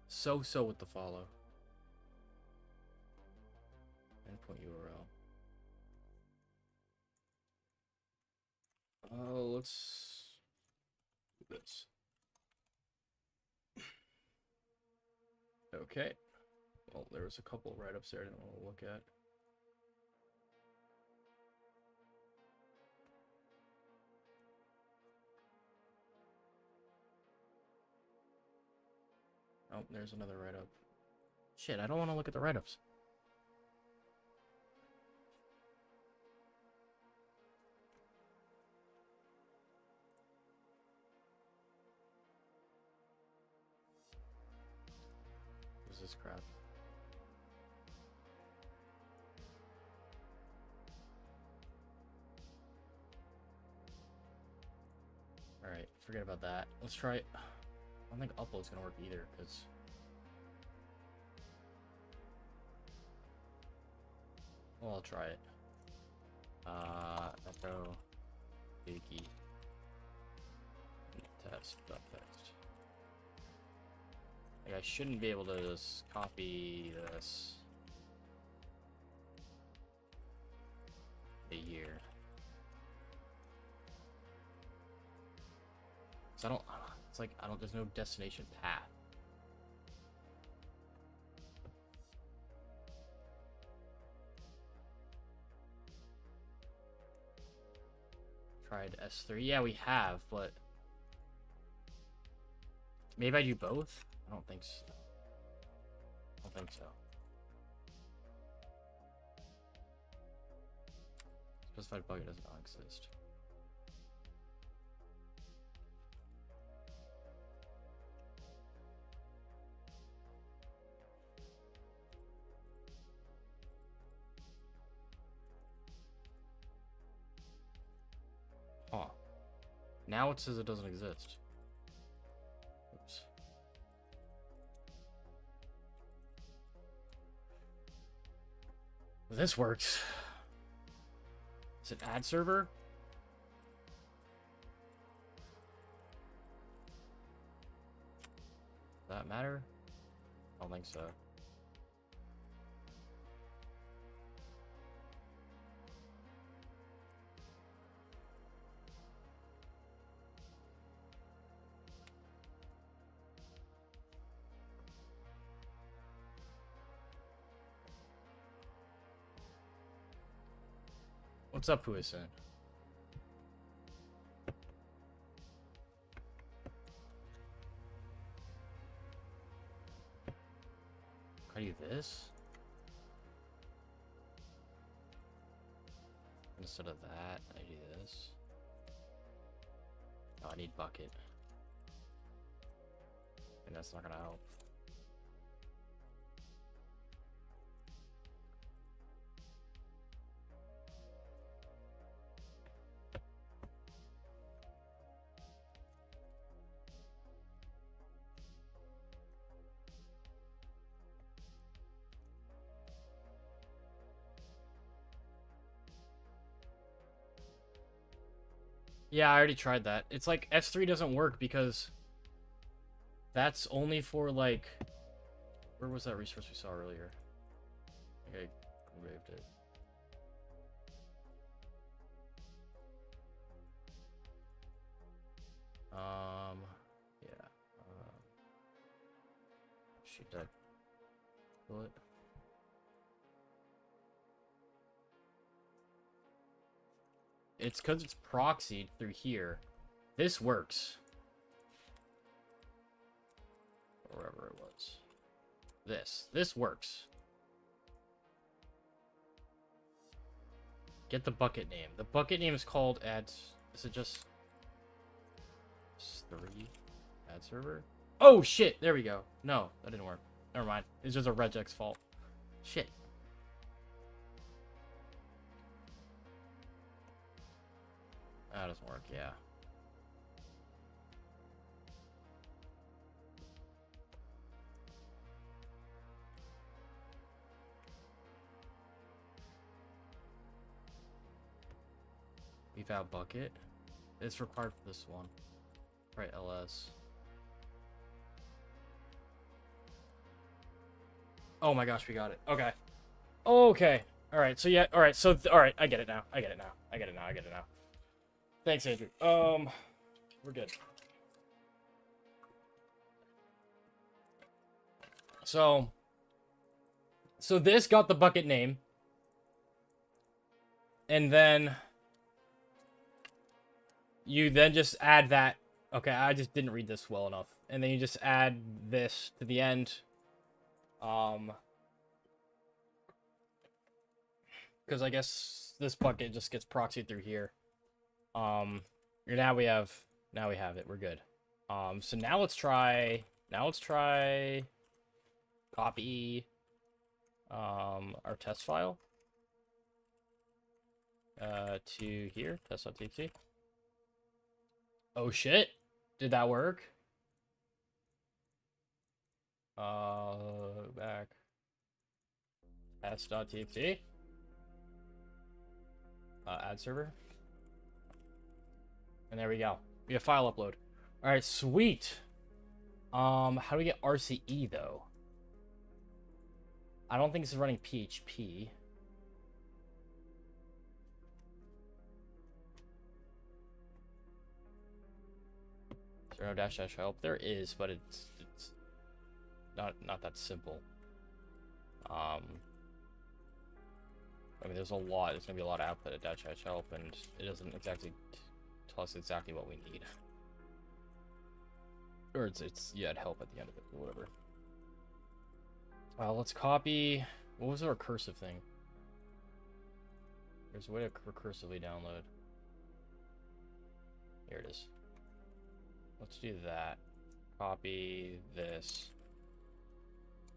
Speaker 1: So with the follow. Endpoint URL. Oh, let's do this. Okay. Well, there was a couple write-ups there I didn't want to look at. Oh, there's another write-up. Shit, I don't want to look at the write-ups. What is this crap? Alright, forget about that. Let's try... I don't think upload's gonna work either, because... Well, I'll try it. Echo... Biggie... Test.text. Like, I shouldn't be able to just copy this... a year. So I don't... It's like, there's no destination path. Tried S3. Yeah, we have, but... Maybe I do both? I don't think so. I don't think so. Specified bucket does not exist. Huh. Now it says it doesn't exist. Oops. Well, this works. Is it ad server? Does that matter? I don't think so. What's up, Huisin? Can I do this? Instead of that, I do this. Oh, I need bucket. And that's not gonna help. Yeah, I already tried that. It's like S3 doesn't work because that's only for like... Where was that resource we saw earlier? I think I removed it. Yeah. Shoot that bullet. It's because it's proxied through here. This works. Or wherever it was. This works. Get the bucket name. The bucket name is called ads. Is it just... 3 add server. Oh shit! There we go. No, that didn't work. Never mind. It's just a regex fault. Shit. That doesn't work. Yeah. Leave out bucket. It's required for this one. Right, ls. Oh my gosh, we got it. Okay. Okay. All right. So yeah. All right. So all right. I get it now. I get it now. I get it now. I get it now. Thanks, Andrew. We're good. So this got the bucket name, and then you then just add that. Okay, I just didn't read this well enough, and then you just add this to the end. Because I guess this bucket just gets proxied through here. Now we have it. We're good. So now let's try copy our test file to here, test.txt. Oh shit, did that work? Back test.txt. Add server. And there we go. We have file upload. All right, sweet. How do we get RCE though? I don't think this is running PHP. Is there no dash help? There is, but it's not that simple. I mean, there's a lot. There's gonna be a lot of output at dash help, and it doesn't exactly tell us exactly what we need. Or it's yeah, it help at the end of it, or whatever. Let's copy. What was the recursive thing? There's a way to recursively download. Here it is. Let's do that. Copy this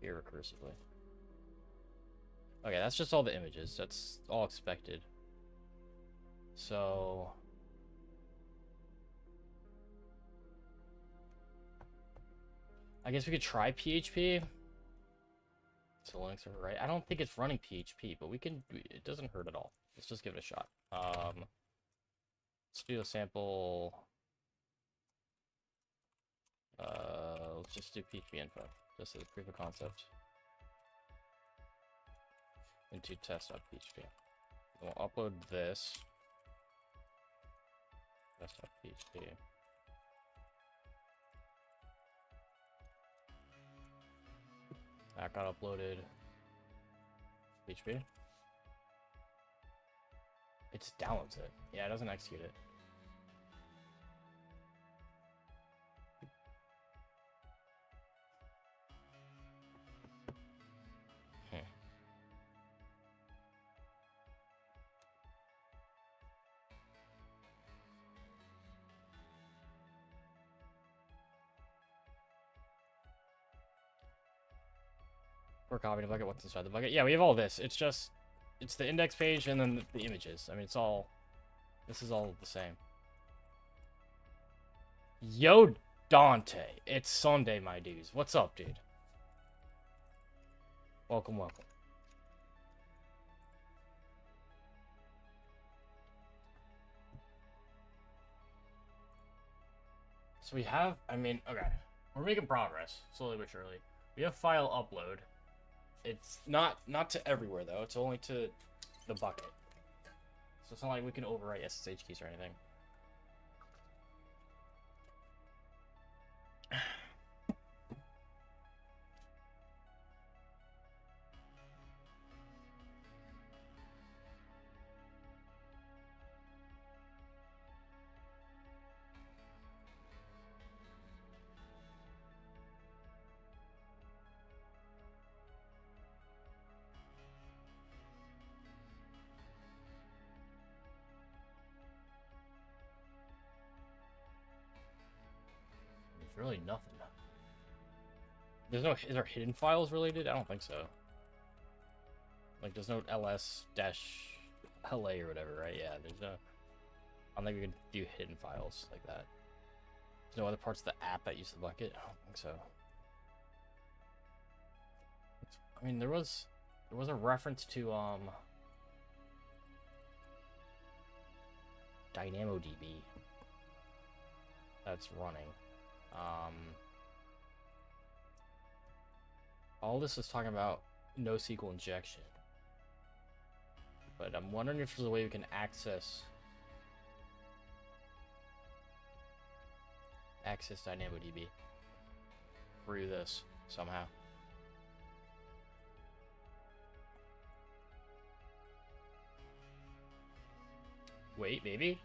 Speaker 1: here recursively. Okay, that's just all the images. That's all expected. So I guess we could try PHP. So Linux server, right? I don't think it's running PHP, but we can. It doesn't hurt at all. Let's just give it a shot. Let's do a sample. Let's just do PHP info, just as proof of concept. Into test.php. We'll upload this. Test.php. That got uploaded. PHP. It just downloads it. Yeah, it doesn't execute it. We're copying the bucket. What's inside the bucket? Yeah, we have all this. It's just, it's the index page and then the images. I mean, it's all, this is all the same. Yo, Dante. It's Sunday, my dudes. What's up, dude? Welcome, welcome. So we have, I mean, okay. We're making progress, slowly but surely. We have file upload. It's not to everywhere though. It's only to the bucket. So it's not like we can overwrite SSH keys or anything. really nothing. There's no. Is there hidden files related? I don't think so. Like, there's no ls-LA or whatever, right? Yeah, there's no. I don't think we could do hidden files like that. There's no other parts of the app that use the bucket. I don't think so. I mean, there was a reference to DynamoDB that's running. All this is talking about NoSQL injection, but I'm wondering if there's a way we can access DynamoDB through this somehow. Wait, maybe?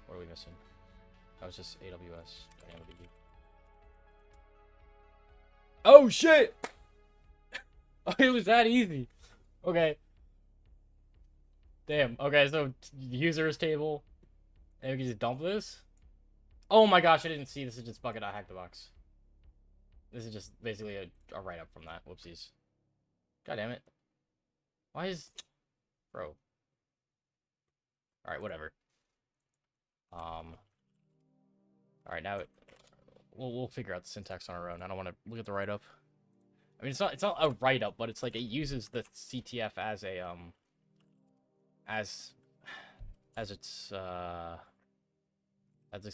Speaker 1: What are we missing? That was just AWS DynamoDB. Oh shit! It was that easy. Okay. Damn. Okay, so users table. And we can just dump this. Oh my gosh, I didn't see. This is just bucket. I hacked the box. This is just basically a write-up from that. Whoopsies. God damn it. Why is... Bro. Alright, whatever. Alright, now we'll figure out the syntax on our own. I don't want to look at the write-up. I mean, it's not a write-up, but it's like it uses the CTF as a as its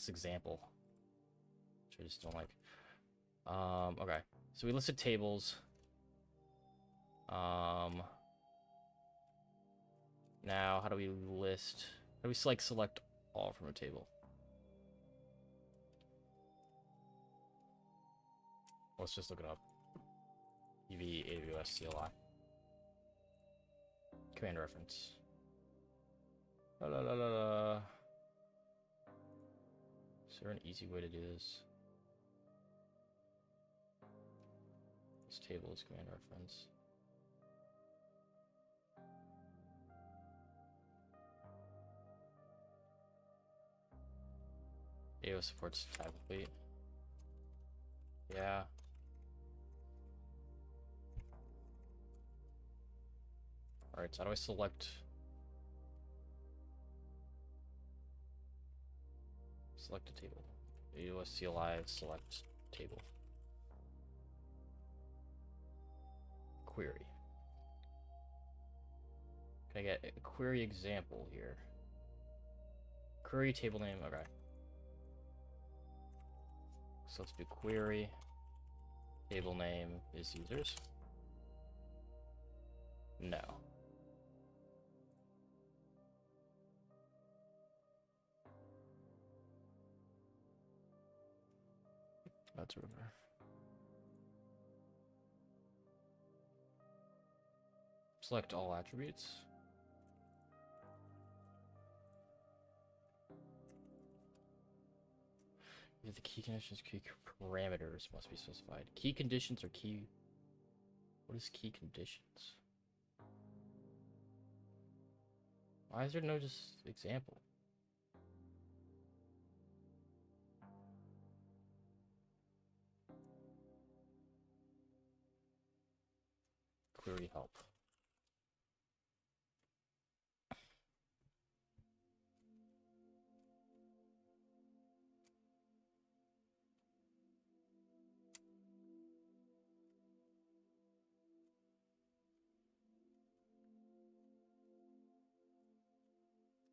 Speaker 1: example, which I just don't like. Okay, so we listed tables. Now how do we list? How do we select all from a table? Let's just look it up. AWS CLI. Command reference. La la la la la. Is there an easy way to do this? This table is command reference. AWS supports type complete. Yeah. Alright, so how do I select a table? AWS CLI select table. Query. Can I get a query example here? Query table name, okay. So let's do query. Table name is users. No. That's river. Select all attributes. If the key conditions, key parameters must be specified. Key conditions or key... What is key conditions? Why is there no just example? Query help.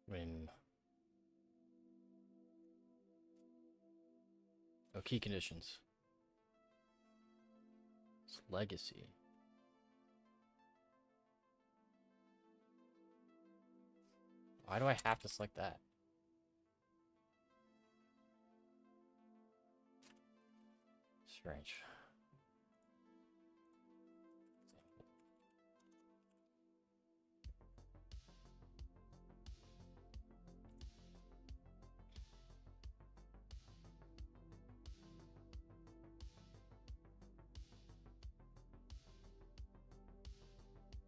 Speaker 1: When... Oh, key conditions. It's legacy. Why do I have to select that? Strange.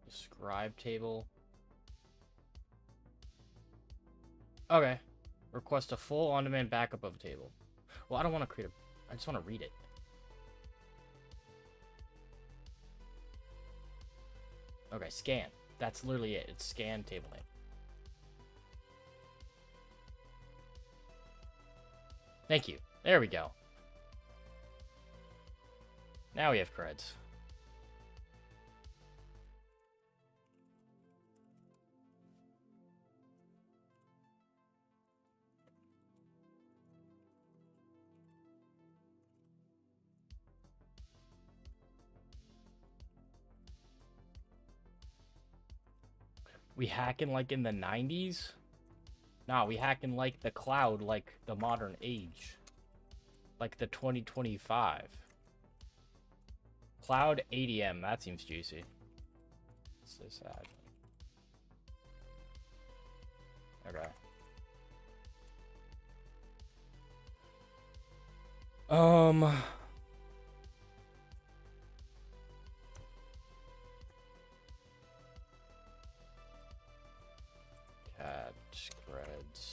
Speaker 1: Describe table. Okay. Request a full on-demand backup of a table. Well, I don't want to create a... I just want to read it. Okay, scan. That's literally it. It's scan table name. Thank you. There we go. Now we have creds. We hacking like in the 90s? Nah, we hacking like the cloud, like the modern age. Like the 2025. Cloud ADM, that seems juicy. So sad. Okay. Cat creds.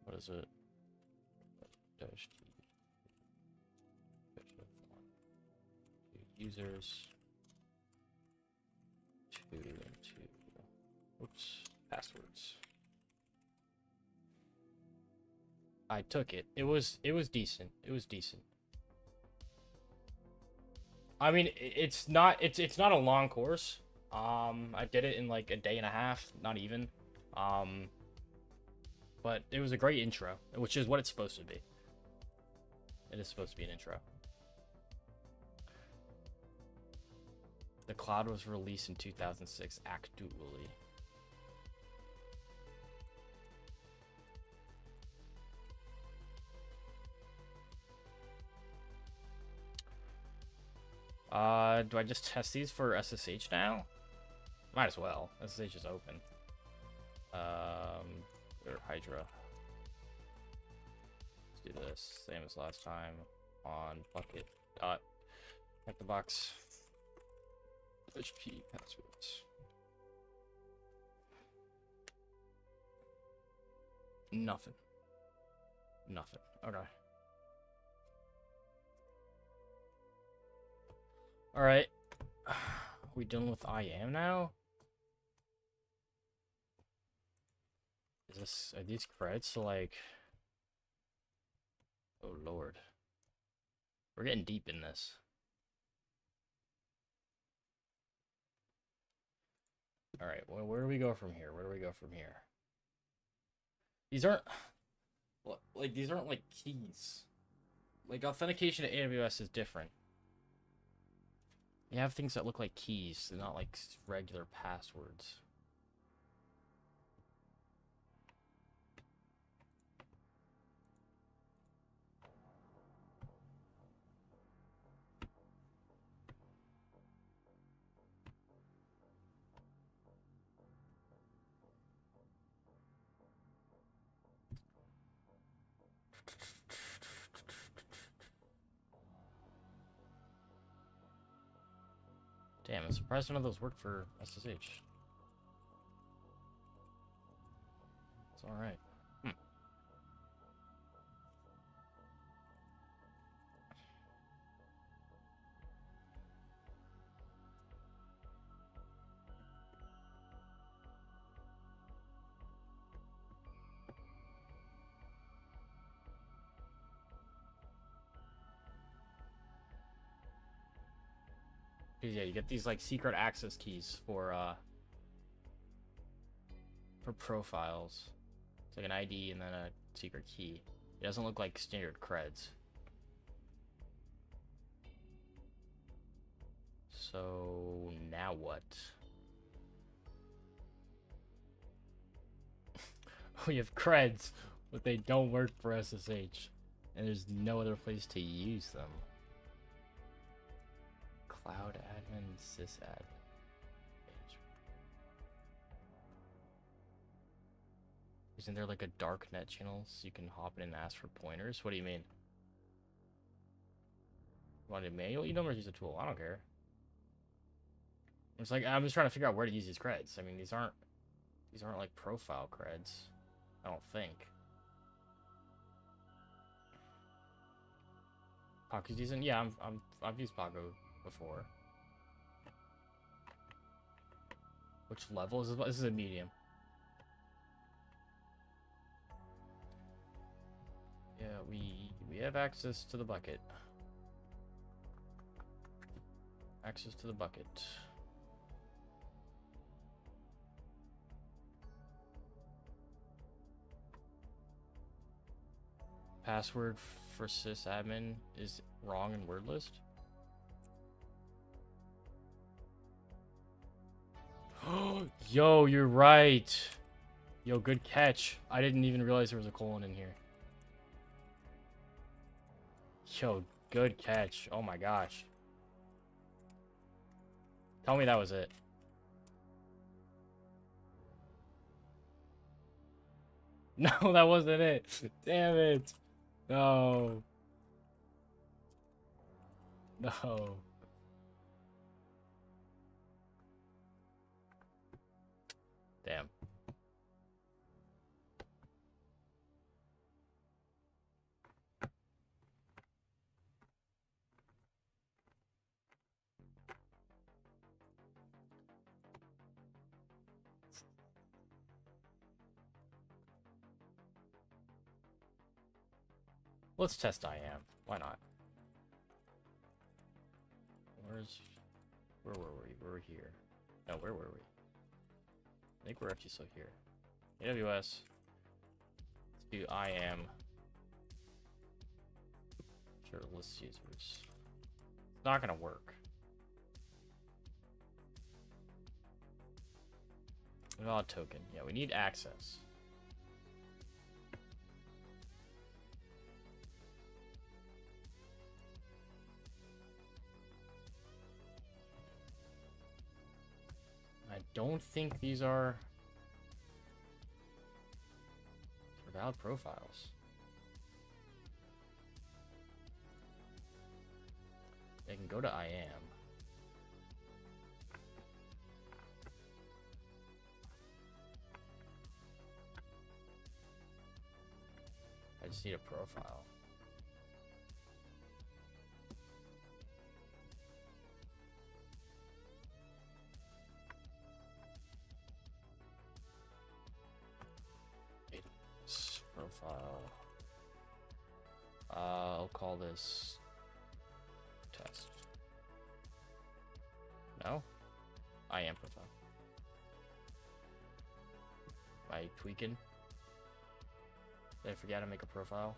Speaker 1: What is it? Dash users 2 and 2. Oops, passwords. I took it. It was decent. It was decent. I mean, it's not a long course. I did it in like a day and a half, not even. But it was a great intro, which is what it's supposed to be. It is supposed to be an intro. The cloud was released in 2006 actually. Do I just test these for SSH now? Might as well. SSH is open. Or Hydra. Let's do this. Same as last time. On bucket. Check the box. HP passwords. Nothing. Nothing. Okay. Alright. Are we done with IAM now? Are these creds to like... Oh lord. We're getting deep in this. Alright, well, where do we go from here? Where do we go from here? These aren't... Like, these aren't like keys. Like, authentication to AWS is different. You have things that look like keys, they're not like regular passwords. Damn, I'm surprised none of those work for SSH. It's alright. Yeah, you get these like secret access keys for profiles. It's like an ID and then a secret key. It doesn't look like standard creds. So now what? We have creds, but they don't work for SSH, and there's no other place to use them. Cloud admin, sysadmin. Isn't there like a dark net channel so you can hop in and ask for pointers? What do you mean? You want a manual? You don't use a tool. I don't care. It's like I'm just trying to figure out where to use these creds. I mean, these aren't like profile creds. I don't think. Paco's decent. Yeah, I've used Paco before. Which level is this? This is a medium. Yeah, we have access to the bucket. Access to the bucket. Password for sysadmin is wrong in word list. Yo, you're right. Yo, good catch. I didn't even realize there was a colon in here. Yo, good catch. Oh my gosh. Tell me that was it. No, that wasn't it. Damn it. No. No. Damn. Let's test I am. Why not? Where were we? We were here. No, where were we? I think we're actually still here. AWS. Let's do I am. Sure, list users. It's not gonna work. Valid token. Yeah, we need access. I don't think these are valid profiles. They can go to I am. I just need a profile. Profile. I'll call this test. No? I am profile. Am I tweaking? Did I forget to make a profile?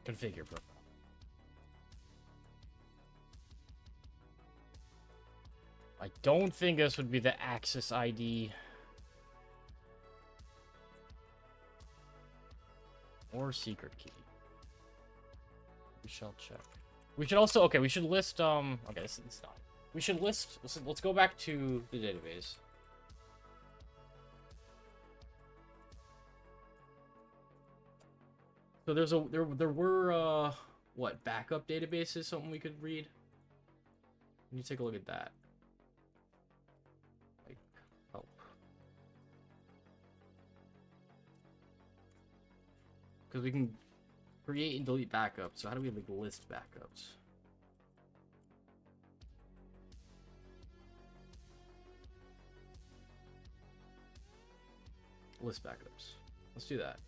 Speaker 1: Configure profile. I don't think this would be the access ID. Or secret key. We shall check. We should also, okay, we should list, okay, it's not. We should list, let's go back to the database. So there were what, backup databases, something we could read? Let me take a look at that. Like, help. Because we can create and delete backups. So how do we like list backups? List backups. Let's do that.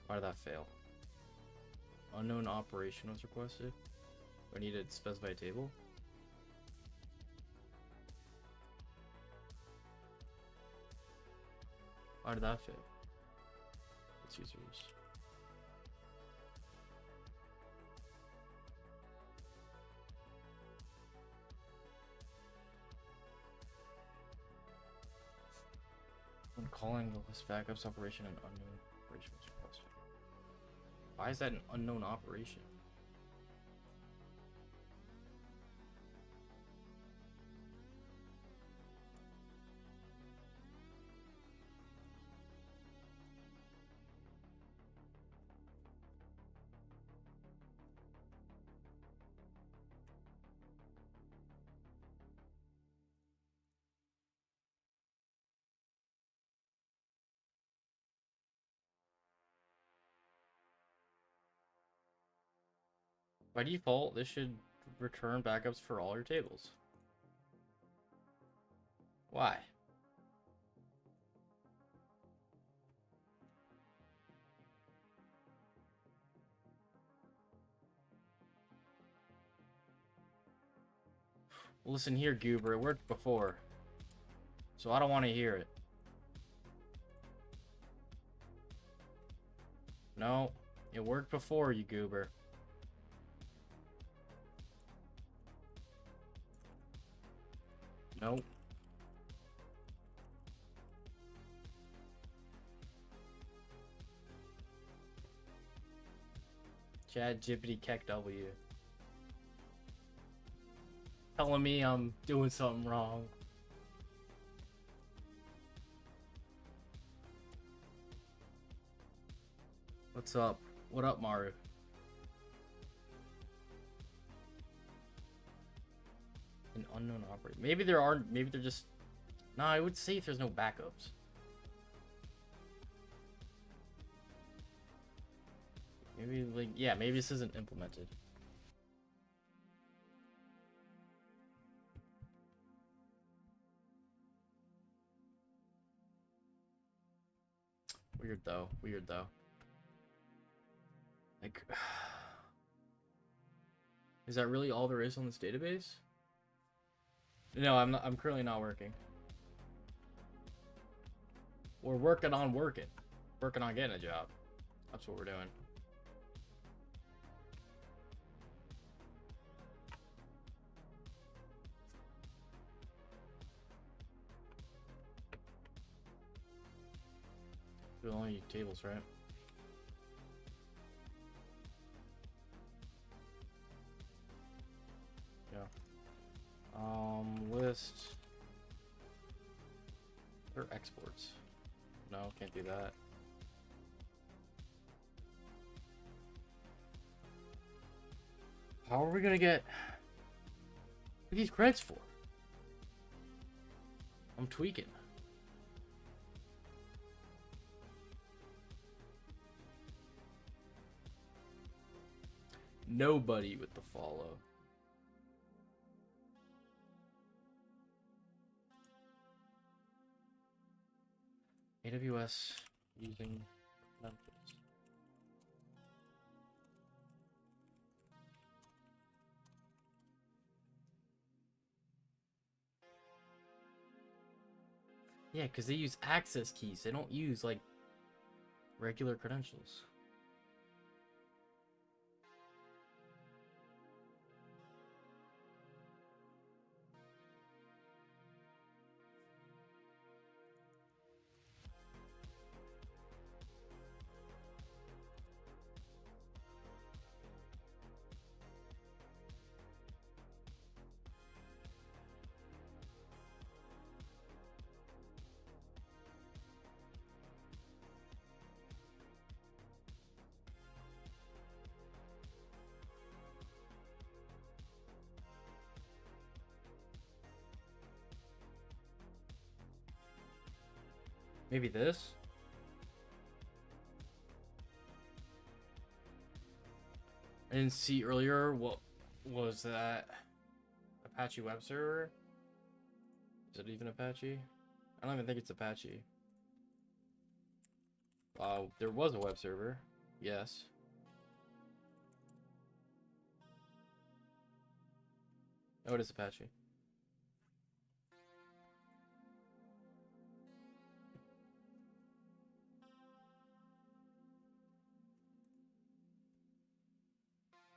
Speaker 1: Why did that fail? Unknown operation was requested. We need to specify a table. Why did that fail? Let's use users. When calling the list backups operation, an unknown operation was requested. Why is that an unknown operation? By default, this should return backups for all your tables. Why? Listen here, Goober. It worked before. So I don't want to hear it. No, it worked before, you Goober. Nope. Chad Jippity Keck W. Telling me I'm doing something wrong. What's up? What up, Maru? An unknown operator. Maybe there are. Maybe they're just. No, I would say if there's no backups. Maybe like yeah. Maybe this isn't implemented. Weird though. Weird though. Like, is that really all there is on this database? No, I'm not. I'm currently not working. We're working on working. Working on getting a job. That's what we're doing. We only tables, right? Yeah. List. Or exports. No, can't do that. How are we gonna get these credits for? I'm tweaking. Nobody with the follow. AWS using Memphis. Yeah, because they use access keys. They don't use, like, regular credentials. Maybe this? I didn't see earlier. What was that? Apache web server? Is it even Apache? I don't even think it's Apache. There was a web server. Yes. Oh, it is Apache.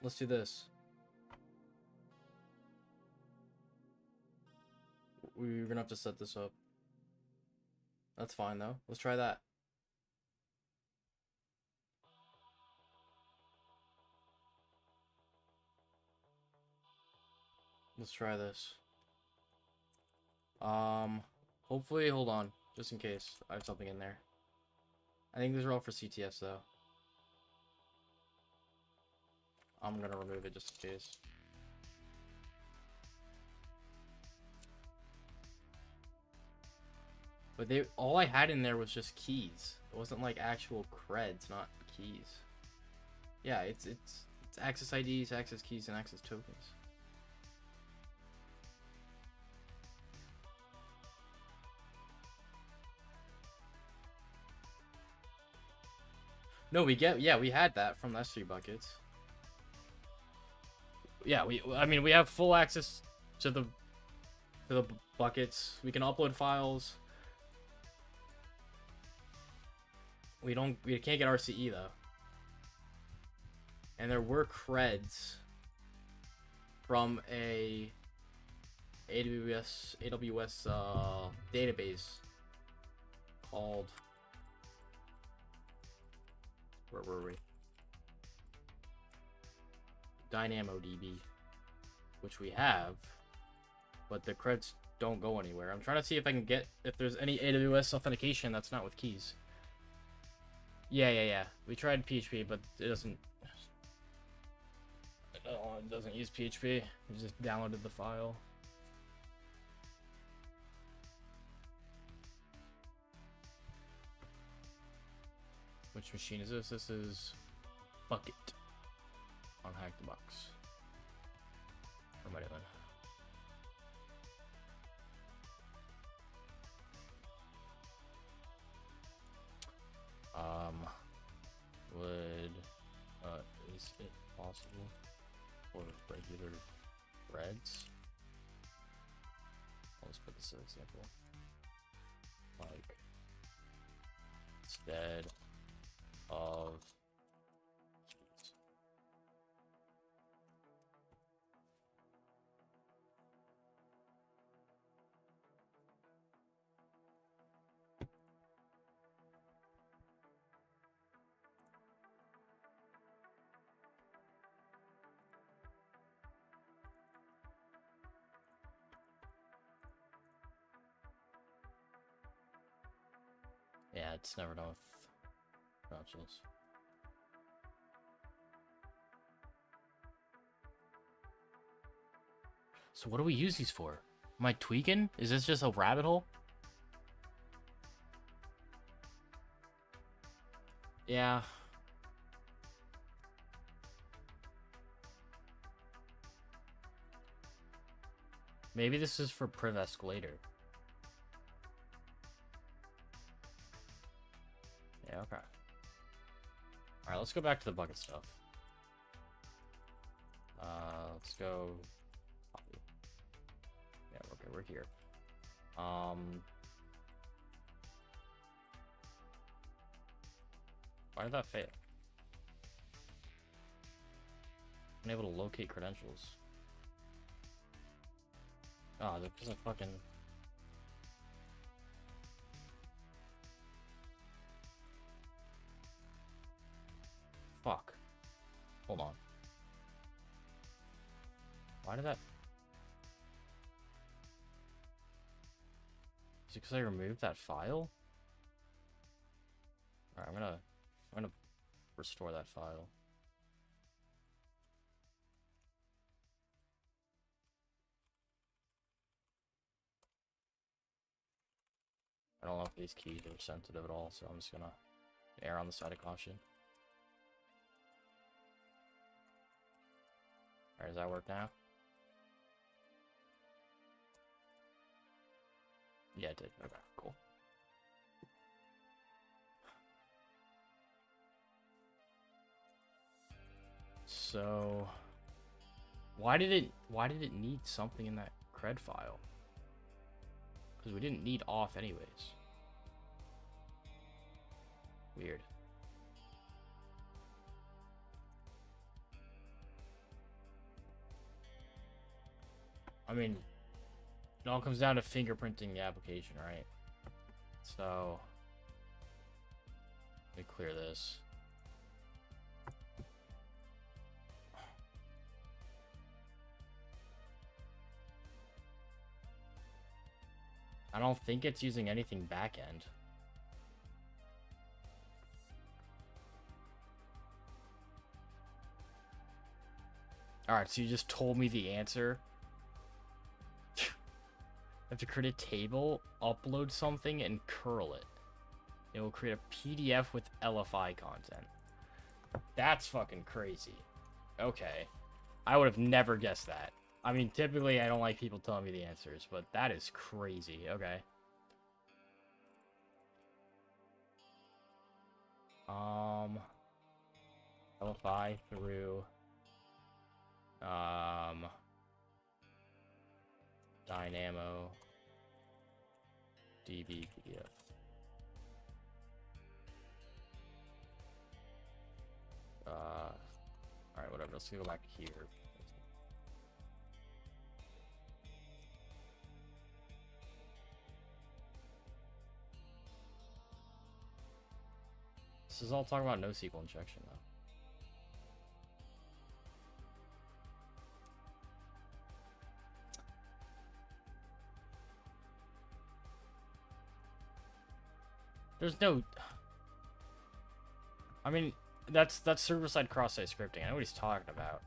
Speaker 1: Let's do this. We're gonna have to set this up. That's fine though. Let's try that. Let's try this. Hopefully, hold on, just in case I have something in there. I think these are all for CTFs though. I'm gonna remove it just in case. But all I had in there was just keys. It wasn't like actual creds, not keys. Yeah, it's access IDs, access keys, and access tokens. No, we had that from the S3 buckets. Yeah, I mean we have full access to the buckets. We can upload files. We can't get RCE though. And there were creds from a AWS database called, where were we? DynamoDB, which we have, but the creds don't go anywhere. I'm trying to see if I can get, if there's any AWS authentication that's not with keys. Yeah. We tried PHP, but it doesn't use PHP. We just downloaded the file. Which machine is this? This is Bucket on Hack the Box. Or might have been. Is it possible for regular threads? I'll just put this as an example. Like, instead of yeah, it's never done with credentials. So what do we use these for? Am I tweaking? Is this just a rabbit hole? Yeah. Maybe this is for priv escalator. Yeah, okay. Alright, let's go back to the bucket stuff. Let's go. Yeah, okay, we're here. Why did that fail? Unable to locate credentials. Oh, that doesn't fucking. Fuck. Hold on. Why did that? Is it because I removed that file? Alright, I'm gonna restore that file. I don't know if these keys are sensitive at all, so I'm just gonna err on the side of caution. Alright, does that work now? Yeah, it did. Okay, cool. So why did it need something in that cred file? Because we didn't need auth anyways. Weird. I mean, it all comes down to fingerprinting the application, right? So let me clear this. I don't think it's using anything backend. Alright, so you just told me the answer. I have to create a table, upload something, and curl it. It will create a PDF with LFI content. That's fucking crazy. Okay. I would have never guessed that. I mean, typically I don't like people telling me the answers, but that is crazy. Okay. LFI through Dynamo DB PDF. Alright, whatever. Let's go back here. This is all talking about NoSQL injection, though. There's no... I mean, that's server-side cross-site scripting. I know what he's talking about.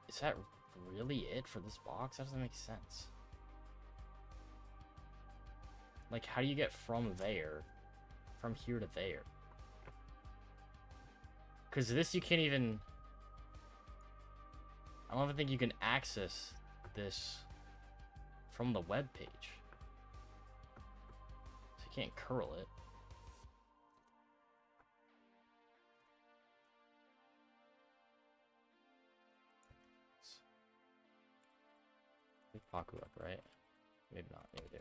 Speaker 1: Is that really it for this box? That doesn't make sense. Like, how do you get from there? From here to there? Because this you can't even... I don't even think you can access this from the web page. So you can't curl it. Pick Paku up, right? Maybe not. Maybe do.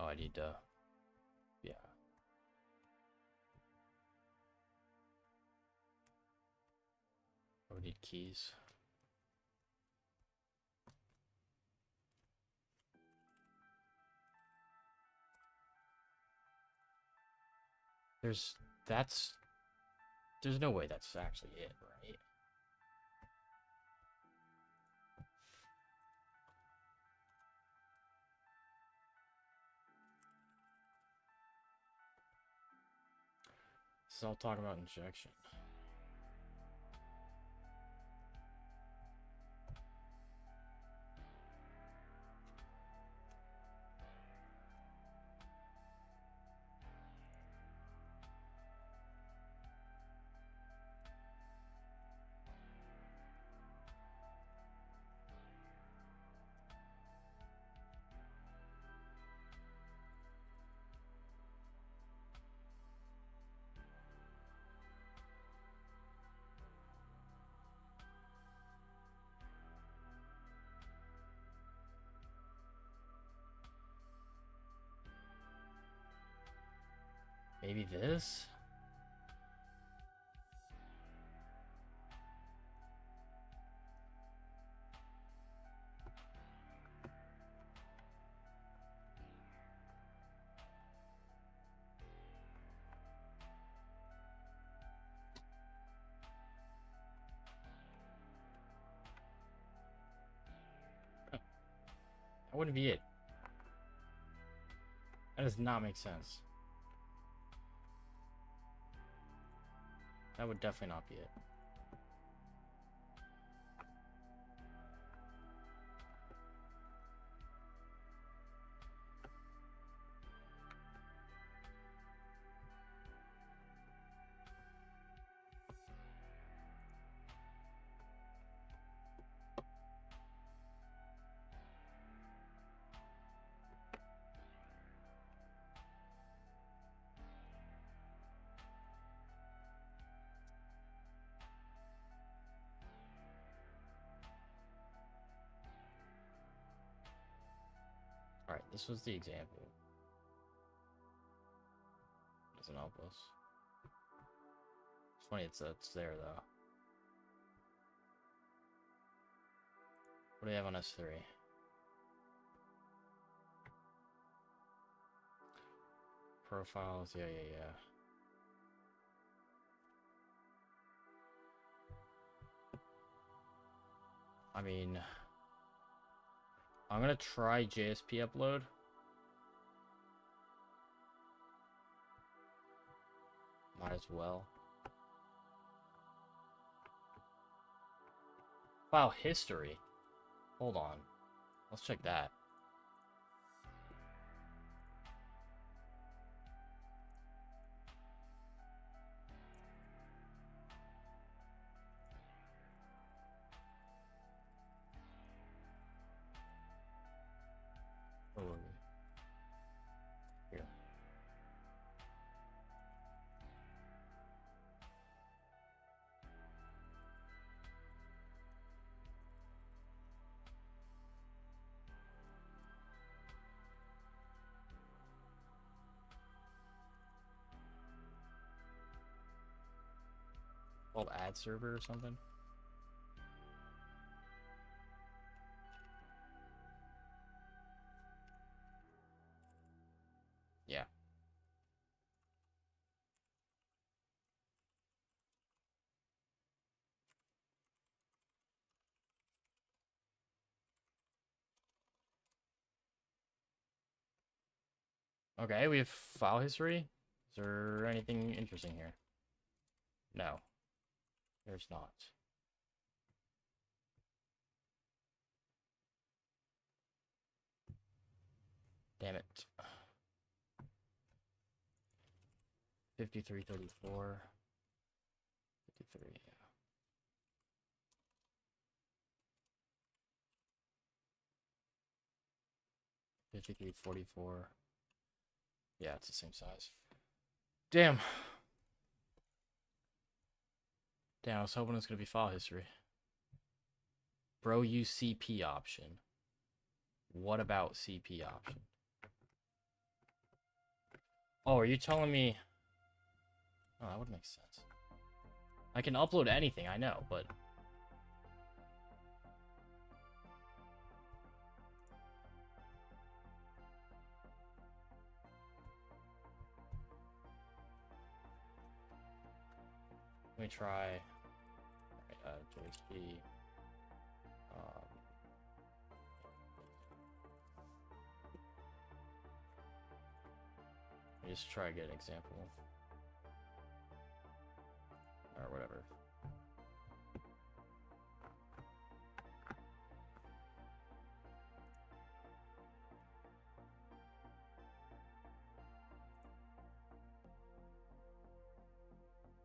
Speaker 1: Oh, I need to... Yeah. I need keys. There's no way that's actually it, right? So I'll talk about injection. Maybe this? That wouldn't be it. That does not make sense. That would definitely not be it. this was the example. Doesn't help us. It's funny it's there though. What do we have on S3? Profiles, yeah. I mean, I'm gonna try JSP upload. Might as well. File history. Hold on. Let's check that. Where were we? Here. Called ad server or something? Yeah. Okay, we have file history. Is there anything interesting here? No. There's not. Damn it. 5334. 53, yeah. Fifty-three 44. Yeah, it's the same size. Damn. Damn, I was hoping it was gonna be file history. Bro, use CP option. What about CP option? Oh, are you telling me? Oh, that would make sense. I can upload anything, I know, but let me try JSP. Let me just try to get an example. Or whatever.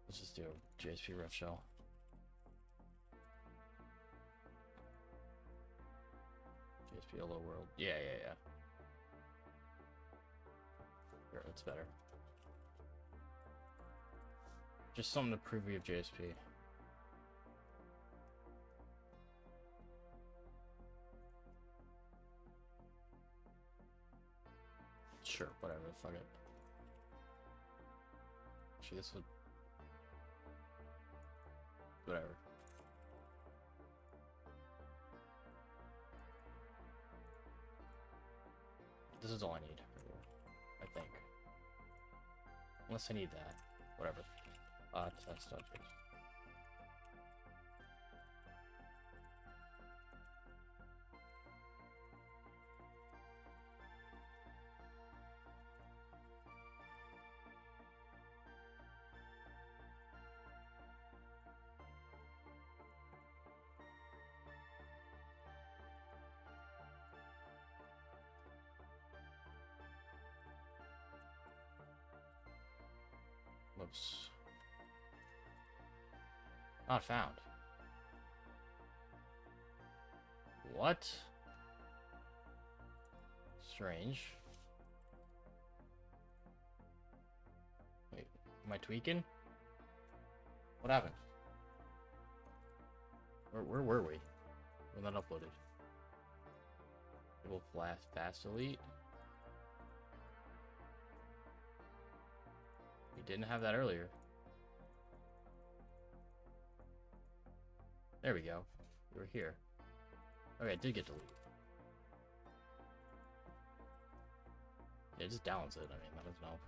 Speaker 1: Let's just do a JSP ref shell. JSP hello world. Yeah. Here, that's better. Just something to prove we have JSP. Sure, whatever, fuck it. Actually, this would... Whatever. This is all I need, I think. Unless I need that. Whatever. Test object. Whoops. Not found. What? Strange. Wait, am I tweaking? What happened? Where were we when that uploaded? It will fast delete. It didn't have that earlier. There we go. We were here. Okay, it did get deleted. Yeah, just downloads it. I mean, that doesn't help.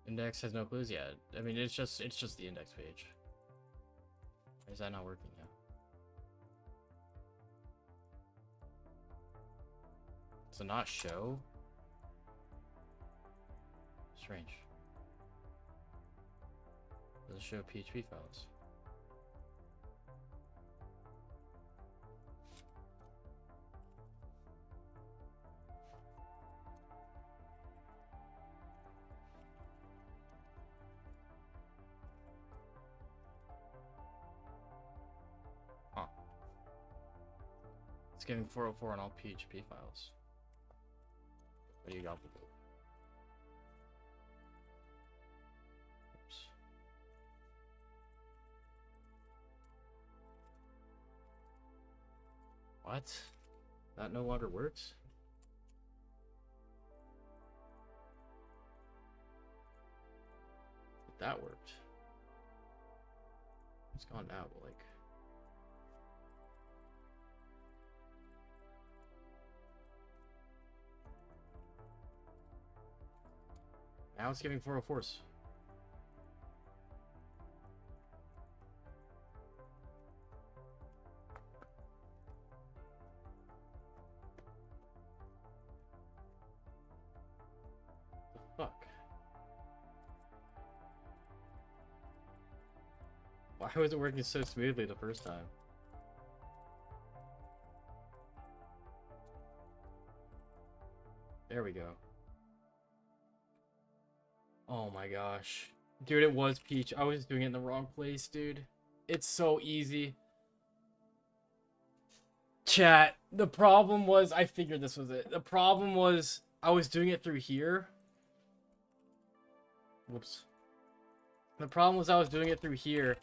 Speaker 1: Index has no clues yet. I mean, it's just the index page. Why is that not working now? Does it not show? Strange. Does it show PHP files? Huh. It's giving 404 on all PHP files. What do you got? Oops. What? That no longer works? That worked. It's gone now, but like... Now it's giving 404s. The fuck? Why was it working so smoothly the first time? There we go. Oh my gosh. Dude, it was Peach. I was doing it in the wrong place, dude. It's so easy. Chat, the problem was, I figured this was it. The problem was, I was doing it through here. Whoops. The problem was I was doing it through here.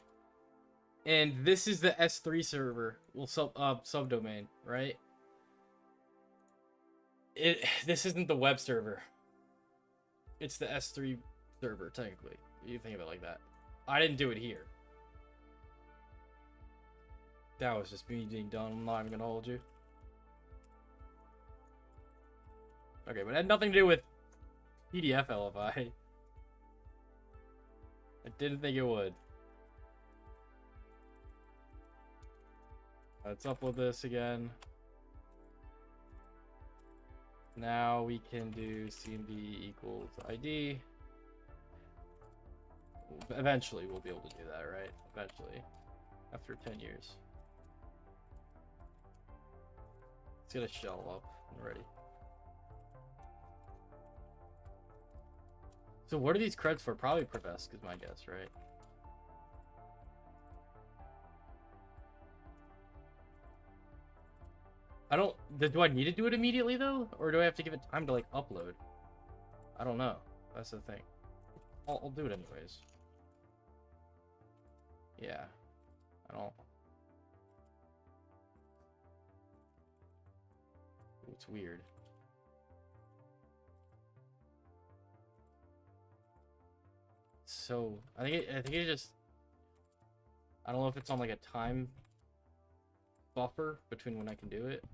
Speaker 1: And this is the S3 server. Well, subdomain, right? This isn't the web server. It's the S3 server, technically. You think of it like that. I didn't do it here. That was just me being dumb. I'm not even gonna hold you. Okay, but it had nothing to do with PDF LFI. I didn't think it would. Let's upload this again. Now we can do CMD equals ID. Eventually we'll be able to do that, right? Eventually. After 10 years. Let's get a shell up and ready. So what are these creds for? Probably Profess is my guess, right? Do I need to do it immediately though? Or do I have to give it time to like upload? I don't know. That's the thing. I'll do it anyways. Yeah. I don't... It's weird. So, I think it just... I don't know if it's on like a time buffer between when I can do it.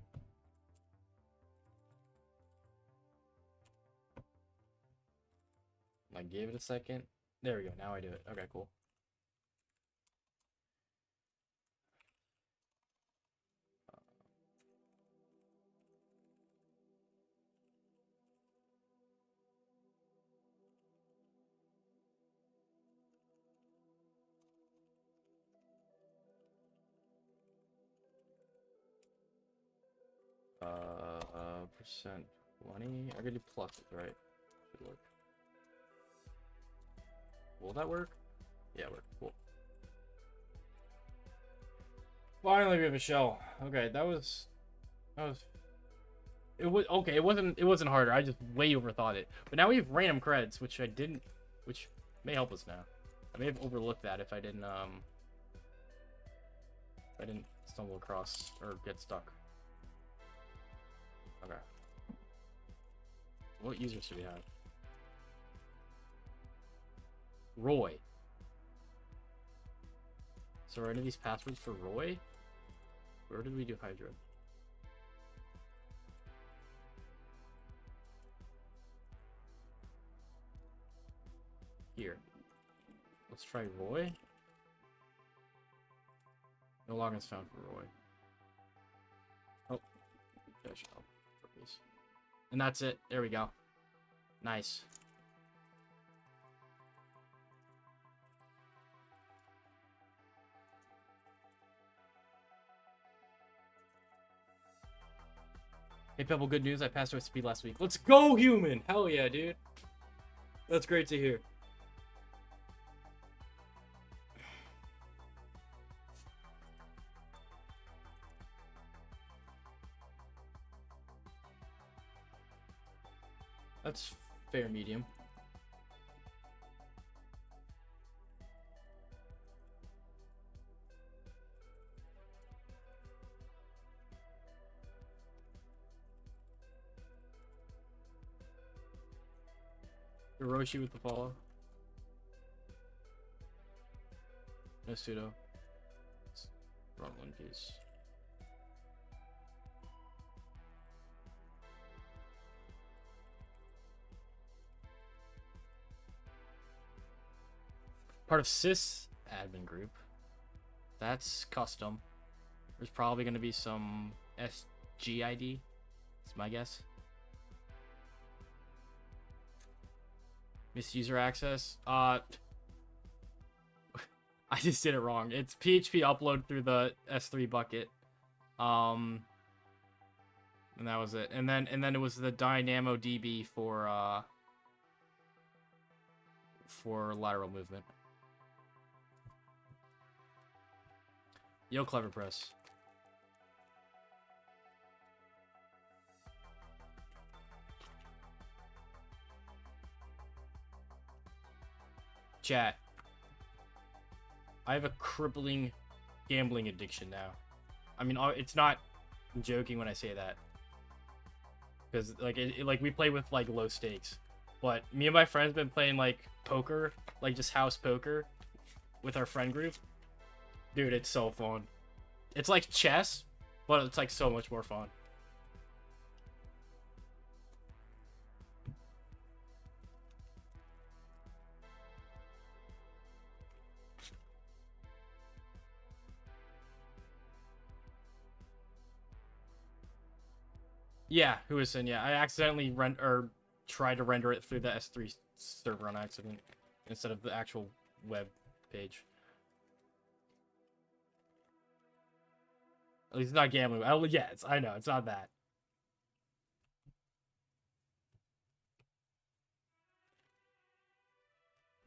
Speaker 1: I gave it a second. There we go. Now I do it. Okay, cool. percent 20. I gotta do pluses, right? Should work. Will that work? Yeah, work. Cool. Finally, we have a shell. Okay, that was. It was okay. It wasn't harder. I just way overthought it. But now we have random creds, which I didn't, which may help us now. I may have overlooked that if I didn't stumble across or get stuck. Okay. What users do we have? Roy. So are any of these passwords for Roy? Where did we do Hydra? Here. Let's try Roy. No logins found for Roy. Oh. That should help. And that's it. There we go. Nice. Hey Pebble, good news. I passed OSP last week. Let's go, human! Hell yeah, dude. That's great to hear. That's fair medium. Hiroshi with the follow. No pseudo. Wrong one piece. Part of sys admin group. That's custom. There's probably going to be some SGID. That's my guess. Misuser access. I just did it wrong. It's PHP upload through the S3 bucket. And that was it. And then it was the DynamoDB for lateral movement. Yo, Clever Press. Chat. I have a crippling gambling addiction now. I mean, it's not joking when I say that. Because, like, like we play with, like, low stakes. But me and my friends been playing, like, poker. Like, just house poker. With our friend group. Dude, it's so fun. It's like chess, but it's, like, so much more fun. Yeah, who is in? Yeah, I accidentally tried to render it through the S3 server on accident instead of the actual web page. At least it's not gambling. Oh, yeah, I know it's not that.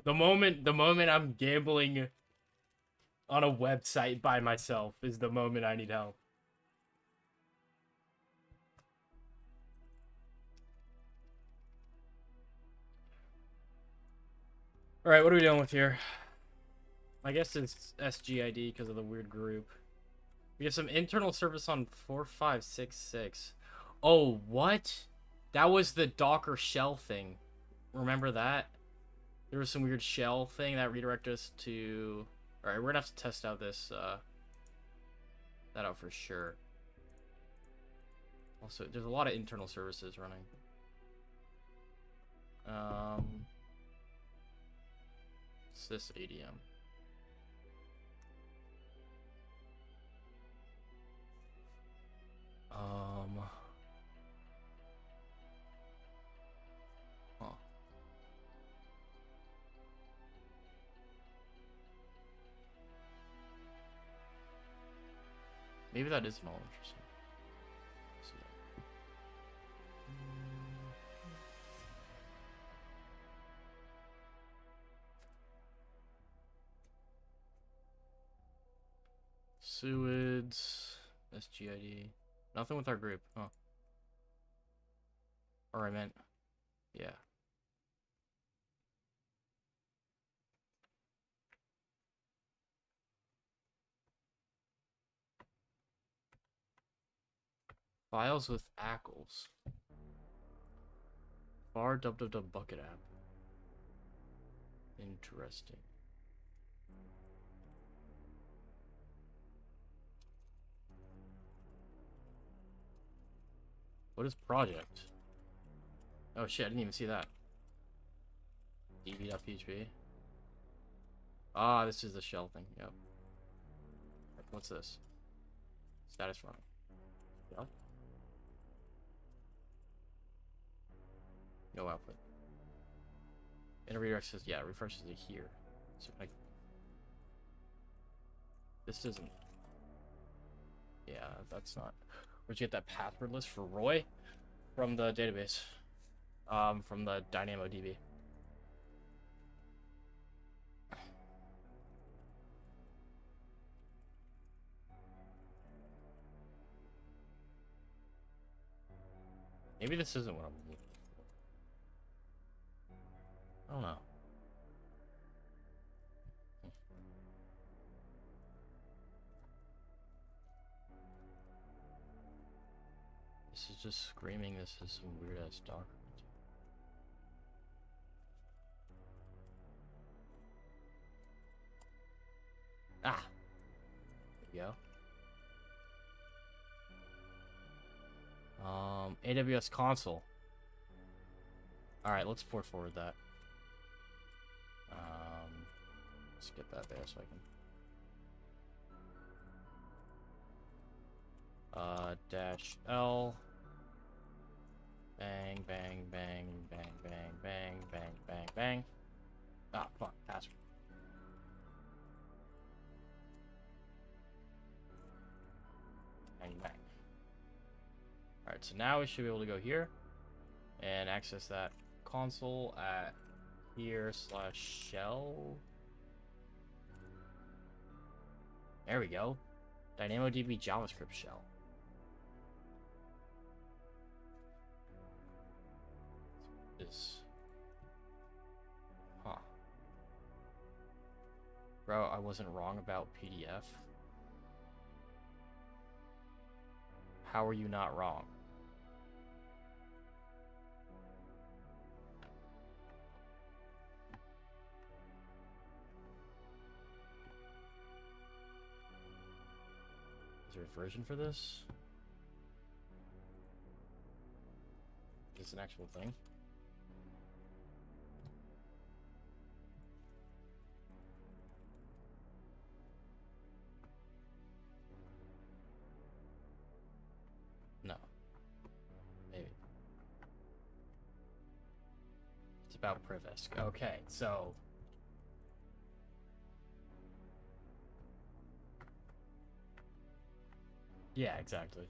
Speaker 1: The moment I'm gambling on a website by myself is the moment I need help. All right, what are we dealing with here? I guess it's SGID because of the weird group. We have some internal service on 4566. Oh, what? That was the Docker shell thing. Remember that? There was some weird shell thing that redirected us to... Alright, we're gonna have to test out this, that out for sure. Also, there's a lot of internal services running. Sys ADM. Huh. Maybe that isn't all interesting. Suids, SGID. Nothing with our group, huh? Or I meant, yeah. Files with ACLs. Var www bucket app. Interesting. What is project? Oh shit, I didn't even see that. db.php. Ah, this is the shell thing, yep. What's this? Status running. Yep. No output. And redirect says, yeah, refreshes it here. So like, this isn't. Yeah, that's not. Where'd you get that password list for Roy? From the database. From the DynamoDB. Maybe this isn't what I'm looking for. I don't know. This is just screaming this is some weird ass document. Ah! There you go. AWS console. Alright, let's port forward that. Let's get that there so I can. Dash L. Bang, bang, bang, bang, bang, bang, bang, bang, bang. Ah, fuck, password. Bang, bang. Alright, so now we should be able to go here and access that console at here / shell. There we go. DynamoDB JavaScript shell. Is. Huh. Bro, I wasn't wrong about PDF. How are you not wrong? Is there a version for this? Is this an actual thing? No. Maybe. It's about Privisk. Okay, so... Yeah, exactly.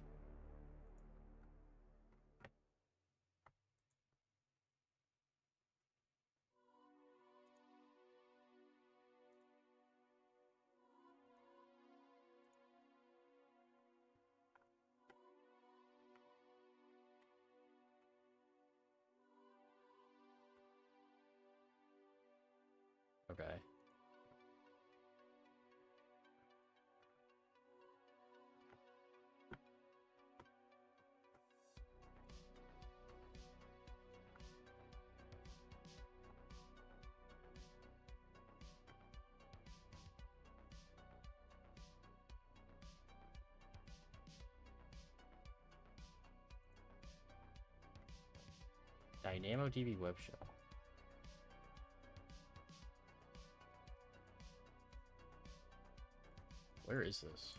Speaker 1: Okay. DynamoDB web shell. Where is this?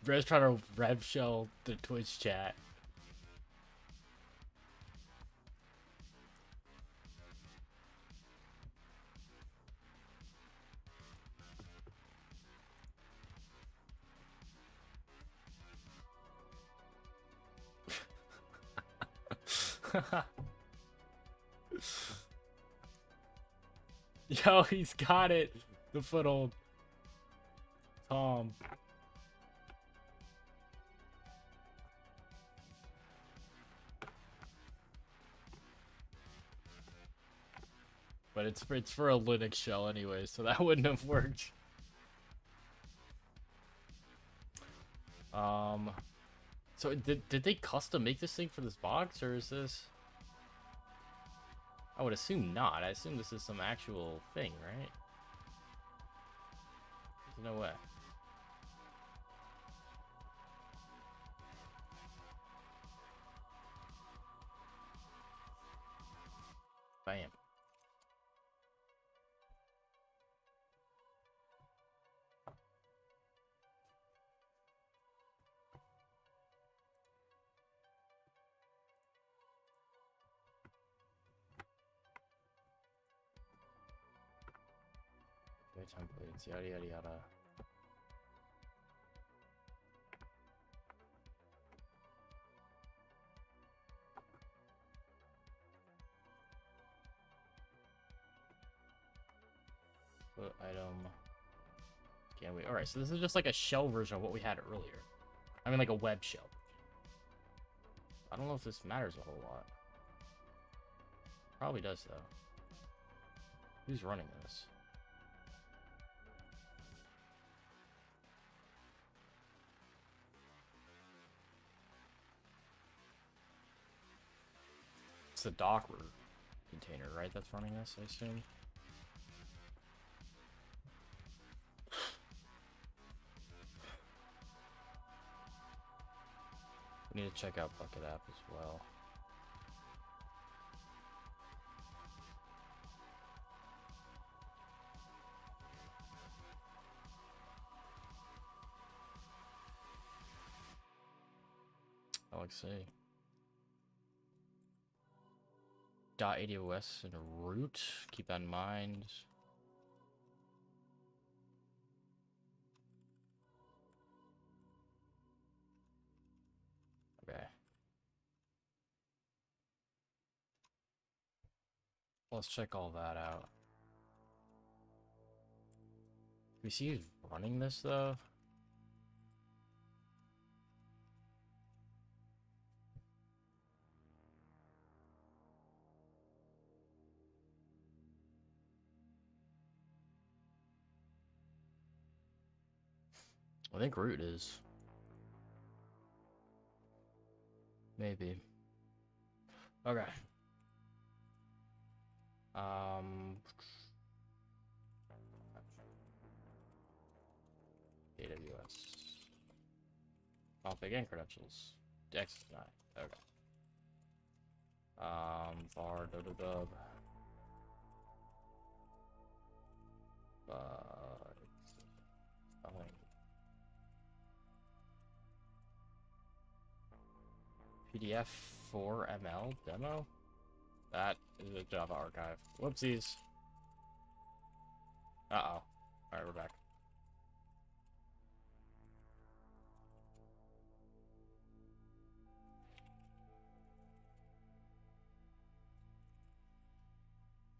Speaker 1: Red's trying to rev shell the Twitch chat. Yo, he's got it. The foothold. Tom. But it's for a Linux shell anyway, so that wouldn't have worked. So did they custom make this thing for this box, or is this? I would assume not. I assume this is some actual thing, right? There's no way. Bam. Templates, yada yada yada. Put item. Can't wait. Alright, so this is just like a shell version of what we had earlier. I mean, like a web shell. I don't know if this matters a whole lot. Probably does, though. Who's running this? It's the Docker container, right? That's running this, I assume. We need to check out Bucket app as well. Oh, let's see. .aws and root. Keep that in mind. Okay. Let's check all that out. We see who's running this though. I think root is. Maybe. Okay. AWS. Config and credentials. Access denied. Okay. Var dub. Spelling. PDF 4ML demo? That is a Java archive. Whoopsies. Uh-oh. Alright, we're back.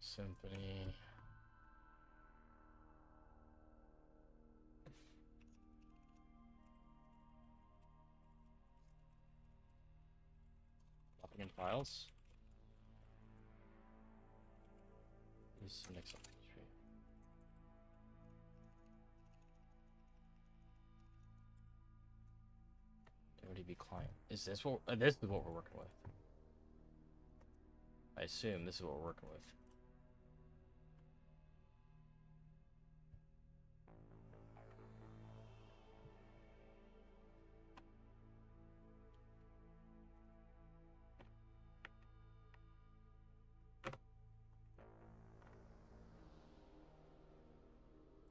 Speaker 1: Symphony. Popping in files. This is an Excel tree. DB client. Is this what this is what we're working with? I assume this is what we're working with.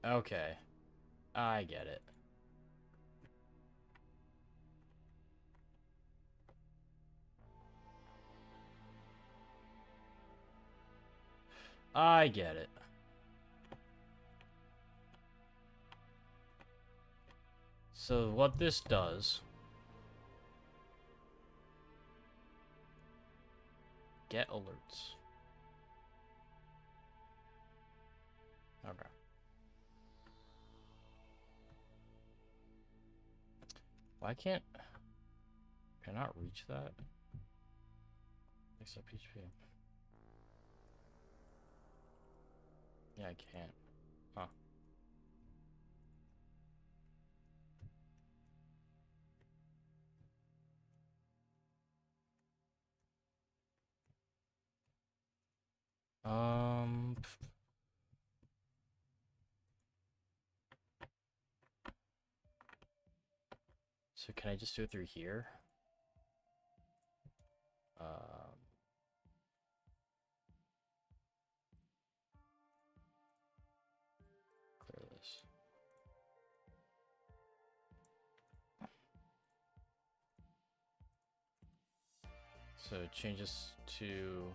Speaker 1: Okay. I get it. I get it. So what this does Get alerts. Okay. Why can't I not reach that? Except PHP. Yeah, I can't. Huh. So can I just do it through here? Clear this. So change this to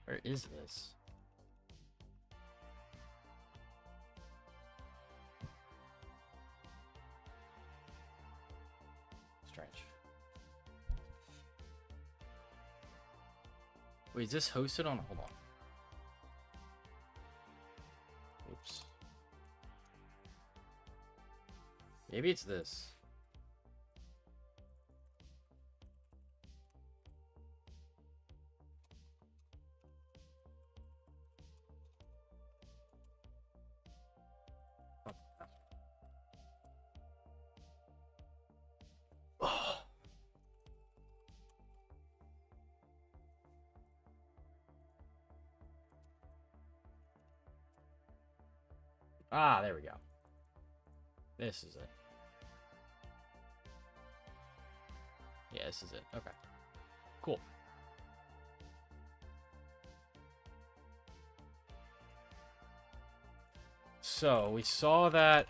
Speaker 1: where is this? Strange. Wait, is this hosted on? Hold on. Oops. Maybe it's this. Ah, there we go. This is it. Yeah, this is it. Okay. Cool. So, we saw that...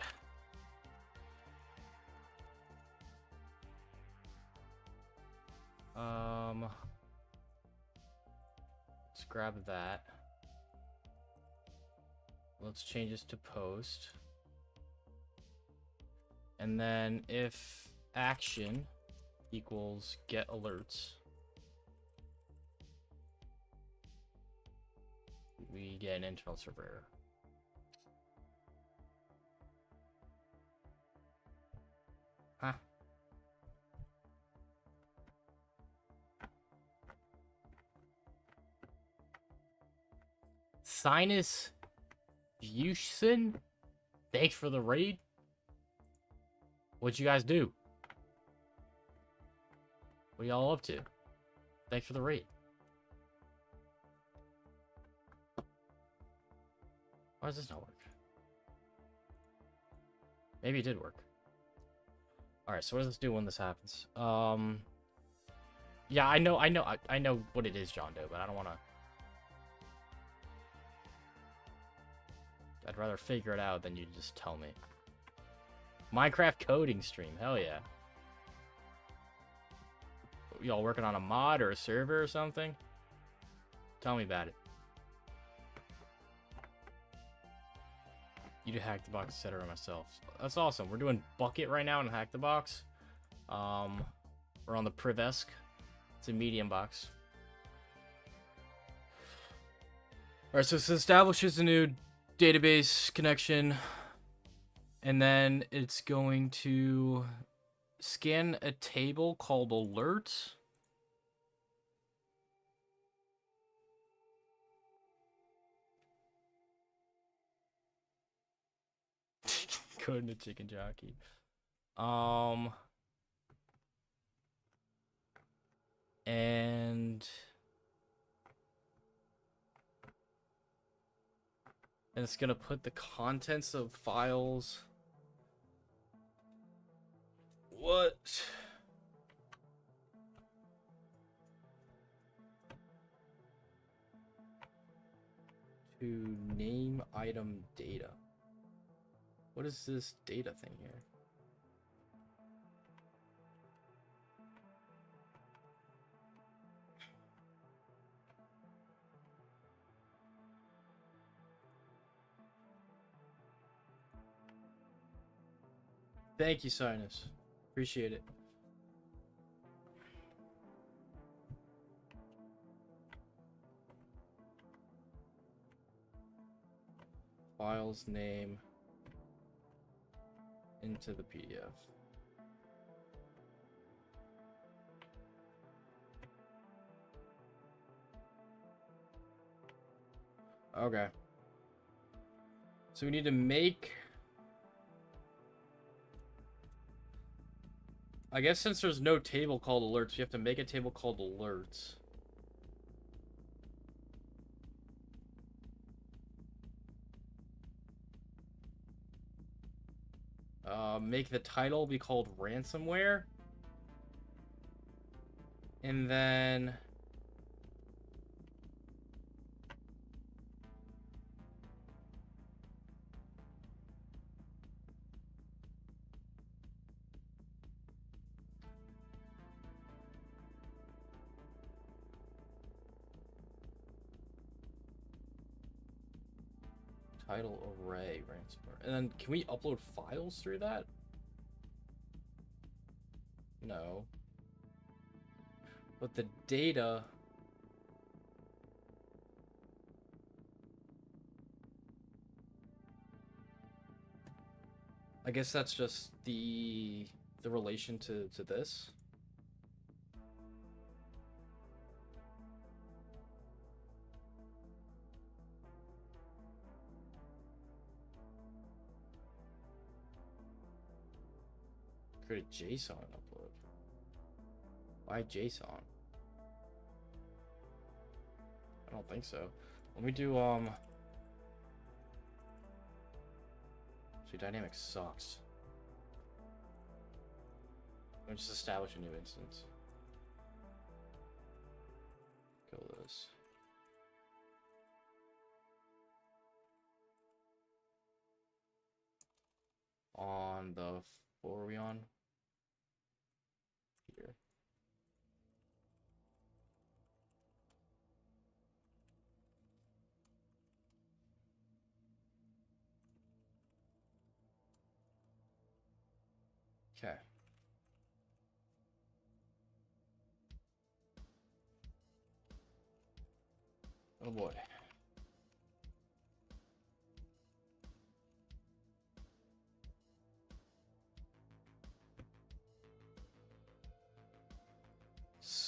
Speaker 1: let's grab that. Let's change this to post. And then if action equals get alerts, we get an internal server error. Huh? Sinus Houston, thanks for the raid. What'd you guys do? What are y'all up to? Thanks for the raid. Why does this not work? Maybe it did work. Alright, so what does this do when this happens? Yeah, I know what it is, John Doe, but I don't want to... I'd rather figure it out than you just tell me. Minecraft coding stream, hell yeah. Y'all working on a mod or a server or something? Tell me about it. You do hack the box, etc. myself. That's awesome. We're doing bucket right now and hack the box. We're on the Privesc. It's a medium box. Alright, so this establishes a new database connection. And then it's going to scan a table called alerts. Code to chicken jockey. And it's gonna put the contents of files. What? To name item data. What is this data thing here?
Speaker 2: Thank you, Sinus. Appreciate it. Files name into the PDF. Okay. So we need to make... I guess since there's no table called alerts, we have to make a table called alerts. Make the title be called ransomware. And then... title array ransomware. And then can we upload files through that? No. But the data... I guess that's just the relation to this. Create a JSON upload. Why JSON? I don't think so. Let me do see, dynamic sucks. Let me just establish a new instance. Kill this. On the floor are we on? Here. Okay. Oh boy.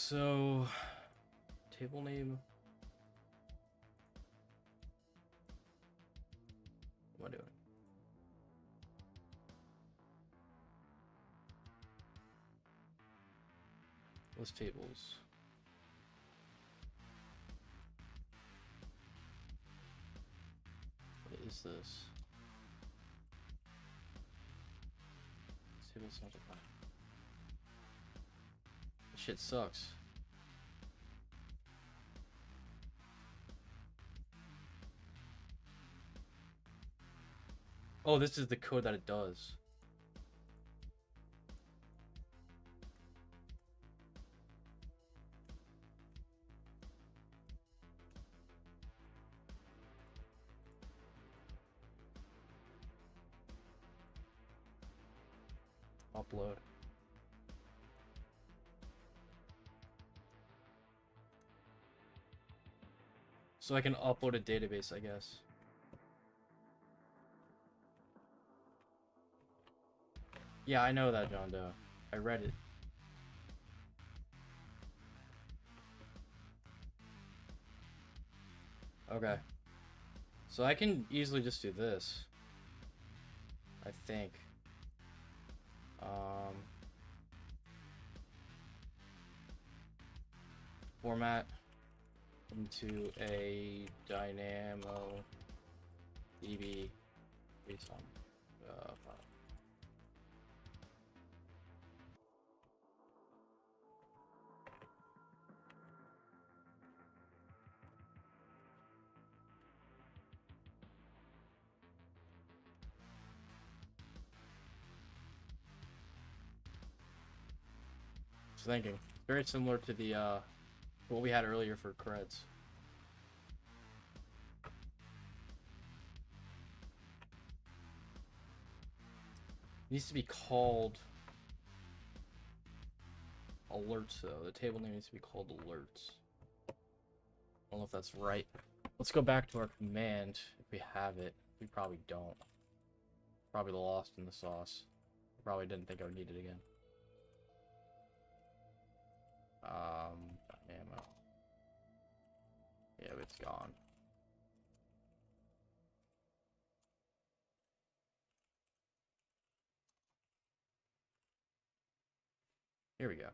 Speaker 2: So, table name. What am I doing? List tables. What is this? This table sounds like this shit sucks. Oh, this is the code that it does. Upload. So I can upload a database, I guess. Yeah, I know that, John Doe. I read it. Okay. So I can easily just do this. I think. Format into a dynamo DB JSON file. Just thinking, very similar to the what we had earlier for creds. needs to be called alerts, though. The table name needs to be called alerts. I don't know if that's right. Let's go back to our command if we have it. We probably don't. Probably lost in the sauce. Probably didn't think I would need it again. Ammo. Yeah, it's gone. Here we go.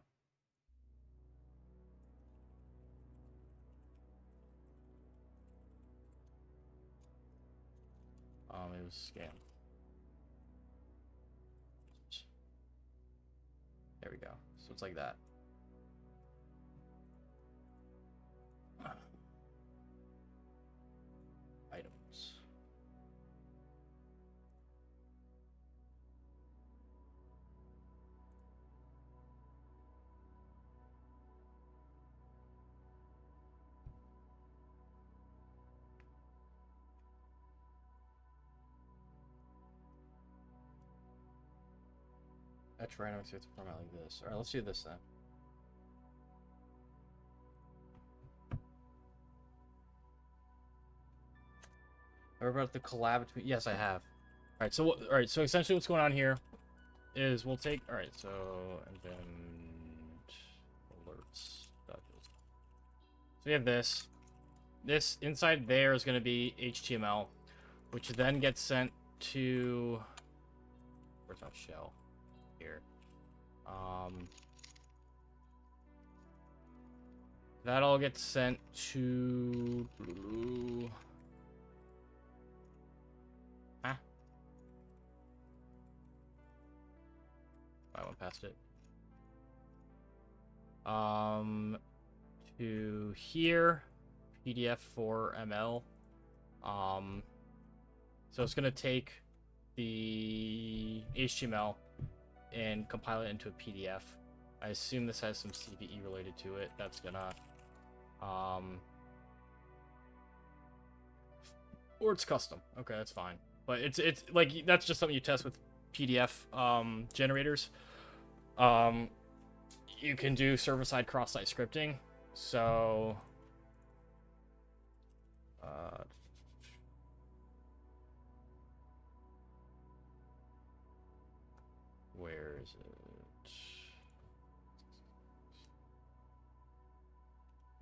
Speaker 2: It was scam. There we go. So it's like that. Items. That's random expected format like this. Alright, let's do this then. Ever about the collab between? Yes, I have. Alright, so alright, so essentially what's going on here is we'll take alright, so and then alerts. So we have this. This inside there is going to be HTML, which then gets sent to where's our shell? Here. That all gets sent to I went past it. To here, PDF for ML. So it's gonna take the HTML and compile it into a PDF. I assume this has some CVE related to it. That's gonna, or it's custom. Okay, that's fine. But it's like that's just something you test with PDF generators. You can do server-side cross-site scripting. So, where is it?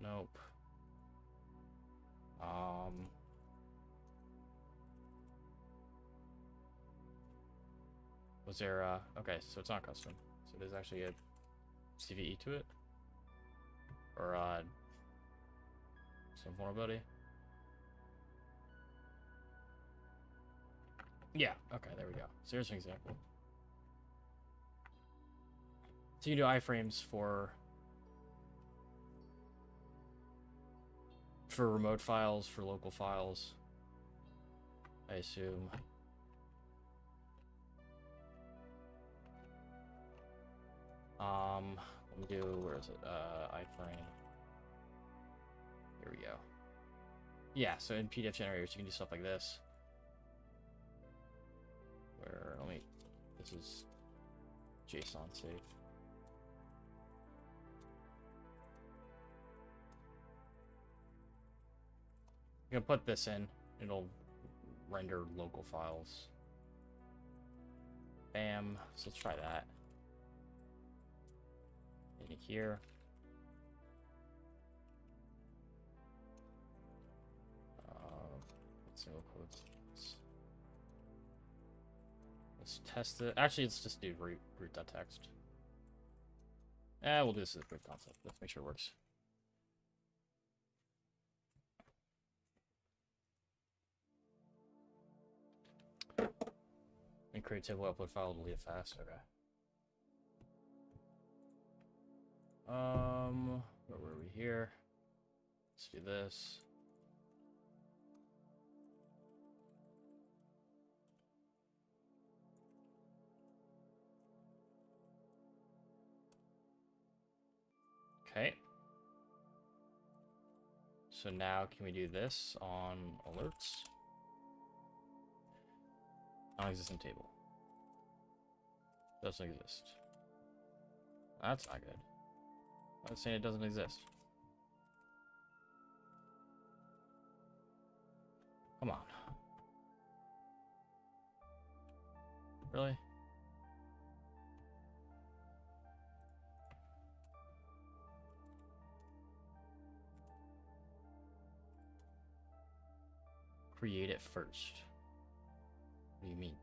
Speaker 2: Nope. Was there, okay, so it's not custom. So there's actually a CVE to it? Or, some vulnerability? Yeah, okay, there we go. So here's an example. So you do iframes for remote files, for local files, I assume. Let me do, where is it? Iframe. Here we go. Yeah, so in PDF generators, you can do stuff like this. Where, let me, this is JSON safe. You can put this in, it'll render local files. Bam, so let's try that. In here. Single quotes. Let's test it. Actually, let's just do root.txt. We'll do this as a proof concept. Let's make sure it works. And create table upload file, delete it fast. Okay. Where were we here? Let's do this. Okay. So now can we do this on alerts? Non-existent table.
Speaker 1: Doesn't exist. That's not good. I'm saying it doesn't exist. Come on. Really? Create it first. What do you mean?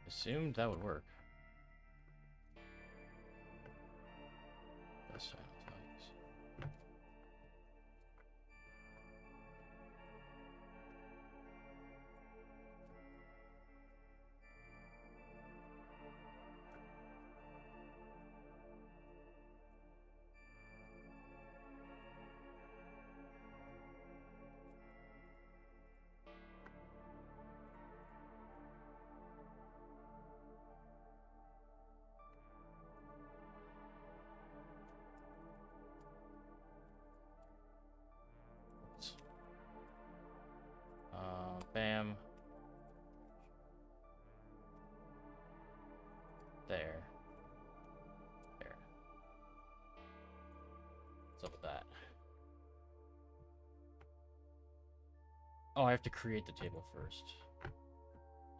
Speaker 1: Assumed that would work. Best channel types. Bam. There. There. What's up with that? Oh, I have to create the table first.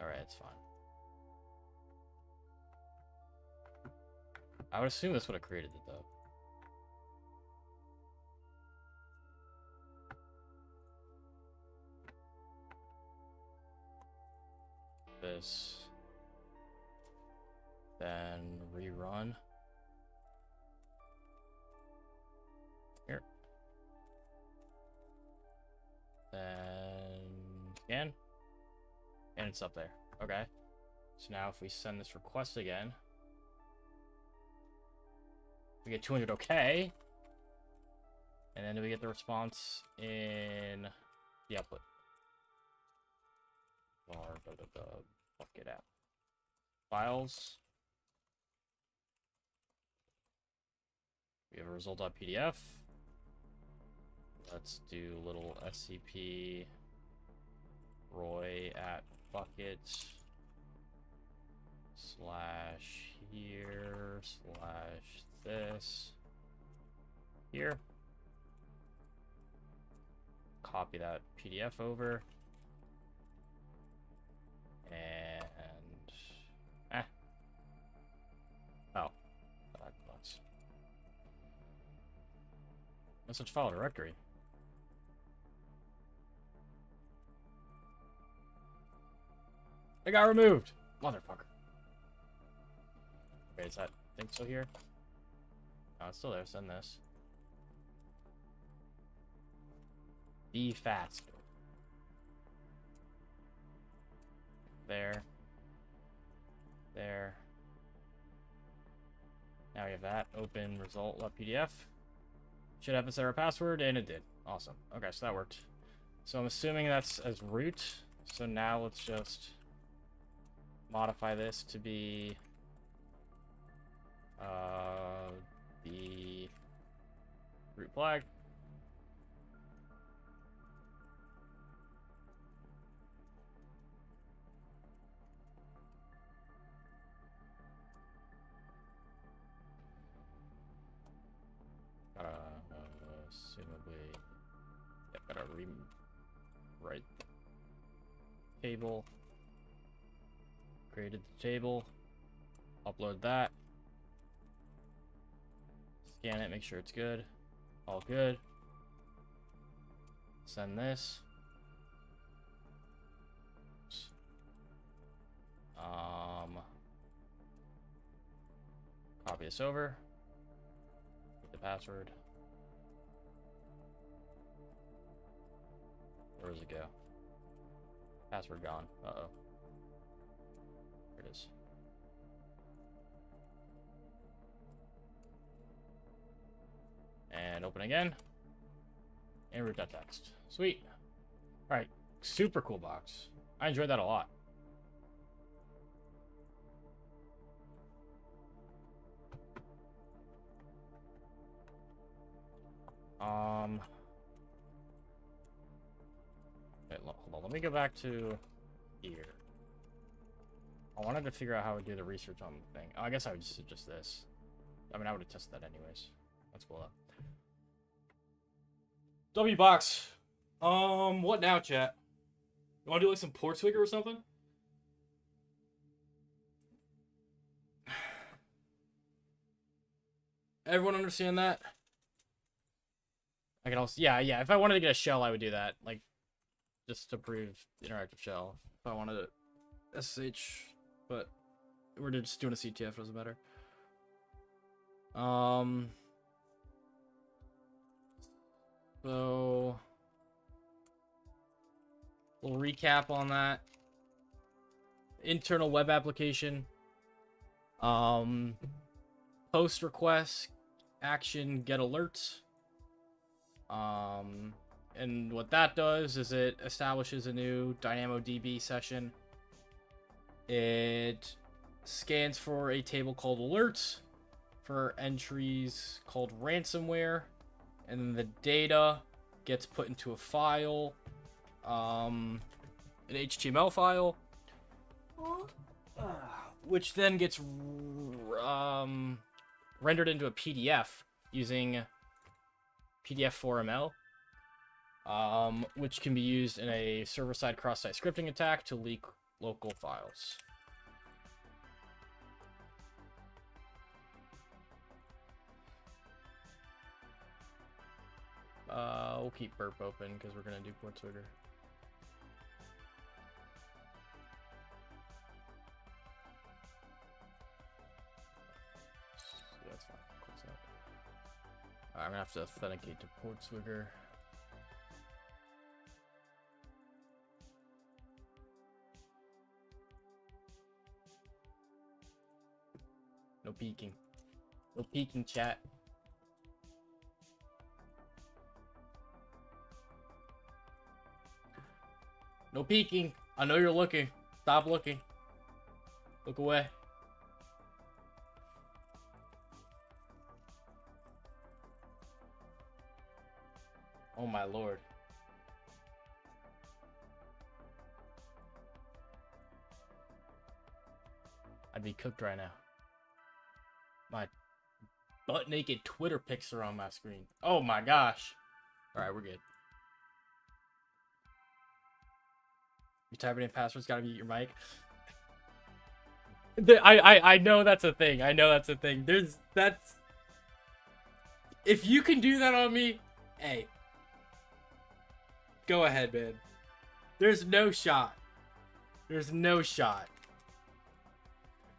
Speaker 1: Alright, it's fine. I would assume this would have created it, though. This. Then rerun. Here. Then scan. And it's up there. Okay. So now if we send this request again, we get 200 okay. And then we get the response in the output. Var bucket app. Files. We have a result.pdf. Let's do little scp roy at bucket slash here slash this here. Copy that PDF over. And oh, bucks. Message file directory. It got removed, motherfucker. Wait, is that thing still here? No, it's still there. Send this. Be fast. There. There. Now we have that. Open result.pdf. Should have this error password, and it did. Awesome. Okay, so that worked. So I'm assuming that's as root. So now let's just modify this to be the root flag. Assumably, yeah, gotta rewrite the table. Created the table. Upload that. Scan it, make sure it's good. All good. Send this. Copy this over. Get the password. Where does it go? Password gone. Uh-oh. There it is. open again. And root.txt. Sweet. Alright, super cool box. I enjoyed that a lot. Wait, hold on, let me go back to here. I wanted to figure out how to do the research on the thing. Oh, I guess I would just this. I mean, I would have tested that anyways. That's cool though. W box. What now, chat? You want to do like some Portswigger or something? Everyone understand that? I can also, yeah. If I wanted to get a shell, I would do that, like, just to prove interactive shell. If I wanted to SSH, but we're just doing a CTF, doesn't matter. So we'll recap on that. Internal web application. Post request, action, get alerts. And what that does is it establishes a new DynamoDB session. It scans for a table called alerts for entries called ransomware, and then the data gets put into a file, an HTML file, which then gets rendered into a PDF using PDF4ML, which can be used in a server-side cross-site scripting attack to leak local files. We'll keep burp open because we're gonna do Portswigger. Yeah, that's fine. Close that. Alright, I'm gonna have to authenticate to Portswigger. No peeking. No peeking, chat. No peeking. I know you're looking. Stop looking. Look away. Oh my lord. I'd be cooked right now. My butt naked Twitter pics are on my screen. Oh my gosh. Alright, we're good. You typing in passwords, gotta mute your mic. I know that's a thing. I know that's a thing. That's... If you can do that on me, hey. Go ahead, man. There's no shot. There's no shot.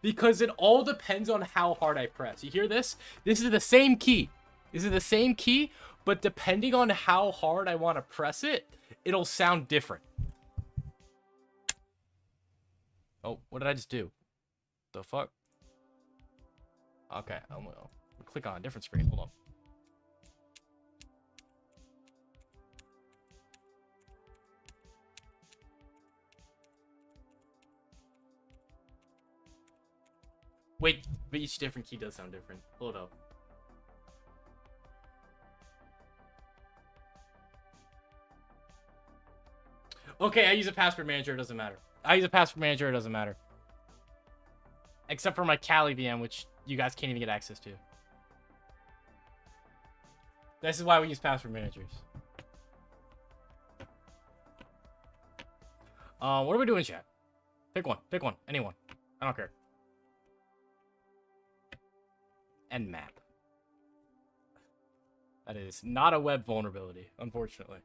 Speaker 1: Because it all depends on how hard I press. You hear this? This is the same key. This is the same key, but depending on how hard I want to press it, it'll sound different. Oh, what did I just do? The fuck? Okay, I'm gonna click on a different screen. Hold on. Wait, but each different key does sound different. Hold up. Okay, I use a password manager, it doesn't matter. I use a password manager, it doesn't matter. Except for my Kali VM, which you guys can't even get access to. This is why we use password managers. What are we doing, chat? Pick one. Pick one. Anyone. I don't care. Nmap. That is not a web vulnerability, unfortunately.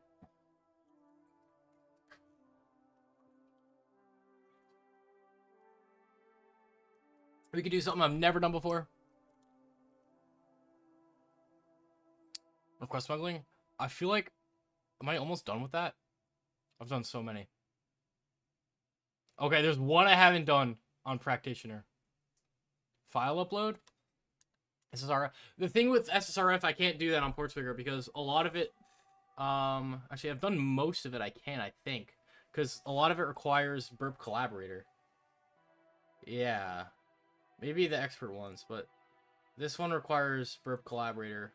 Speaker 1: We could do something I've never done before. Request smuggling. I feel like, am I almost done with that? I've done so many. Okay, there's one I haven't done on practitioner. File upload.
Speaker 2: SSRF. The thing with SSRF, I can't do that on Portswigger because a lot of it, actually I've done most of it. I can, I think, because a lot of it requires burp collaborator. Yeah, maybe the expert ones, but this one requires burp collaborator.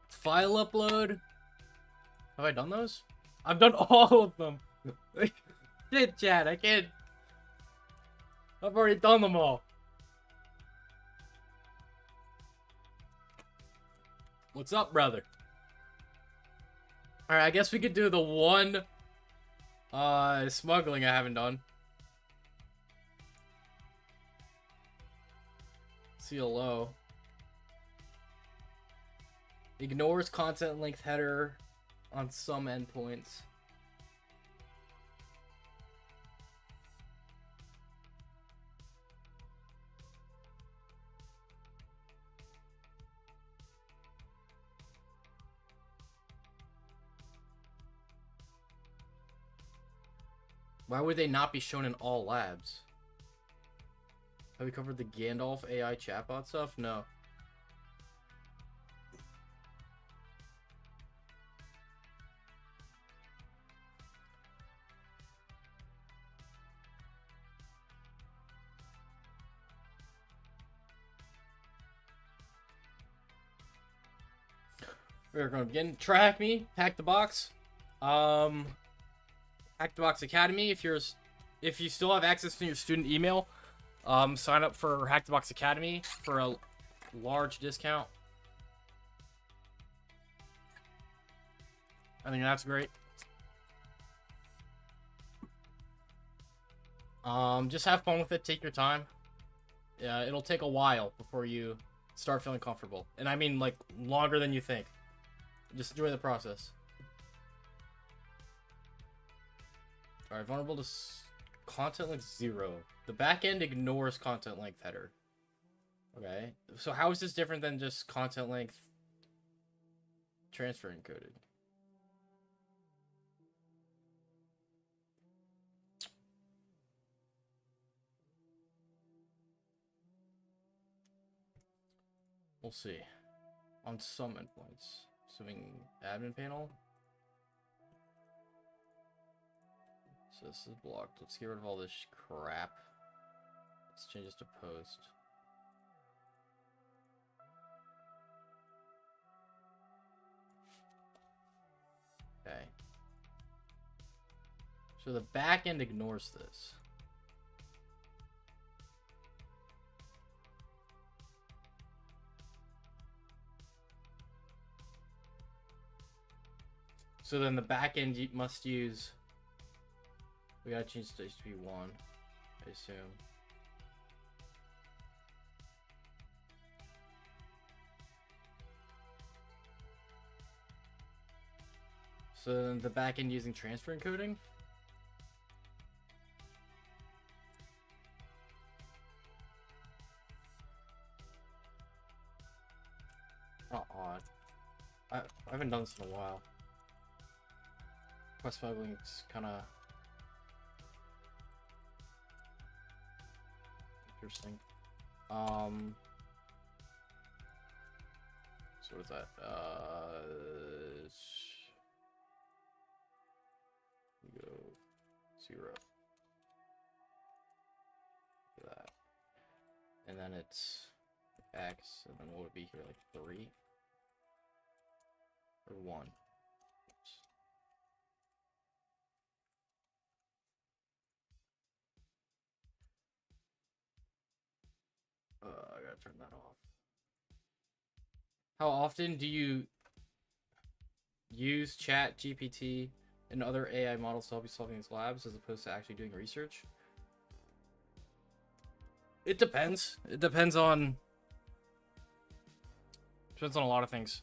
Speaker 2: File upload. Have I done those? I've done all of them. Shit, chat, I can't. I've already done them all. What's up, brother? Alright, I guess we could do the one smuggling I haven't done. CLO. Ignores content length header on some endpoints. Why would they not be shown in all labs? Have we covered the Gandalf AI chatbot stuff? No. We're going to begin. Try Hack Me, Hack the Box. Hack the Box Academy. If you still have access to your student email, sign up for Hack the Box Academy for a large discount. I think that's great. Just have fun with it. Take your time. Yeah, it'll take a while before you start feeling comfortable, and I mean like longer than you think. Just enjoy the process. Alright, vulnerable to content length 0. The backend ignores content length header. Okay, so how is this different than just content length transfer encoded? We'll see. On some endpoints. Assuming admin panel. So this is blocked. Let's get rid of all this crap. Let's change this to post. Okay. So the backend ignores this. So then the backend must use. We gotta change to HTB 1, I assume. So then the backend using transfer encoding. Oh, odd. I haven't done this in a while. Quest smuggling's kind of interesting. So what is that? Go 0. That. And then it's X, and then what would it be here? Like 3? Or 1? Oops. I gotta turn that off. How often do you use Chat GPT and other AI models to help you solving these labs as opposed to actually doing research? It depends. It depends on a lot of things.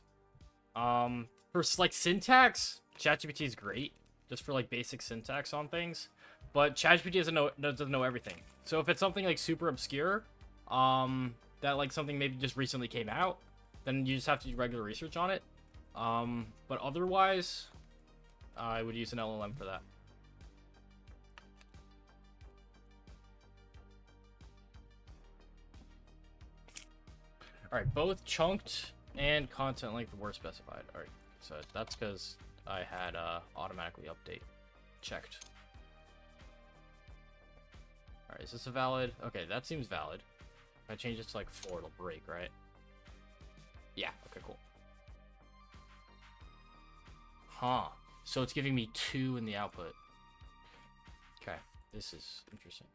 Speaker 2: For like syntax, ChatGPT is great just for like basic syntax on things, but ChatGPT doesn't know everything. So if it's something like super obscure, that like something maybe just recently came out, then you just have to do regular research on it. But otherwise, I would use an LLM for that.
Speaker 1: Alright, both chunked and content length were specified. Alright, so that's because I had automatically update checked. Alright, is this a valid? Okay, that seems valid. If I change this to like 4, it'll break, right? Yeah, okay, cool. Huh. So it's giving me 2 in the output. Okay, this is interesting.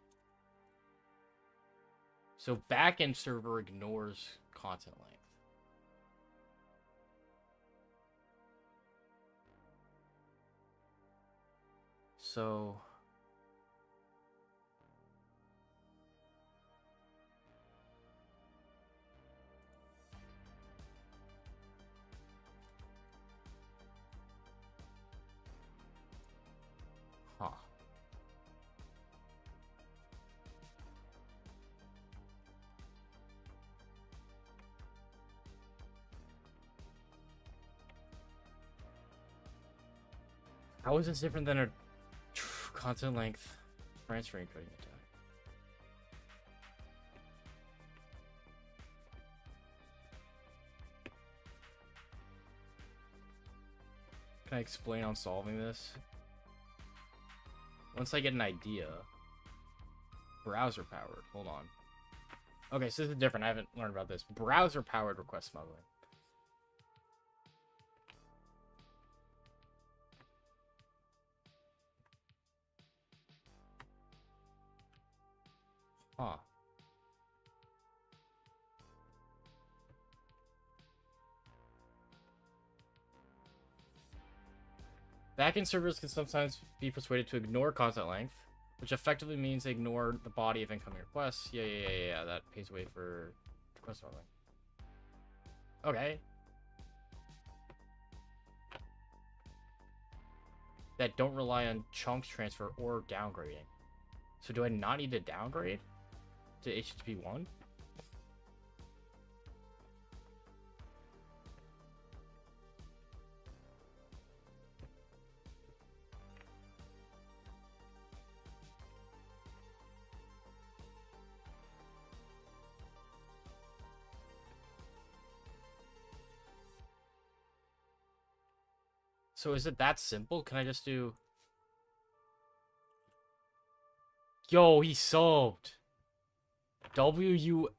Speaker 1: So backend server ignores content length. So huh. How is this different than a content length transfer encoding attack? Can I explain on solving this? Once I get an idea. Browser powered. Hold on. Okay, so this is different. I haven't learned about this. Browser powered request smuggling. Huh. Backend servers can sometimes be persuaded to ignore content length, which effectively means they ignore the body of incoming requests. Yeah. That paves way for request smuggling. Okay. That don't rely on chunks transfer or downgrading. So do I not need to downgrade to HTTP 1? So is it that simple? Can I just do... Yo, he solved. WUFR.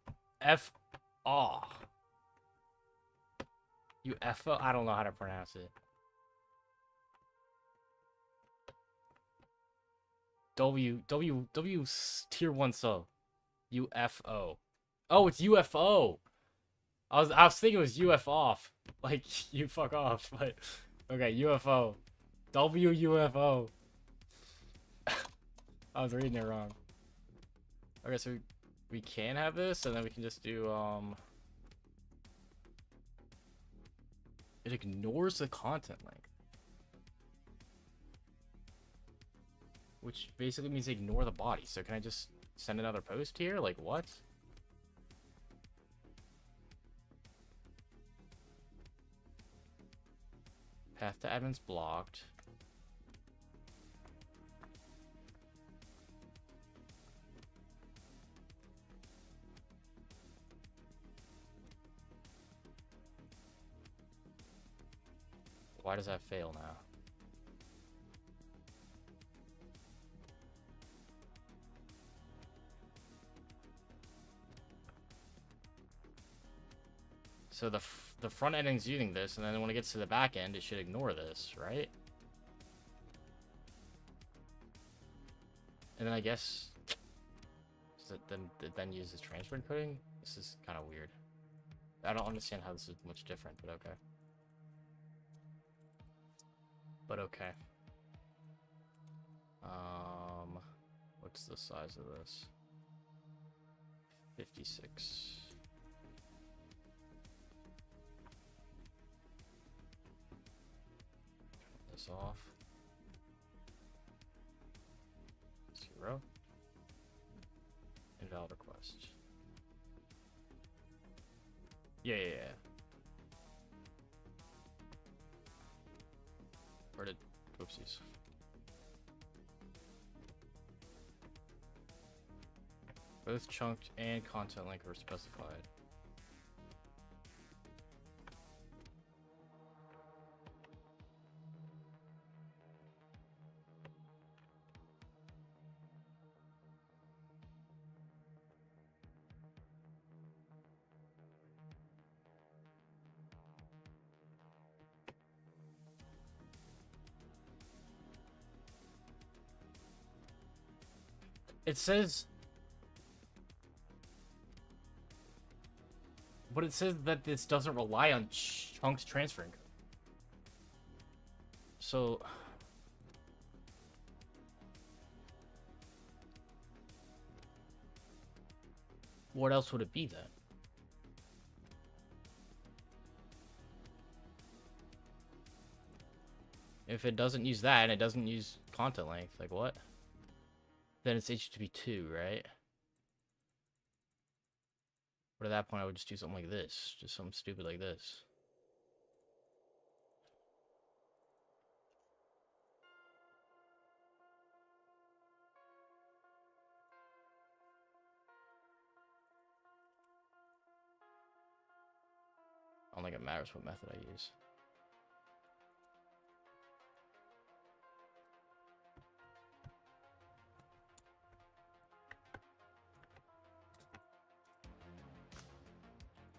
Speaker 1: UFO? I don't know how to pronounce it. W tier 1 sub. UFO. Oh, it's UFO. I was thinking it was UF off. Like, you fuck off. But okay, UFO. WUFO. I was reading it wrong. Okay, so we can have this, and then we can just do, it ignores the content length. Which basically means ignore the body. So can I just send another post here? Like, what? Path to admin's blocked. Why does that fail now? So the front ending's using this, and then when it gets to the back end, it should ignore this, right? And then I guess it then uses transfer encoding. This is kind of weird. I don't understand how this is much different, but okay. But okay. What's the size of this? 56. Turn this off. 0. Invalid request. Yeah. Where did... Whoopsies. Both chunked and content length were specified. It says... But it says that this doesn't rely on chunks transferring. So... What else would it be then? If it doesn't use that and it doesn't use content length, like what? Then it's HTTP 2, right? But at that point, I would just do something like this. Just something stupid like this. I don't think it matters what method I use.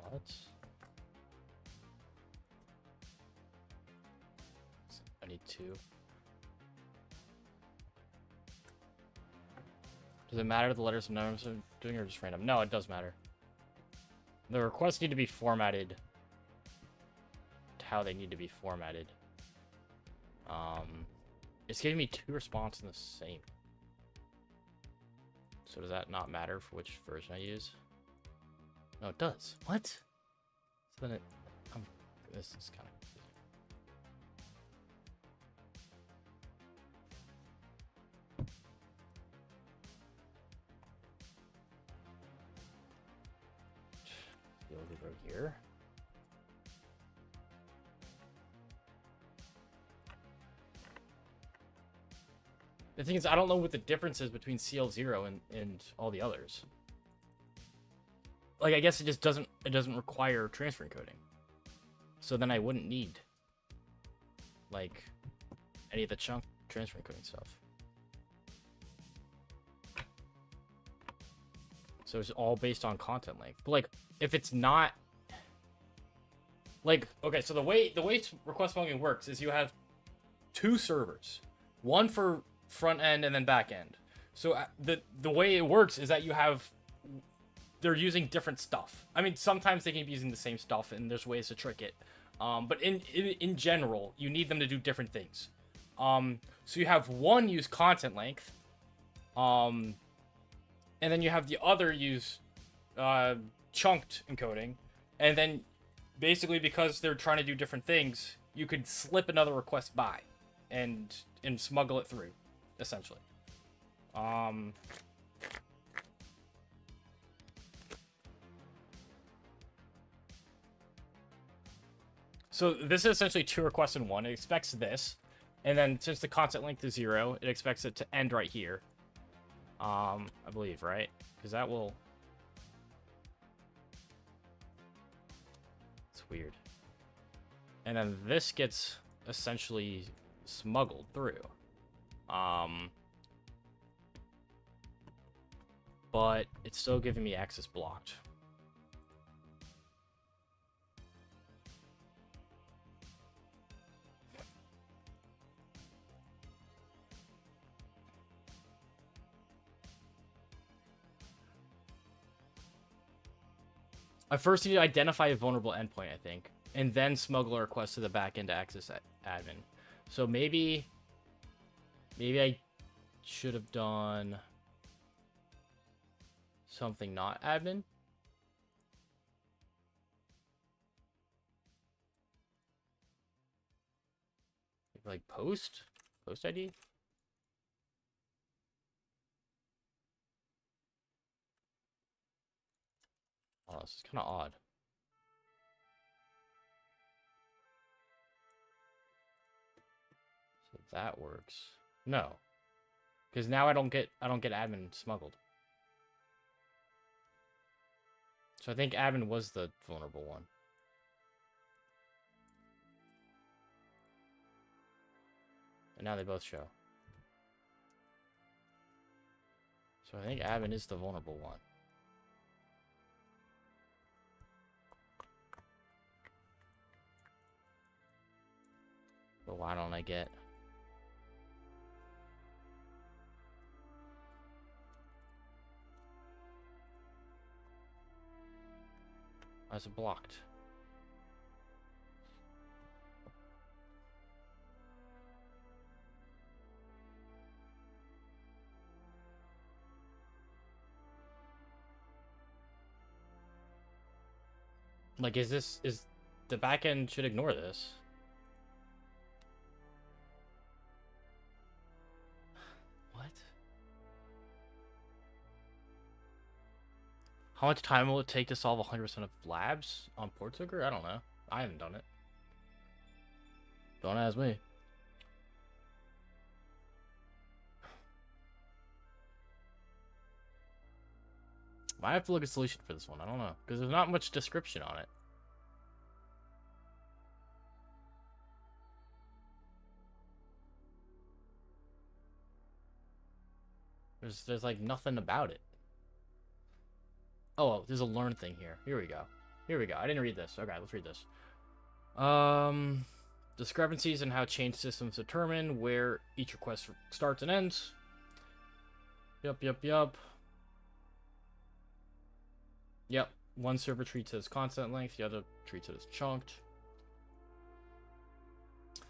Speaker 1: What? I need 2. Does it matter the letters and numbers I'm doing or just random? No, it does matter. The requests need to be formatted to how they need to be formatted. It's giving me 2 responses in the same. So does that not matter for which version I use? No, it does. What? So then it... this is kind of... Go here. The thing is, I don't know what the difference is between CL0 and all the others. Like, I guess it just doesn't require transfer encoding. So then I wouldn't need, like, any of the chunk transfer encoding stuff. So it's all based on content length. But, like, if it's not... Like, okay, so the way request smuggling works is you have 2 servers. One for front end and then back end. So the way it works is that you have... They're using different stuff. I mean, sometimes they can be using the same stuff, and there's ways to trick it. But in general, you need them to do different things. So you have one use content length, and then you have the other use chunked encoding, and then basically because they're trying to do different things, you could slip another request by, and smuggle it through, essentially. So this is essentially 2 requests in one. It expects this, and then since the content length is 0, it expects it to end right here. I believe, right? Because that will... It's weird. And then this gets essentially smuggled through. But it's still giving me access blocked. I first need to identify a vulnerable endpoint, I think, and then smuggle a request to the backend to access admin. So maybe I should have done something not admin. Like post ID. Oh, this is kind of odd. So that works. No, because now I don't get admin smuggled. So I think admin was the vulnerable one. And now they both show. So I think admin is the vulnerable one. But why don't I get... Why is it blocked? Like, is the backend should ignore this? What? How much time will it take to solve 100% of labs on Portswigger? I don't know. I haven't done it. Don't ask me. Might have to look at a solution for this one. I don't know. Because there's not much description on it. There's like nothing about it. Oh, there's a learn thing here. Here we go. Here we go. I didn't read this. Okay, let's read this. Discrepancies in how change systems determine where each request starts and ends. Yup. Yep. One server treats it as constant length, the other treats it as chunked.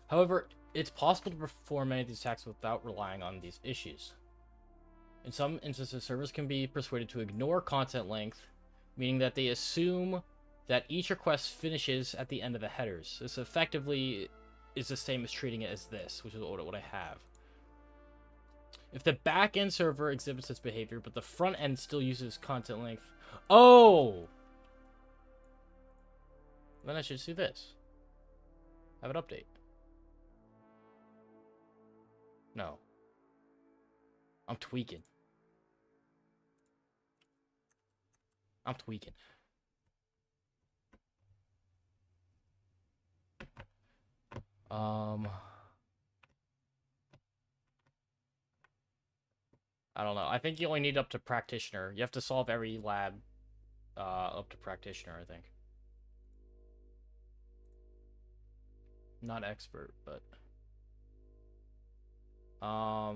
Speaker 1: However, it's possible to perform many of these tasks without relying on these issues. In some instances, servers can be persuaded to ignore content length, meaning that they assume that each request finishes at the end of the headers. This effectively is the same as treating it as this, which is what I have. If the back-end server exhibits this behavior, but the front end still uses content length... Oh! Then I should do this. Have it update. No. I'm tweaking. I don't know. I think you only need up to practitioner. You have to solve every lab up to practitioner, I think. Not expert, but blah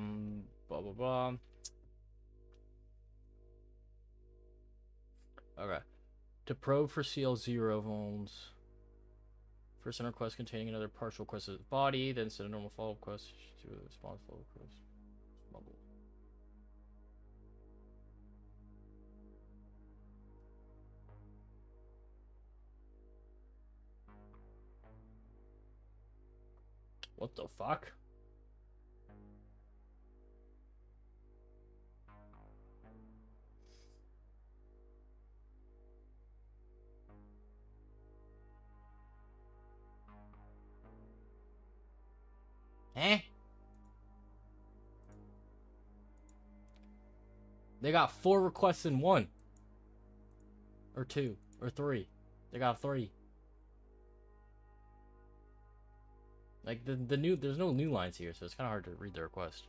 Speaker 1: blah blah. Okay. To probe for CL0 vulns. First send a request containing another partial request of the body, then send a normal follow-up request to a response follow-up request. Smuggle. What the fuck? Eh? They got 4 requests in 1. Or 2. Or 3. They got 3. Like, the new... There's no new lines here, so it's kind of hard to read the request.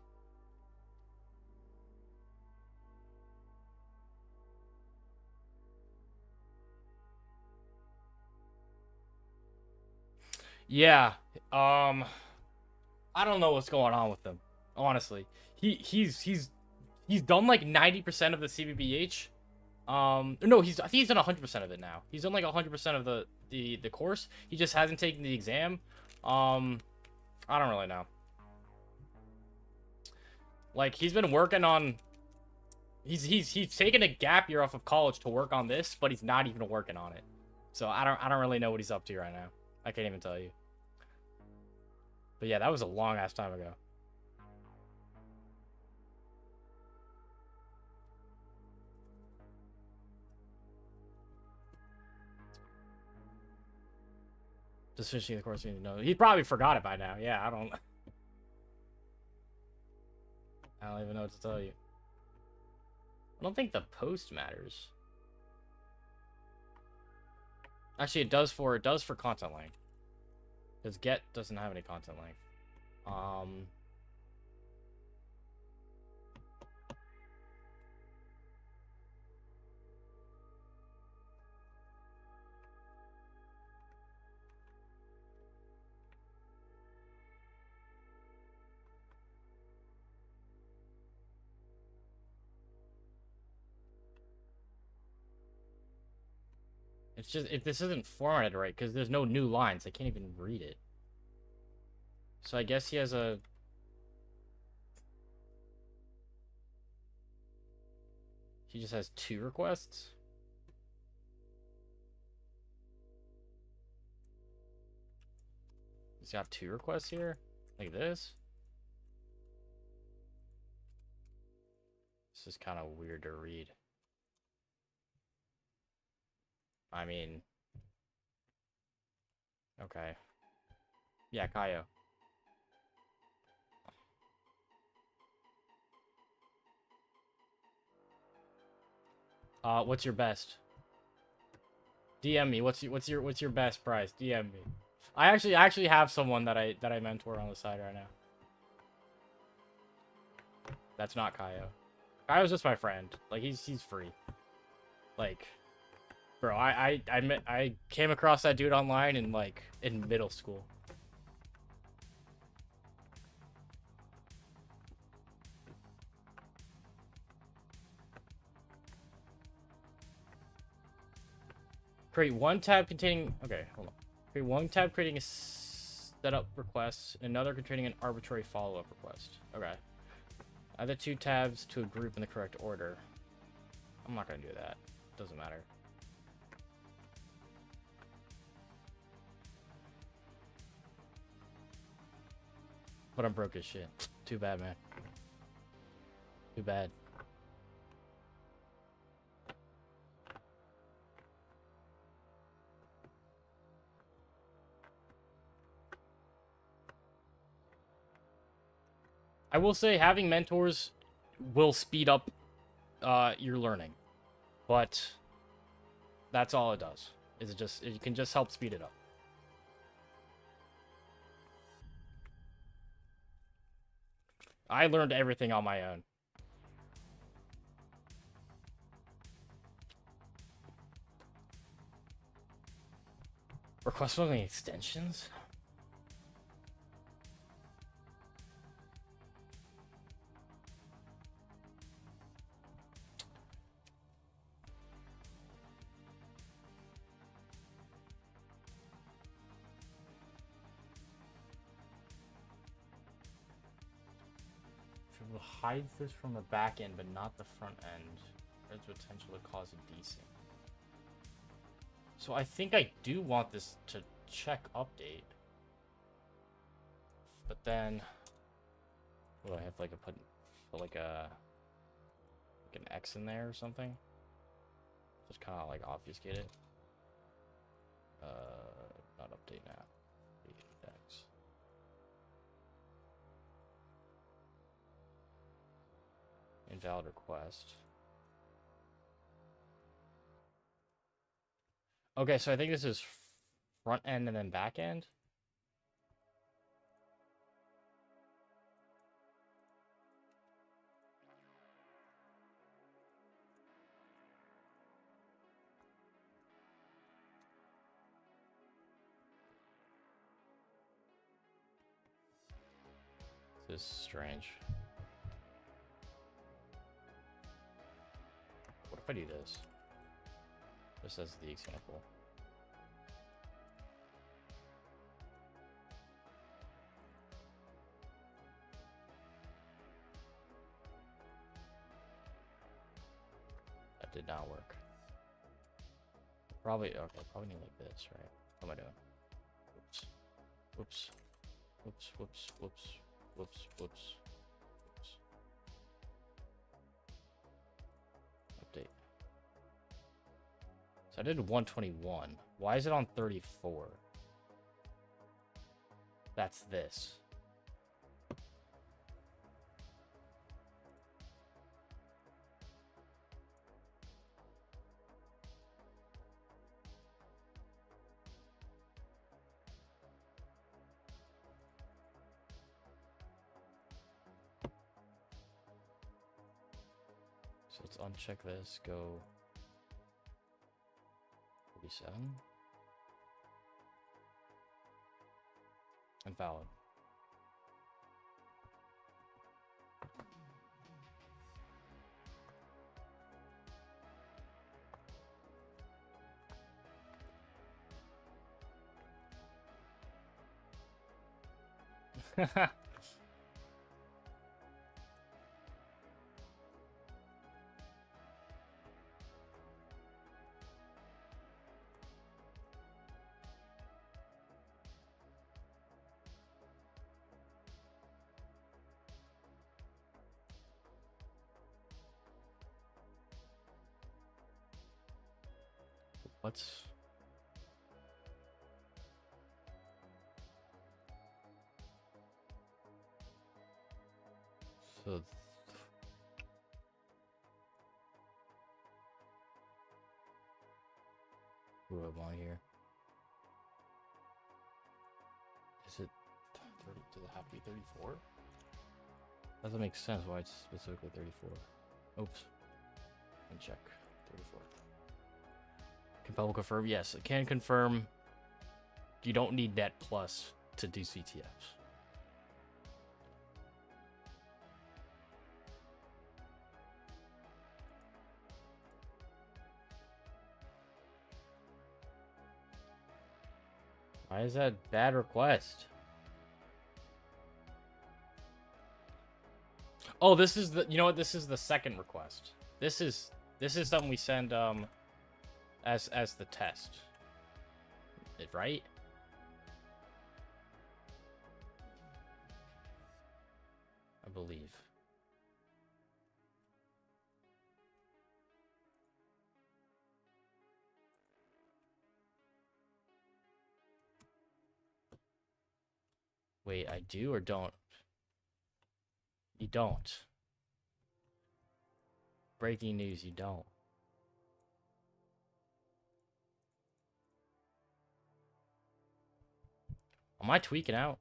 Speaker 1: Yeah. I don't know what's going on with him, honestly. He's done like 90% of the CBBH. No, I think he's done 100% of it now. He's done like 100% of the course. He just hasn't taken the exam. I don't really know. Like, he's been working on... He's taken a gap year off of college to work on this, but he's not even working on it. So I don't really know what he's up to right now. I can't even tell you. But yeah, that was a long ass time ago. Just finishing the course, you know, he probably forgot it by now. Yeah, I don't even know what to tell you. I don't think the post matters. Actually, it does for content length. Because get doesn't have any content length. It's just if this isn't formatted right because there's no new lines. I can't even read it. So I guess he has a. He just has 2 requests. He's got 2 requests here, like this. This is kind of weird to read. I mean, okay. Yeah, Kaio. What's your best? DM me. What's your best price? DM me. I actually have someone that I mentor on the side right now. That's not Kaio. Kaio's just my friend. Like he's free. Like, bro, I came across that dude online in middle school. Create one tab containing. Okay, hold on. Create one tab creating a setup request, and another containing an arbitrary follow-up request. Okay. Add the 2 tabs to a group in the correct order. I'm not gonna do that. Doesn't matter. But I'm broke as shit. Too bad, man. Too bad. I will say having mentors will speed up your learning, but that's all it does. It can just help speed it up. I learned everything on my own. Request smuggling extensions? Will hide this from the back end, but not the front end. There's potential to cause a desync. So I think I do want this to check update. But then, what do I have like a put like an X in there or something? Just kind of like obfuscate it. Not update now. X. Invalid request. Okay, so I think this is front end and then back end. This is strange. What if I do this? Just as the example. That did not work. Probably, okay, probably need like this, right? What am I doing? Whoops. Whoops. Whoops, whoops, whoops, whoops, whoops. Whoops. Update. So I did 121. Why is it on 34? That's this. So let's uncheck this, go 47. Invalid. What's... So... Who am I here? Is it 30? Does it have to be 34? Doesn't make sense why it's specifically 34. Oops. Let me check. 34. Compel confirm. Yes, it can confirm. You don't need net plus to do CTFs. Why is that bad request? Oh, this is the, you know what? This is the second request. This is something we send as the test. Right? I believe. Wait, I do or don't? You don't. Breaking news, you don't. Am I tweaking out?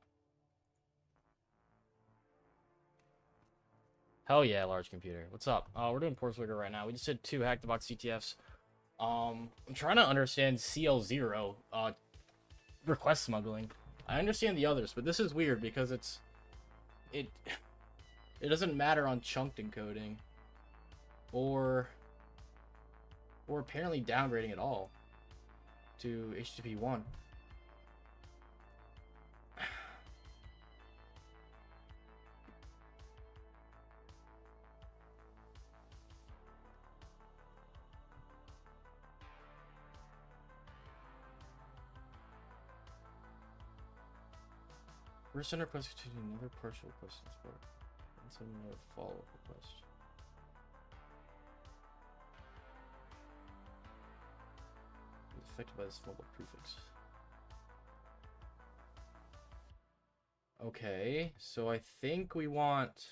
Speaker 1: Hell yeah, large computer. What's up? We're doing Portswigger right now. We just did 2 hack the box CTFs. I'm trying to understand CL0 request smuggling. I understand the others, but this is weird because it doesn't matter on chunked encoding or apparently downgrading at all to HTTP 1. We're sending request to another partial request in support. And send another follow-up request. Affected by the smuggler prefix. Okay, so I think we want...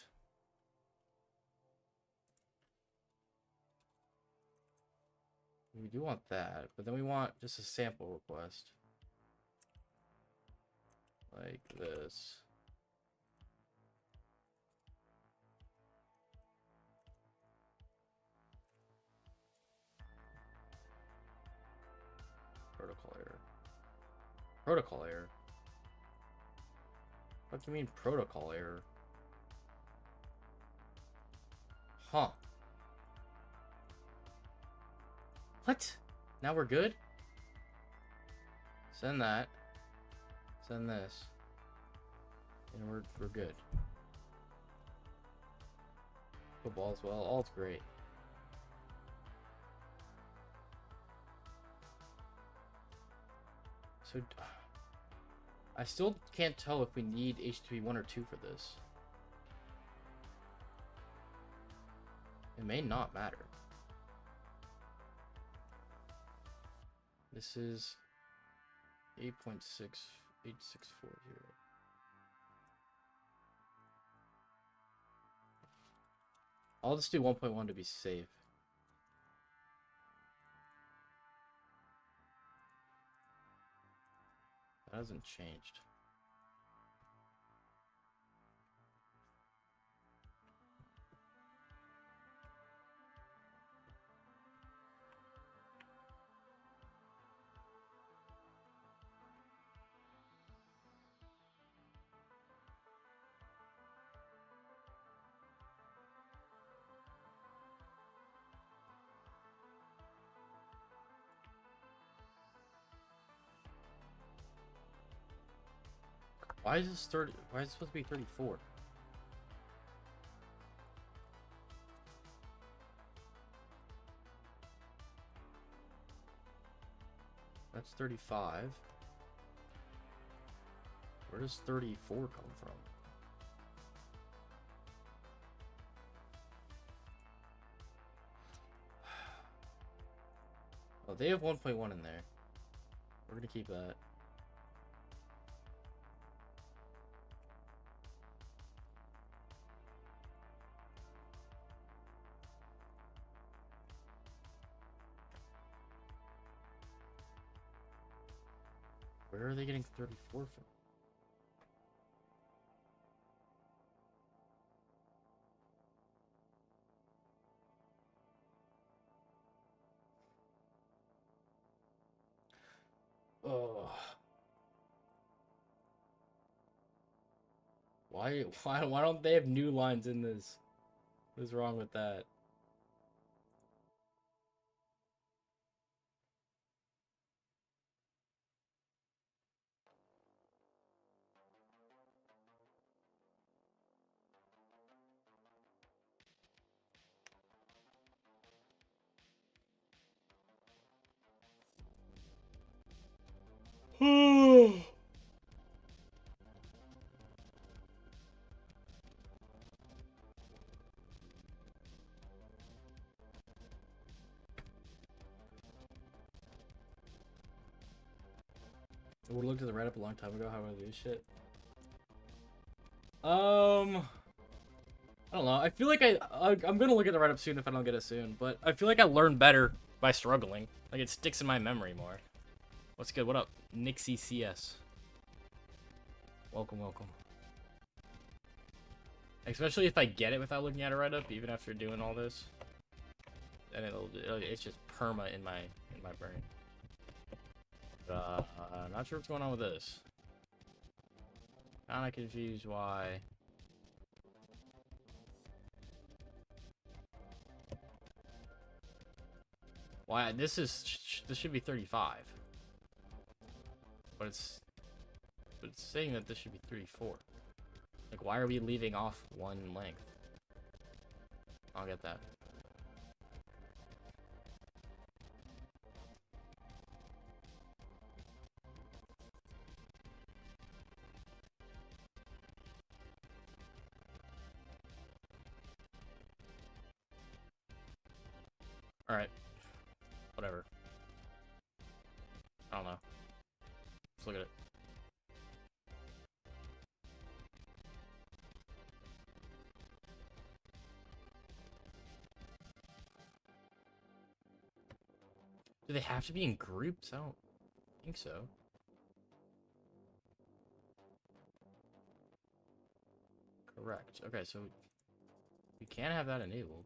Speaker 1: We do want that, but then we want just a sample request. Like this. Protocol error. Protocol error? What do you mean protocol error? Huh. What? Now we're good? Send that. Send this. And we're good. Football as well. All's great. So I still can't tell if we need HTTP 1 or 2 for this. It may not matter. This is 8.68640. I'll just do 1.1 to be safe. That hasn't changed.
Speaker 2: Why is this 30? Why is it supposed to be 34? That's 35. Where does 34 come from? Oh, they have 1.1 in there. We're gonna keep that. Where are they getting 34 from? Oh. Why don't they have new lines in this? What's wrong with that? I would have looked at the write-up a long time ago how I'm gonna do shit. I don't know. I feel like I'm gonna look at the write-up soon if I don't get it soon, but I feel like I learn better by struggling. Like, it sticks in my memory more. What's good? What up? Nixie CS. Welcome, welcome. Especially if I get it without looking at a write-up, even after doing all this. And it's just perma in my brain. Not sure what's going on with this. Kinda confused why. Why this should be 35. But it's saying that this should be 34. Like, why are we leaving off one length? I'll get that. Alright. Whatever. I don't know. Let's look at it. Do they have to be in groups? I don't think so. Correct. Okay, so we can have that enabled.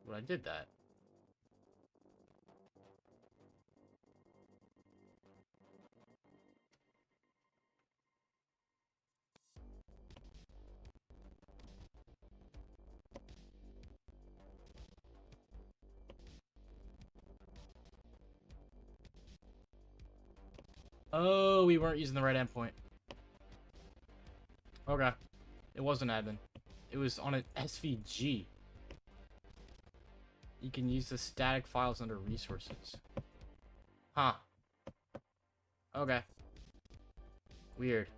Speaker 2: But I did that. Oh, we weren't using the right endpoint. Okay. It wasn't admin. It was on an SVG. You can use the static files under resources. Huh. Okay. Weird.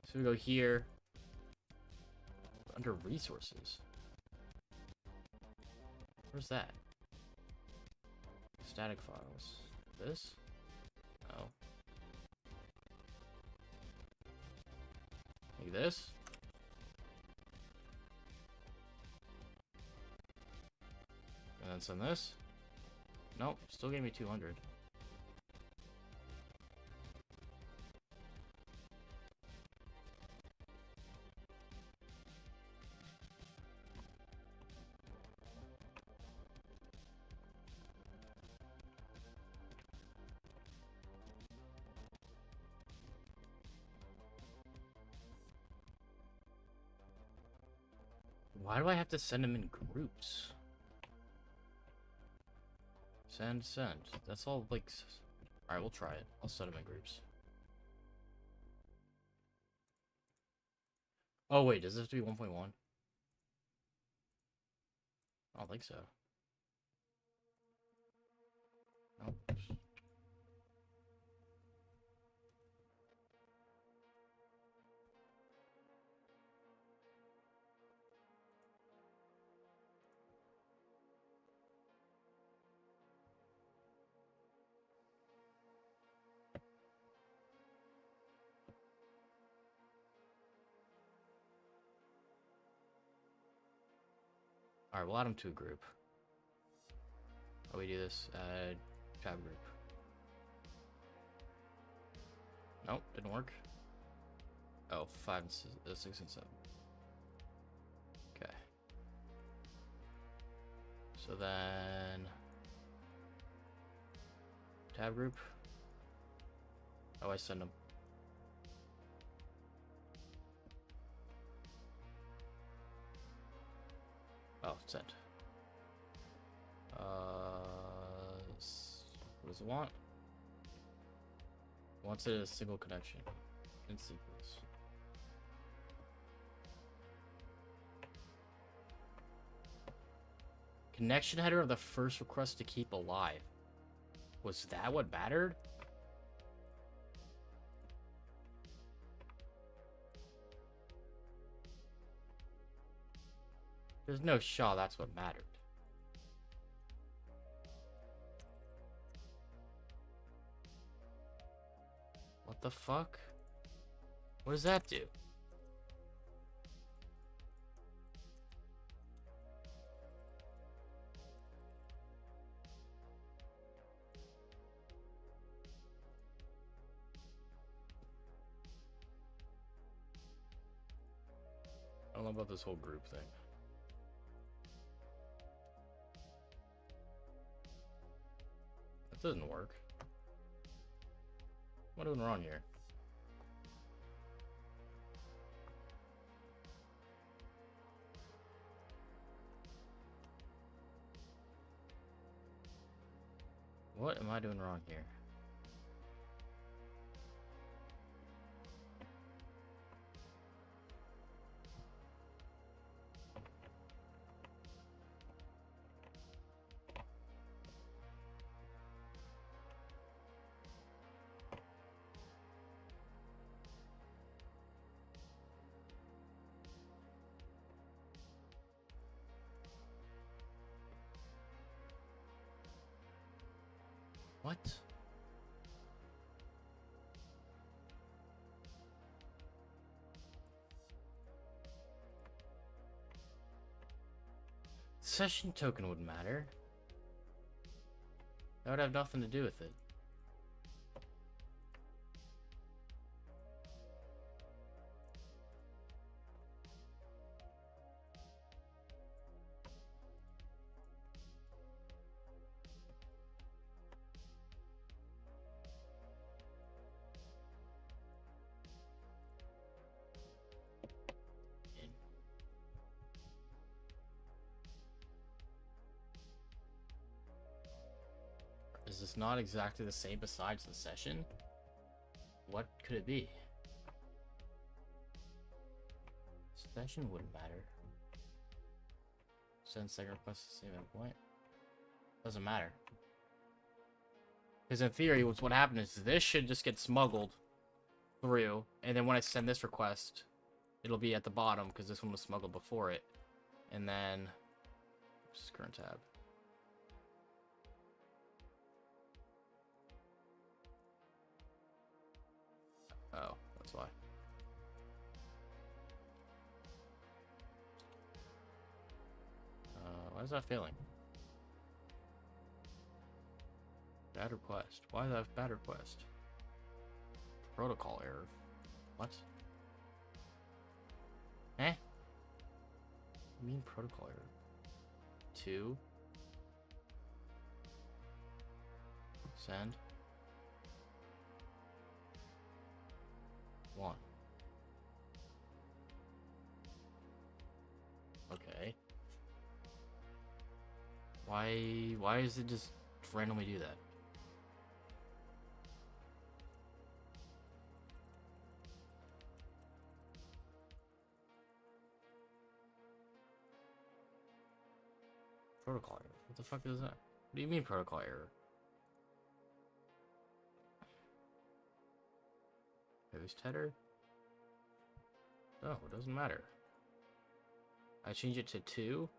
Speaker 2: So we go here. Under resources. Where's that? Static files. This? No. Like this? And then send this? Nope, still gave me 200. Why do I have to send them in groups? Send. That's all, like... Alright, we'll try it. I'll send them in groups.
Speaker 1: Oh wait, does this have to be 1.1? I don't think so. Nope. Alright, we'll add them to a group. How do we do this? Tab group. Nope, didn't work. Oh, 5 and 6 and 7. Okay. So then tab group. Oh, I send them. Oh, sent. What does it want? It wants it as a single connection in sequence. Connection header of the first request to keep alive. Was that what mattered? There's no shot that's what mattered. What the fuck? What does that do? I don't know about this whole group thing. That doesn't work. What am I doing wrong here? What am I doing wrong here? What? Session token would matter. That would have nothing to do with it. Is this not exactly the same besides the session? What could it be? Session wouldn't matter. Send second request to same endpoint. Doesn't matter. Because in theory, what happened is this should just get smuggled through, and then when I send this request, it'll be at the bottom because this one was smuggled before it. And then, oops, current tab. Oh, that's why. Why is that failing? Bad request. Why is that bad request? Protocol error. What? Eh? What do you mean protocol error? 2. Send. 1. Okay. Why does it just randomly do that? Protocol error. What the fuck is that? What do you mean protocol error? Host header? No, it doesn't matter. I change it to 2.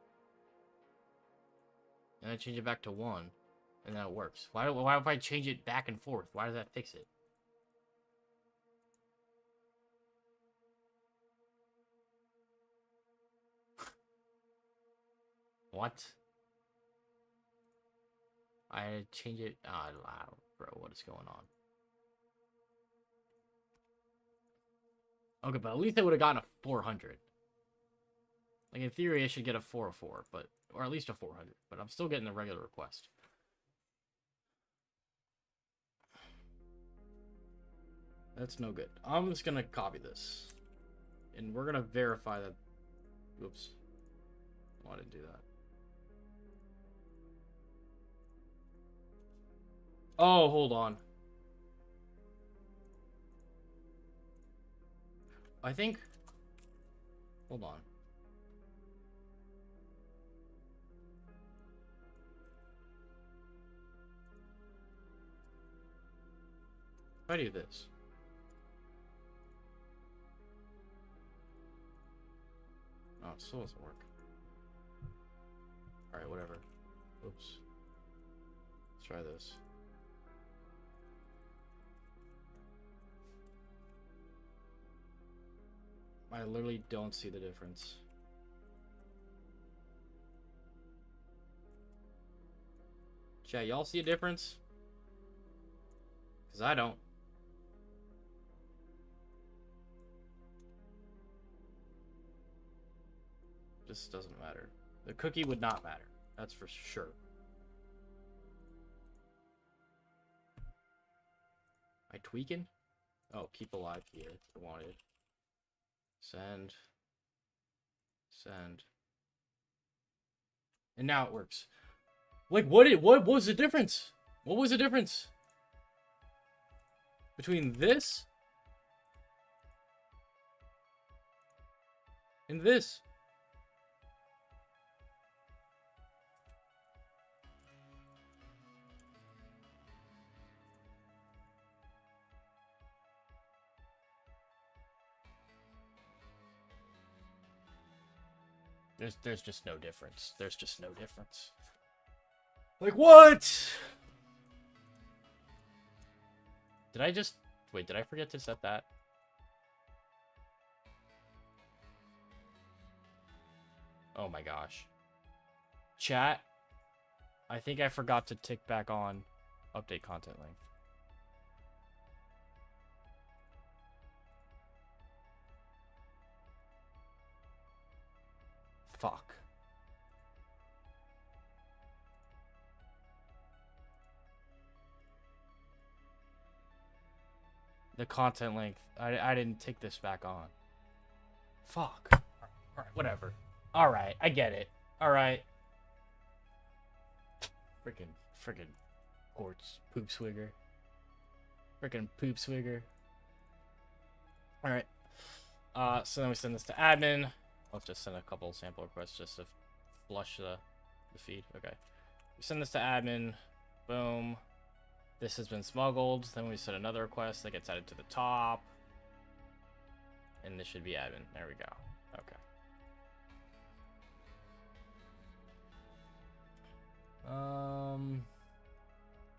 Speaker 1: And I change it back to 1. And then it works. Why if I change it back and forth? Why does that fix it? What? I change it. I don't, bro. What is going on? Okay, but at least I would have gotten a 400. Like in theory, I should get a 404, but or at least a 400. But I'm still getting the regular request. That's no good. I'm just gonna copy this, and we're gonna verify that. Oops. Oh, I didn't do that. Oh, hold on. I think... Hold on. If I do this... Oh, it still doesn't work. Alright, whatever. Oops. Let's try this. I literally don't see the difference. Chat, y'all see a difference? Because I don't. This doesn't matter. The cookie would not matter. That's for sure. I tweaking? Oh, keep alive here. I wanted. Send. Send. And now it works. Like, what was the difference? What was the difference? Between this and this? There's just no difference. There's just no difference. Like, what? Did I just... Wait, did I forget to set that? Oh my gosh. Chat, I think I forgot to tick back on update content length. Fuck. The content length. I didn't tick this back on. Fuck. Alright, whatever. Alright, I get it. Alright. Frickin' Portswigger. Frickin' Poopswigger. Alright. So then we send this to admin. Let's just send a couple sample requests just to flush the feed. Okay. We send this to admin. Boom. This has been smuggled. Then we send another request that gets added to the top. And this should be admin. There we go. Okay.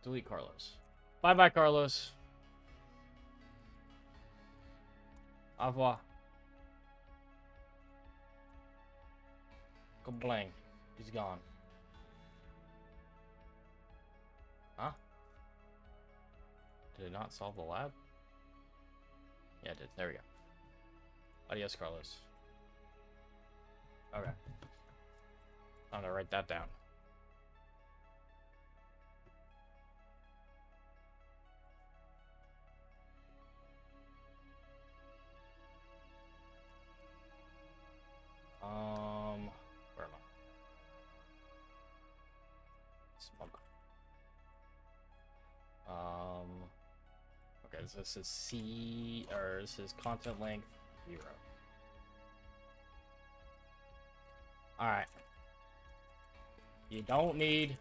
Speaker 1: Delete Carlos. Bye-bye, Carlos. Au revoir. Blang. He's gone. Huh? Did it not solve the lab? Yeah, it did. There we go. Adios, Carlos. Okay. I'm gonna write that down. Where am I? Smug. Okay, so this is C, or this is content length 0. Alright. You don't need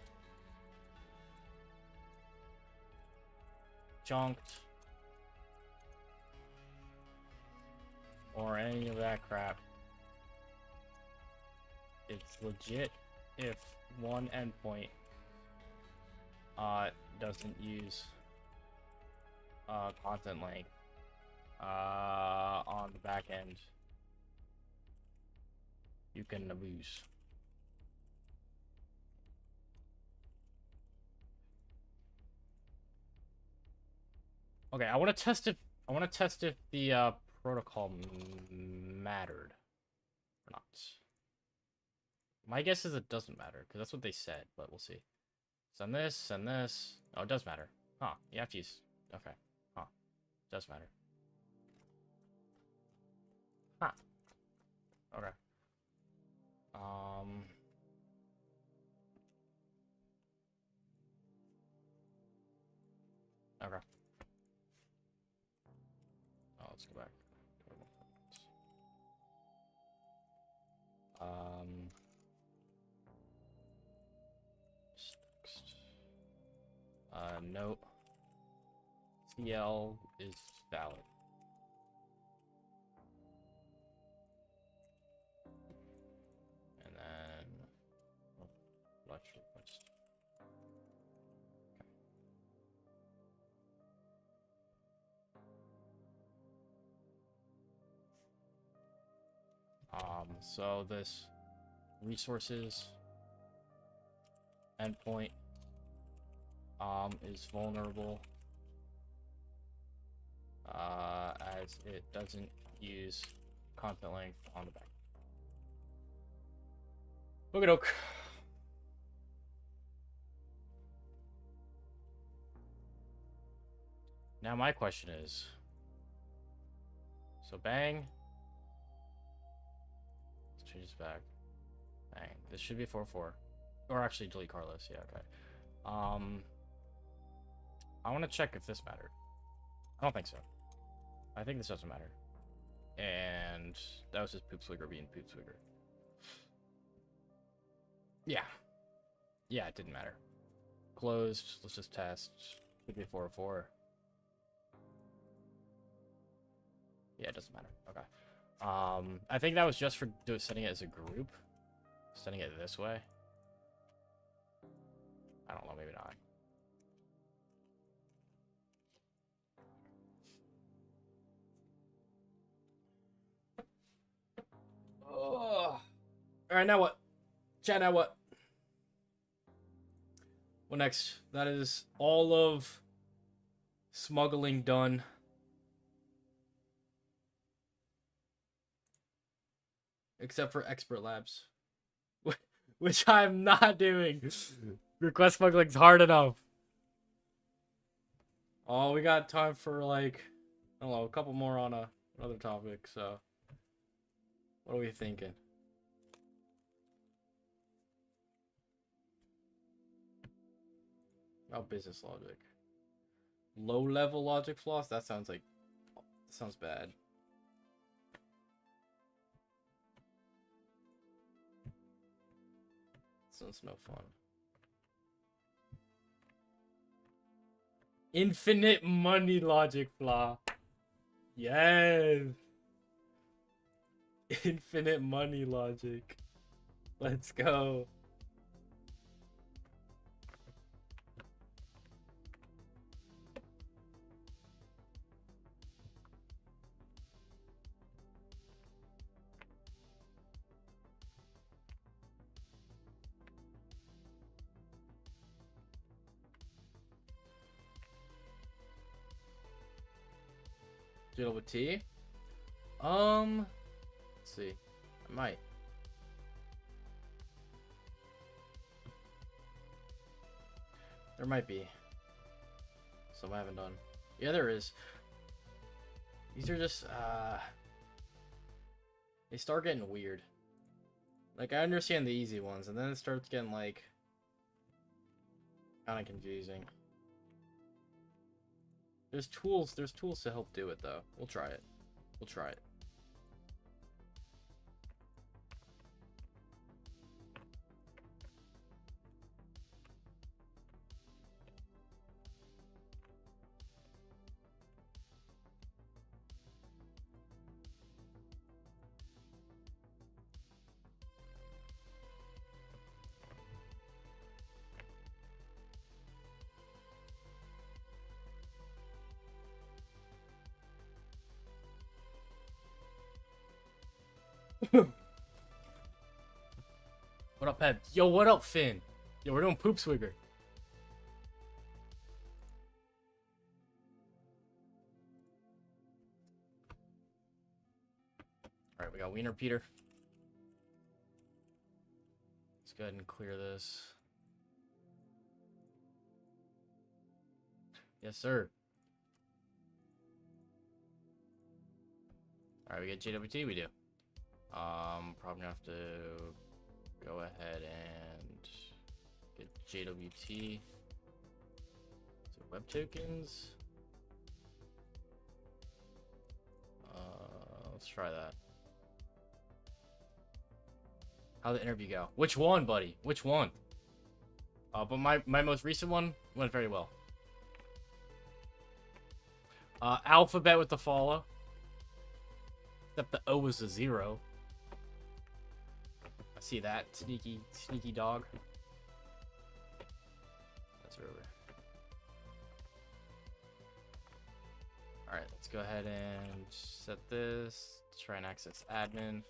Speaker 1: chunked or any of that crap. It's legit if one endpoint doesn't use content length on the back end. You can abuse. Okay, I want to test if the protocol mattered or not. My guess is it doesn't matter because that's what they said, but we'll see. Send this, send this. Oh, it does matter. Huh? You have to use. Okay. Huh? It does matter. Huh? Okay. Okay. Oh, let's go back. Note. CL is valid. And then let's request. So this resources endpoint is vulnerable as it doesn't use content length on the back. Okie doke. Now my question is, so bang. Let's change this back. Bang. This should be 4-4. Or actually delete Carlos. Yeah, okay. I want to check if this mattered. I don't think so. I think this doesn't matter. And that was just Portswigger being Portswigger. Yeah. Yeah, it didn't matter. Closed. Let's just test. Should be 4-4. Yeah, it doesn't matter. Okay. I think that was just for setting it as a group. Setting it this way. I don't know, maybe not. Oh. Alright, now what? Chat, now what? What next? That is all of smuggling done. Except for expert labs. Which I'm not doing. Request smuggling's hard enough. Oh, we got time for like, I don't know, a couple more on another topic, so. What are we thinking? Oh, business logic. Low-level logic flaws? That sounds bad. Sounds no fun. Infinite money logic flaw. Yes. Infinite money logic. Let's go. Deal with T? Let's see. I might. There might be. Some I haven't done. Yeah, there is. These are just, they start getting weird. Like, I understand the easy ones, and then it starts getting, like, kind of confusing. There's tools to help do it, though. We'll try it. We'll try it. What up, Pep? Yo, what up, Finn? Yo, we're doing Portswigger. Alright, we got Wiener Peter. Let's go ahead and clear this. Yes, sir. Alright, we get JWT, we do. Probably gonna have to go ahead and get JWT. So web tokens. Let's try that. How'd the interview go? Which one, buddy? Which one? But my most recent one went very well. Alphabet with the follow. Except the O was a 0. I see that. Sneaky dog. That's over. Alright, let's go ahead and set this. Try and access admin.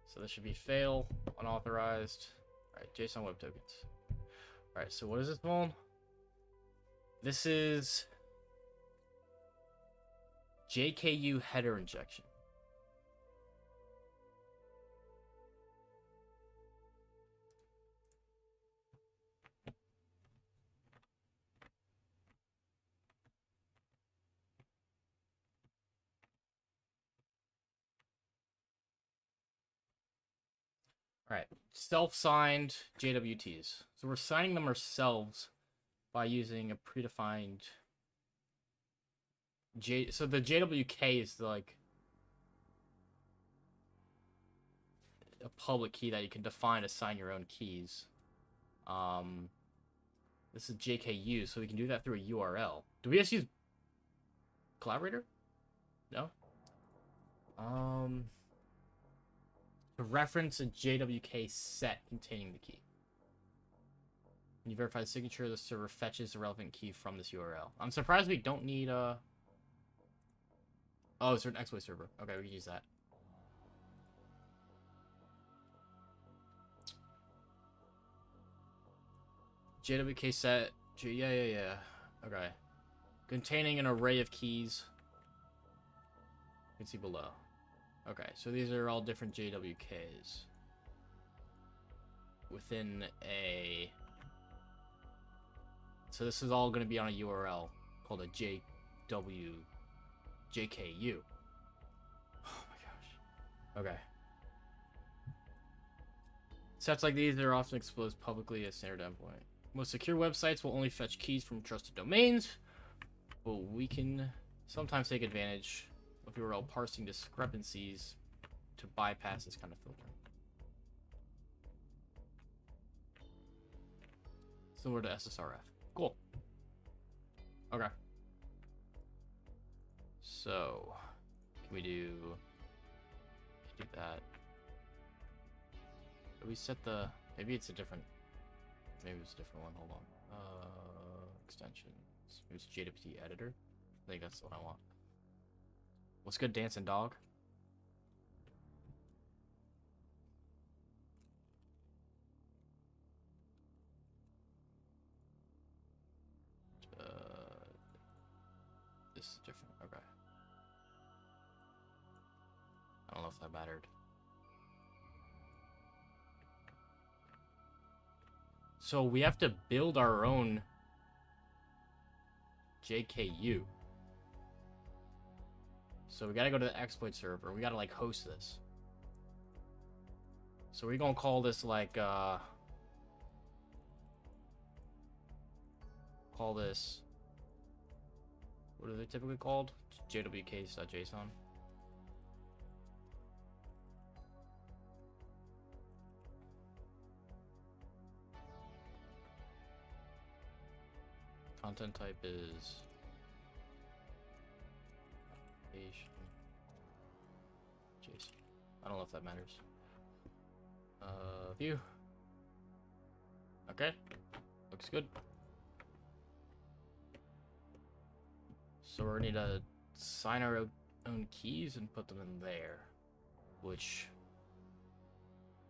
Speaker 1: So this should be fail, unauthorized. Alright, JSON web tokens. Alright, so what is this one? This is JKU header injection. Alright, self-signed JWTs. So we're signing them ourselves by using a predefined so the JWK is like a public key that you can define to sign your own keys. This is JKU, so we can do that through a URL. Do we just use collaborator? No. To reference a JWK set containing the key. When you verify the signature, the server fetches the relevant key from this URL. I'm surprised we don't need a... Oh, it's an exploit server. Okay, we can use that. JWK set. Yeah. Okay. Containing an array of keys. You can see below. Okay, so these are all different JWKs. Within a... So this is all going to be on a URL called a JKU. Oh my gosh. Okay. Sets like these are often exposed publicly as standard endpoint. Most secure websites will only fetch keys from trusted domains, but we can sometimes take advantage of URL parsing discrepancies to bypass this kind of filter. Similar to SSRF. Cool. Okay. So, can we do that? Do we set the... Maybe it's a different... Maybe it's a different one. Hold on. Extensions. Maybe it's JWT editor. I think that's what I want. What's good, dancing dog? This is different. Okay. I don't know if that mattered. So we have to build our own JKU. So we gotta go to the exploit server. We gotta like host this. So we're gonna call this like call this, what are they typically called? JWK.json. Content type is JSON. I don't know if that matters. View. Okay, looks good. So we're gonna need to sign our own keys and put them in there. which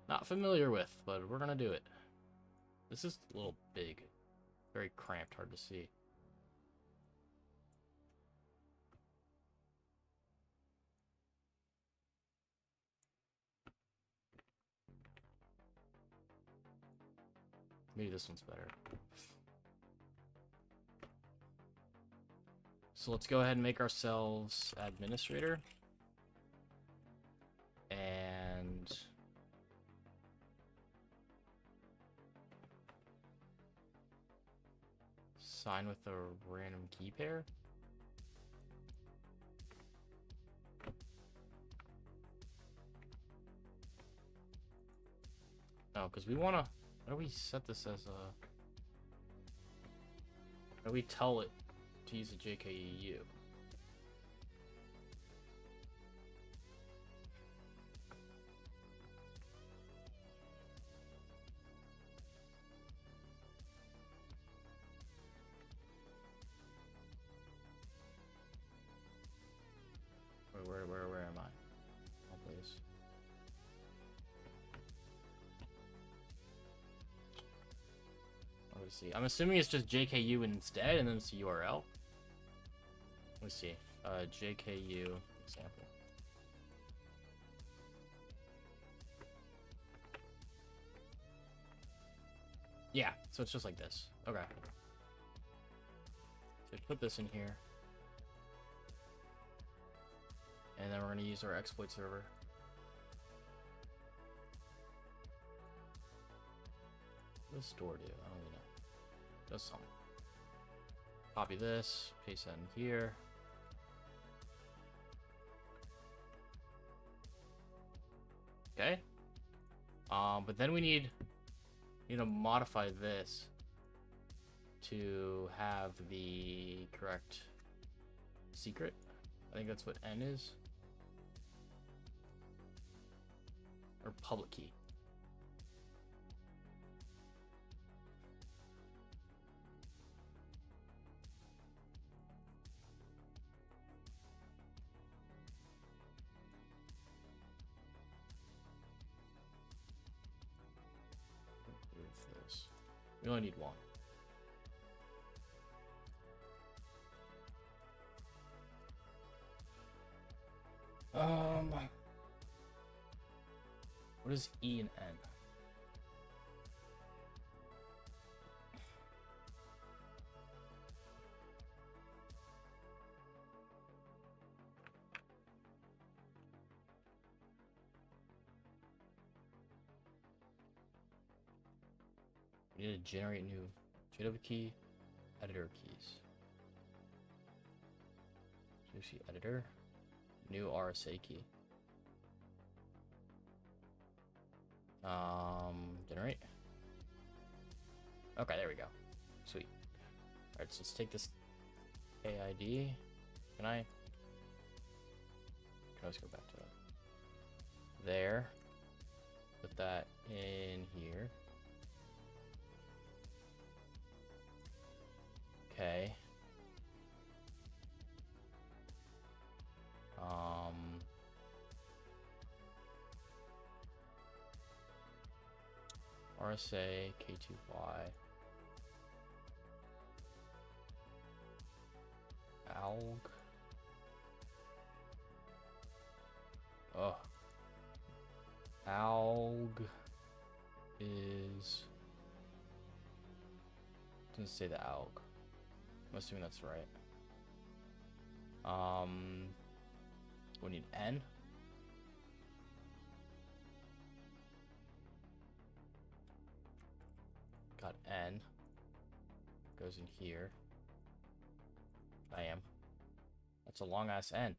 Speaker 1: not familiar with, but we're gonna do it. This is a little big, very cramped, hard to see. Maybe this one's better. So let's go ahead and make ourselves administrator. And sign with a random key pair. No, because we want to... How do we set this as a... How do we tell it to use a JKEU? Where am I? Oh, please. Let's see. I'm assuming it's just JKU instead, and then it's a URL. Let's see. JKU example. Yeah, so it's just like this. Okay. So put this in here. And then we're going to use our exploit server. What does store do? I don't even know. It does something. Copy this, paste that in here. Okay. But then we need to modify this to have the correct secret. I think that's what N is. Or public key. This. We only need one. What is E and N? We need to generate new JW key, editor keys. JC editor, new RSA key. Generate. Okay, there we go. Sweet. Alright, so let's take this AID. Can I always go back to that. There. Put that in here. Okay. RSA K2Y alg. Oh, alg is, doesn't say the alg. I'm assuming that's right. We need N. Got N. Goes in here. I am. That's a long ass N.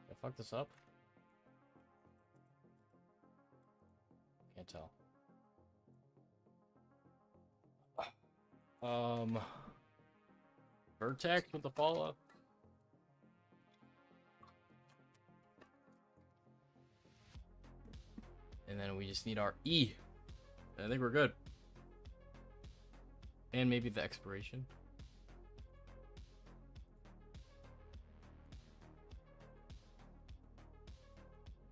Speaker 1: Did I fuck this up? Can't tell. Vertex with the follow-up. And then we just need our E. I think we're good.
Speaker 2: And maybe the expiration.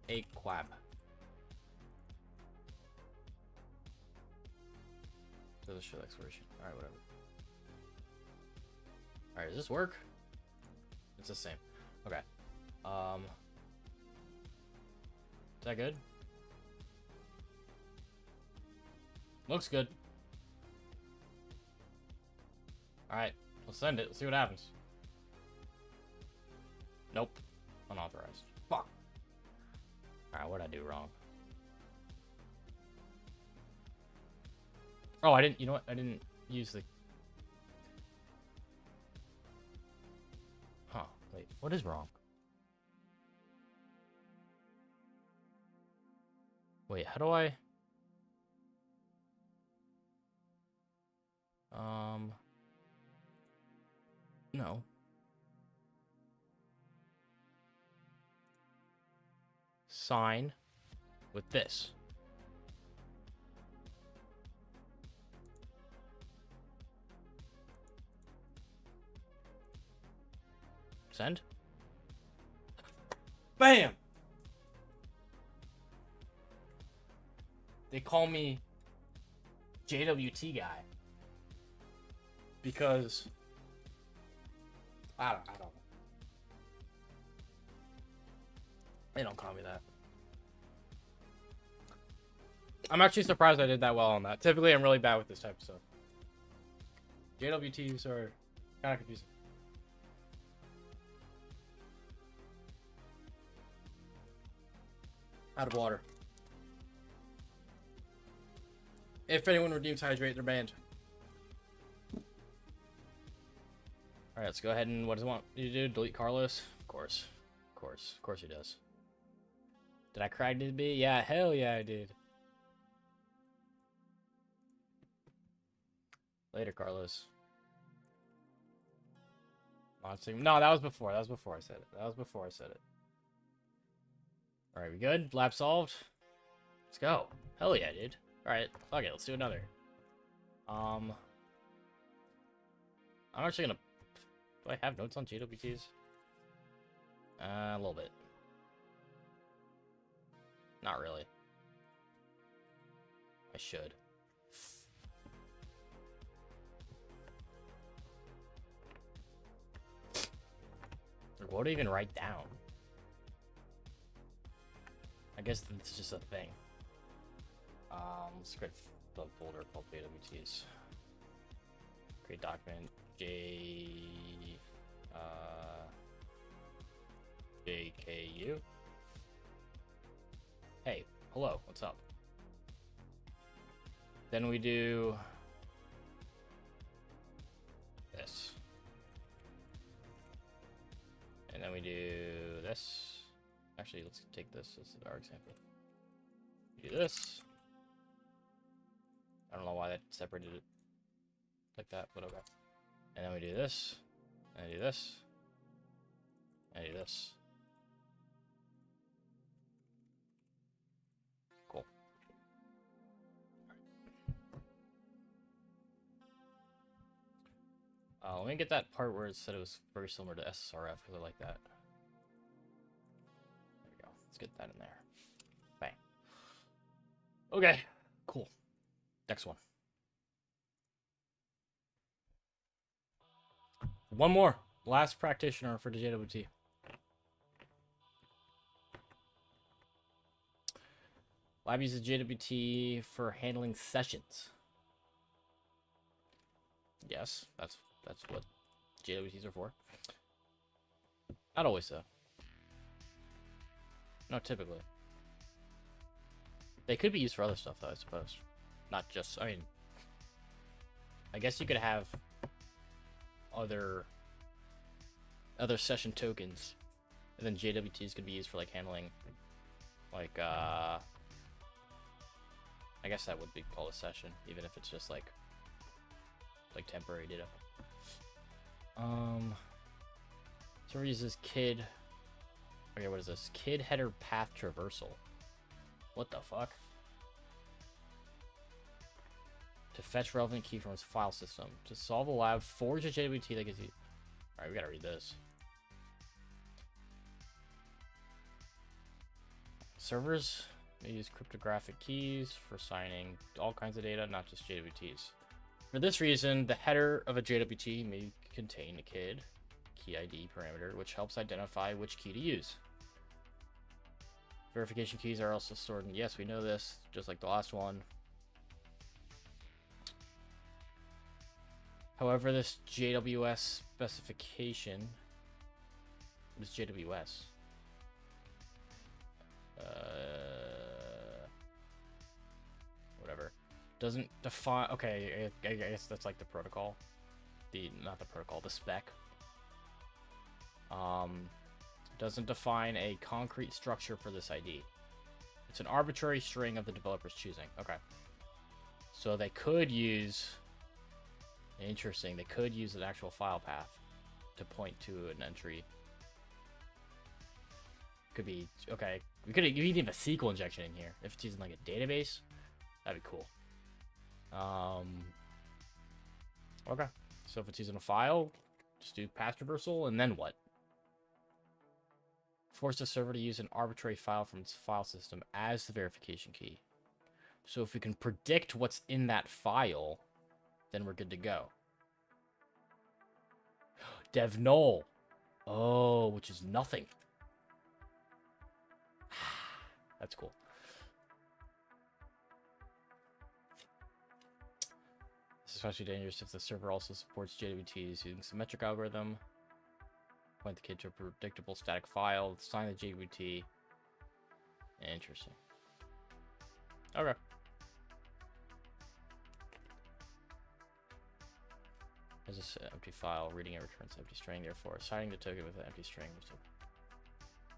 Speaker 2: A quab. So this show the expiration. Alright, whatever. Alright, does this work? It's the same. Okay. Is that good? Looks good. Alright, let's send it. Let's see what happens. Nope. Unauthorized. Fuck. Alright, what'd I do wrong? Oh, I didn't, you know what? I didn't use the... Huh, wait, what is wrong? Wait, how do I... No. Sign with this. Send. Bam! They call me JWT guy. Because I don't know. They don't call me that. I'm actually surprised I did that well on that. Typically, I'm really bad with this type of stuff. JWTs are kind of confusing. Out of water. If anyone redeems hydrate, they're banned. Alright, let's go ahead and what does it want you to do? Delete Carlos? Of course. Of course. Of course he does. Did I cry to be? Yeah, hell yeah I did. Later, Carlos. No, that was before. That was before I said it. That was before I said it. Alright, we good? Lab solved? Let's go. Hell yeah, dude. Alright, fuck it, let's do another. I'm actually gonna... Do I have notes on JWTs? A little bit. Not really. I should. Like, what do I even write down? I guess this is just a thing. Let's create the folder called JWTs. Create document JKU. Hey, hello, what's up? Then we do this. And then we do this. Actually, let's take this as our example. Do this. I don't know why that separated it like that, but okay. And then we do this, and I do this, and I do this. Cool. Let me get that part where it said it was very similar to SSRF, because I like that. There we go. Let's get that in there. Bang. Okay, cool. Next one. One more. Last practitioner for the JWT. Lab uses JWT for handling sessions. Yes, that's what JWTs are for. Not always though. No, typically. They could be used for other stuff though, I suppose. Not just, I mean, I guess you could have other session tokens, and then JWTs could be used for like handling, like I guess that would be called a session, even if it's just like temporary data. Server uses kid. Okay, what is this? Kid header path traversal. What the fuck?
Speaker 1: to fetch relevant key from its file system. To solve the lab, forge a JWT that gives you... Alright, we gotta read this. Servers may use cryptographic keys for signing all kinds of data, not just JWTs. For this reason, the header of a JWT may contain a key ID parameter, which helps identify which key to use. Verification keys are also stored in... Yes, we know this, just like the last one. However, this JWS specification... What is JWS? Whatever. Doesn't define... Okay, I guess that's like the protocol. Not the protocol, the spec. Doesn't define a concrete structure for this ID. It's an arbitrary string of the developer's choosing. Okay. So they could use... Interesting. They could use an actual file path to point to an entry. Could be... Okay. We could even have a SQL injection in here. If it's using like a database, that'd be cool. Okay. So if it's using a file, just do path traversal, and then what? Force the server to use an arbitrary file from its file system as the verification key. So if we can predict what's in that file, then we're good to go. Dev null. Oh, which is nothing. That's cool. This is especially dangerous if the server also supports JWTs using symmetric algorithm. Point the kid to a predictable static file, sign the JWT. Interesting. Okay. There's this empty file, reading it returns empty string, therefore assigning the token with an empty string.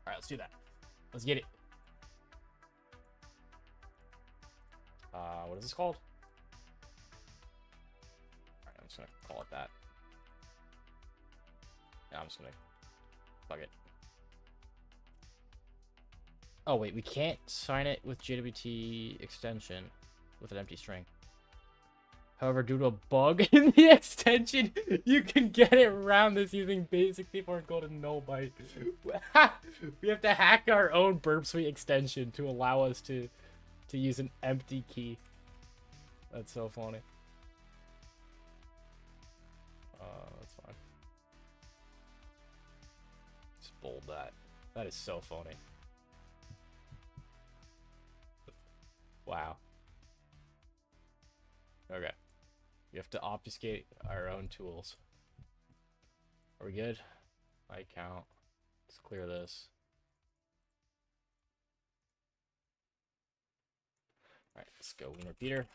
Speaker 1: Alright, let's do that. Let's get it. What is this called? Alright, I'm just gonna call it that. Yeah, I'm just gonna fuck it. Oh wait, we can't sign it with JWT extension with an empty string. However, due to a bug in the extension, you can get it around this using basic C4 encoded null byte. We have to hack our own burp suite extension to allow us to use an empty key. That's so funny. That's fine. Just bold that. That is so funny. Wow. Okay. We have to obfuscate our own tools. Are we good? I count. Let's clear this. Alright, let's go Wiener Peter.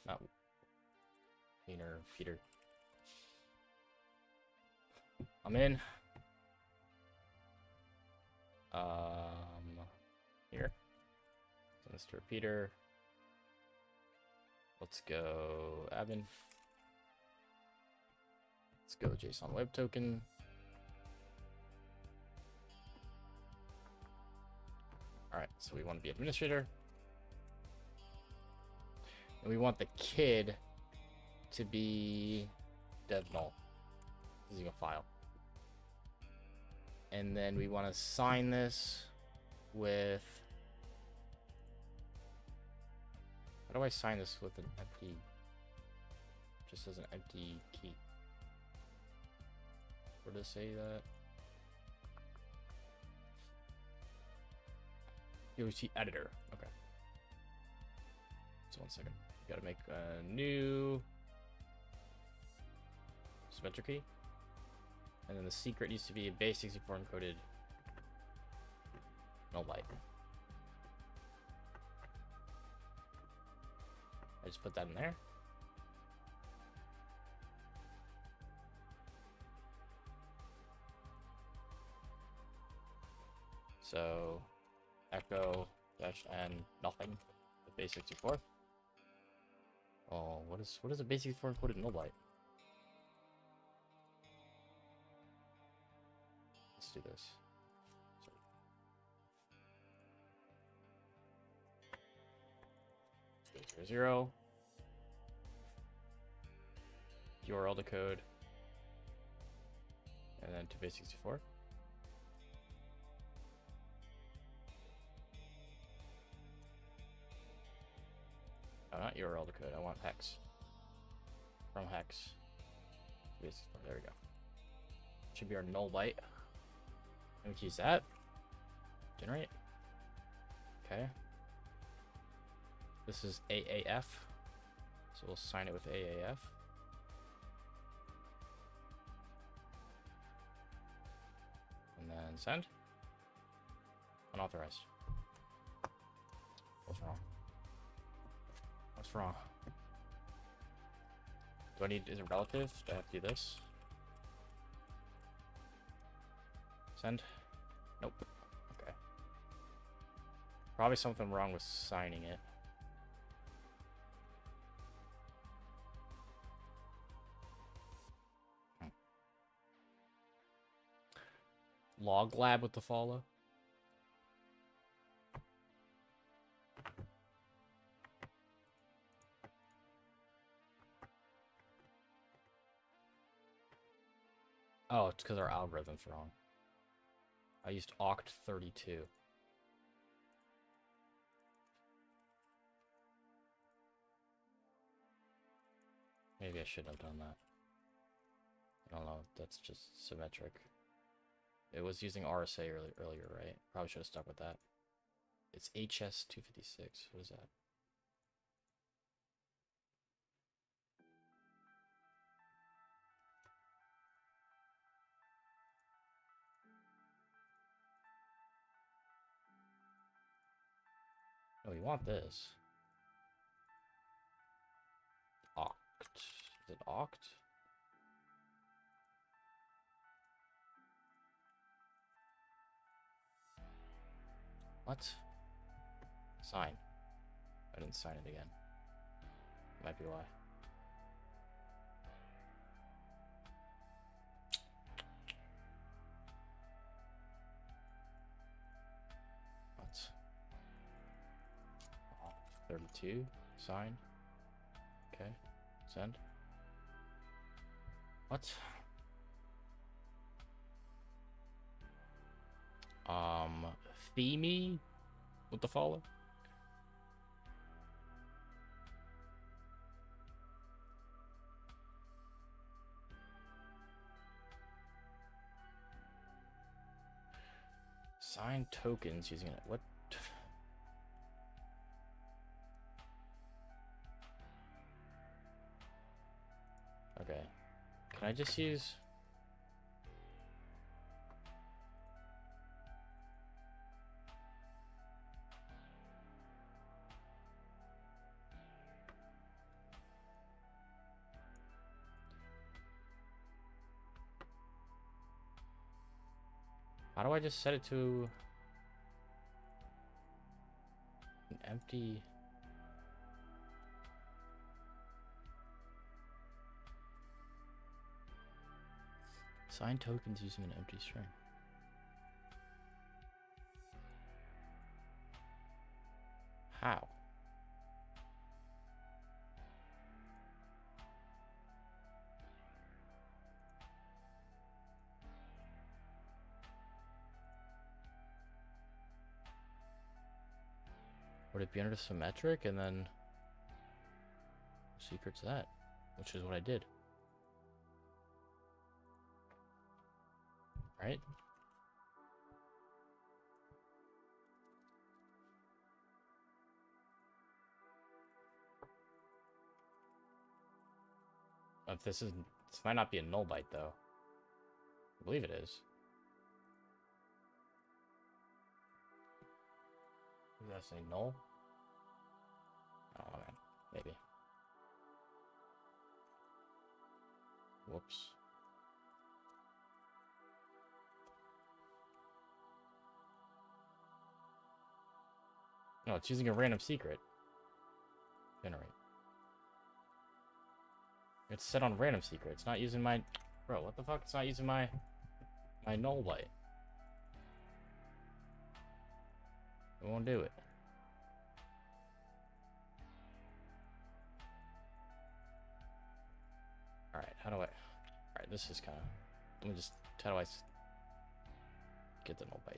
Speaker 1: Not Wiener Peter. I'm in. Here. Mr. Peter. Let's go admin. Let's go JSON web token. Alright, so we want to be administrator. And we want the kid to be dev null using a file. And then we want to sign this with... How do I sign this with an empty... Just as an empty key? Where does it say that? UC editor. Okay. So 1 second. Gotta make a new symmetric key. And then the secret needs to be a base 64 encoded null byte. I just put that in there. So echo dash n nothing. The base 64. Oh, what is a base 64 encoded null byte? Let's do this. So, 0, 0, 0. URL to code, and then to base64. Oh, not URL to code. I want hex. From hex. There we go. Should be our null byte. And we can use that. Generate. Okay. This is AAF. So we'll sign it with AAF. And then send. Unauthorized. What's wrong? What's wrong? Do I need, is it relative? Do I have to do this? Send? Nope. Okay. Probably something wrong with signing it. Log lab with the follow. Oh, it's because our algorithm's wrong. I used oct32. Maybe I shouldn't have done that. I don't know. That's just symmetric. It was using RSA earlier, right? Probably should have stuck with that. It's HS256. What is that? Oh, you want this. Oct. Is it oct? What? Sign. I didn't sign it again. Might be why. What? Oct32. Sign. Okay. Send. What? Themey with the follow. Sign tokens using it. What? Okay. Can I just use... How do I just set it to an empty... Sign tokens using an empty string. How? Would it be under symmetric and then secret's that, which is what I did. Right? If this might not be a null byte though. I believe it is. Does that say null? Oh man, maybe. Whoops. No, it's using a random secret. Generate. It's set on random secret. It's not using my... Bro, what the fuck? It's not using my null byte. It won't do it. Alright, how do I... Alright, this is kind of... Let me just... How do I get the null byte?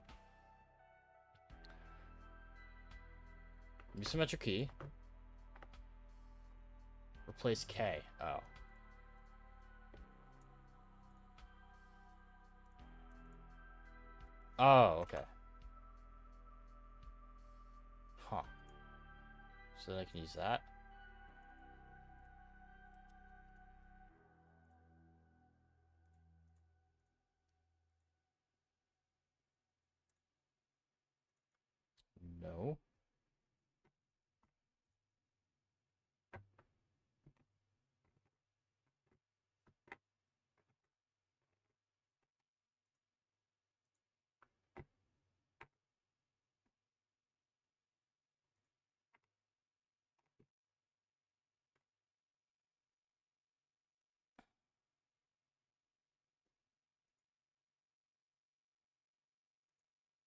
Speaker 1: Asymmetric key. Replace K. Oh. Oh, okay. Huh. So then I can use that. No.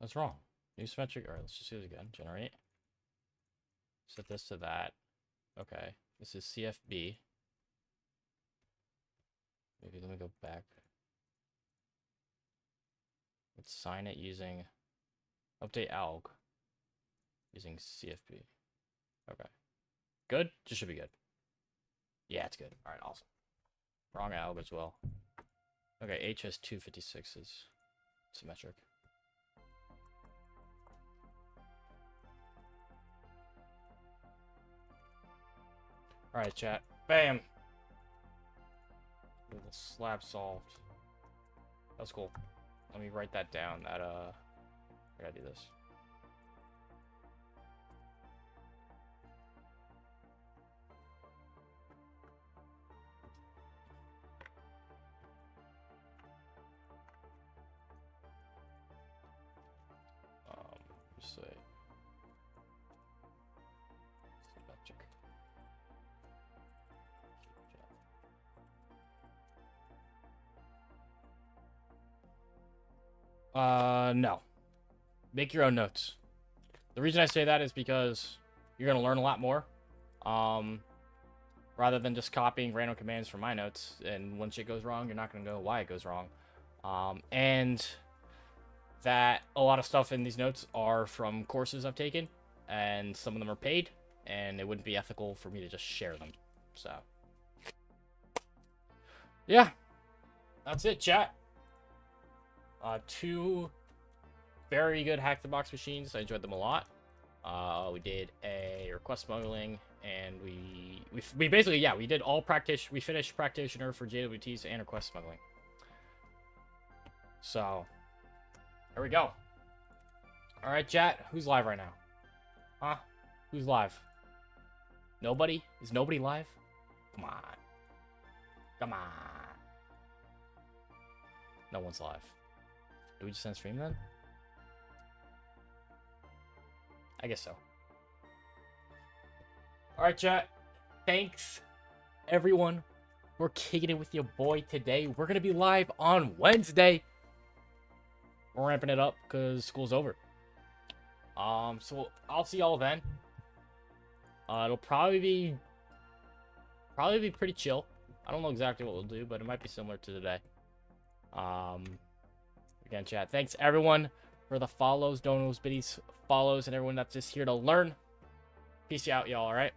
Speaker 1: That's wrong. Asymmetric. Alright, let's just do it again. Generate. Set this to that. Okay. This is CFB. Maybe let me go back. Let's sign it using update alg using CFB. Okay. Good? Just should be good. Yeah, it's good. Alright, awesome. Wrong alg as well. Okay, HS256 is symmetric. Alright, chat. Bam! The slab solved. That's cool. Let me write that down. That, I gotta do this. Just say symmetric. No. Make your own notes. The reason I say that is because you're gonna learn a lot more. Rather than just copying random commands from my notes, and when shit goes wrong, you're not gonna know why it goes wrong. And that a lot of stuff in these notes are from courses I've taken, and some of them are paid, and it wouldn't be ethical for me to just share them. So, yeah, that's it, chat. 2 very good hack the box machines. I enjoyed them a lot. We did a request smuggling, and we basically, yeah, we did all practice. We finished practitioner for JWTs and request smuggling. So, there we go. All right, chat. Who's live right now? Huh? Who's live? Nobody? Is nobody live? Come on. Come on. No one's live. Do we just end stream then? I guess so. Alright, chat. Thanks, everyone, for kicking it with your boy today. We're going to be live on Wednesday. We're ramping it up because school's over. So I'll see y'all then. It'll probably be pretty chill. I don't know exactly what we'll do, but it might be similar to today. Again, chat, thanks everyone for the follows, donos, biddies, follows, and everyone that's just here to learn. Peace out, y'all, alright?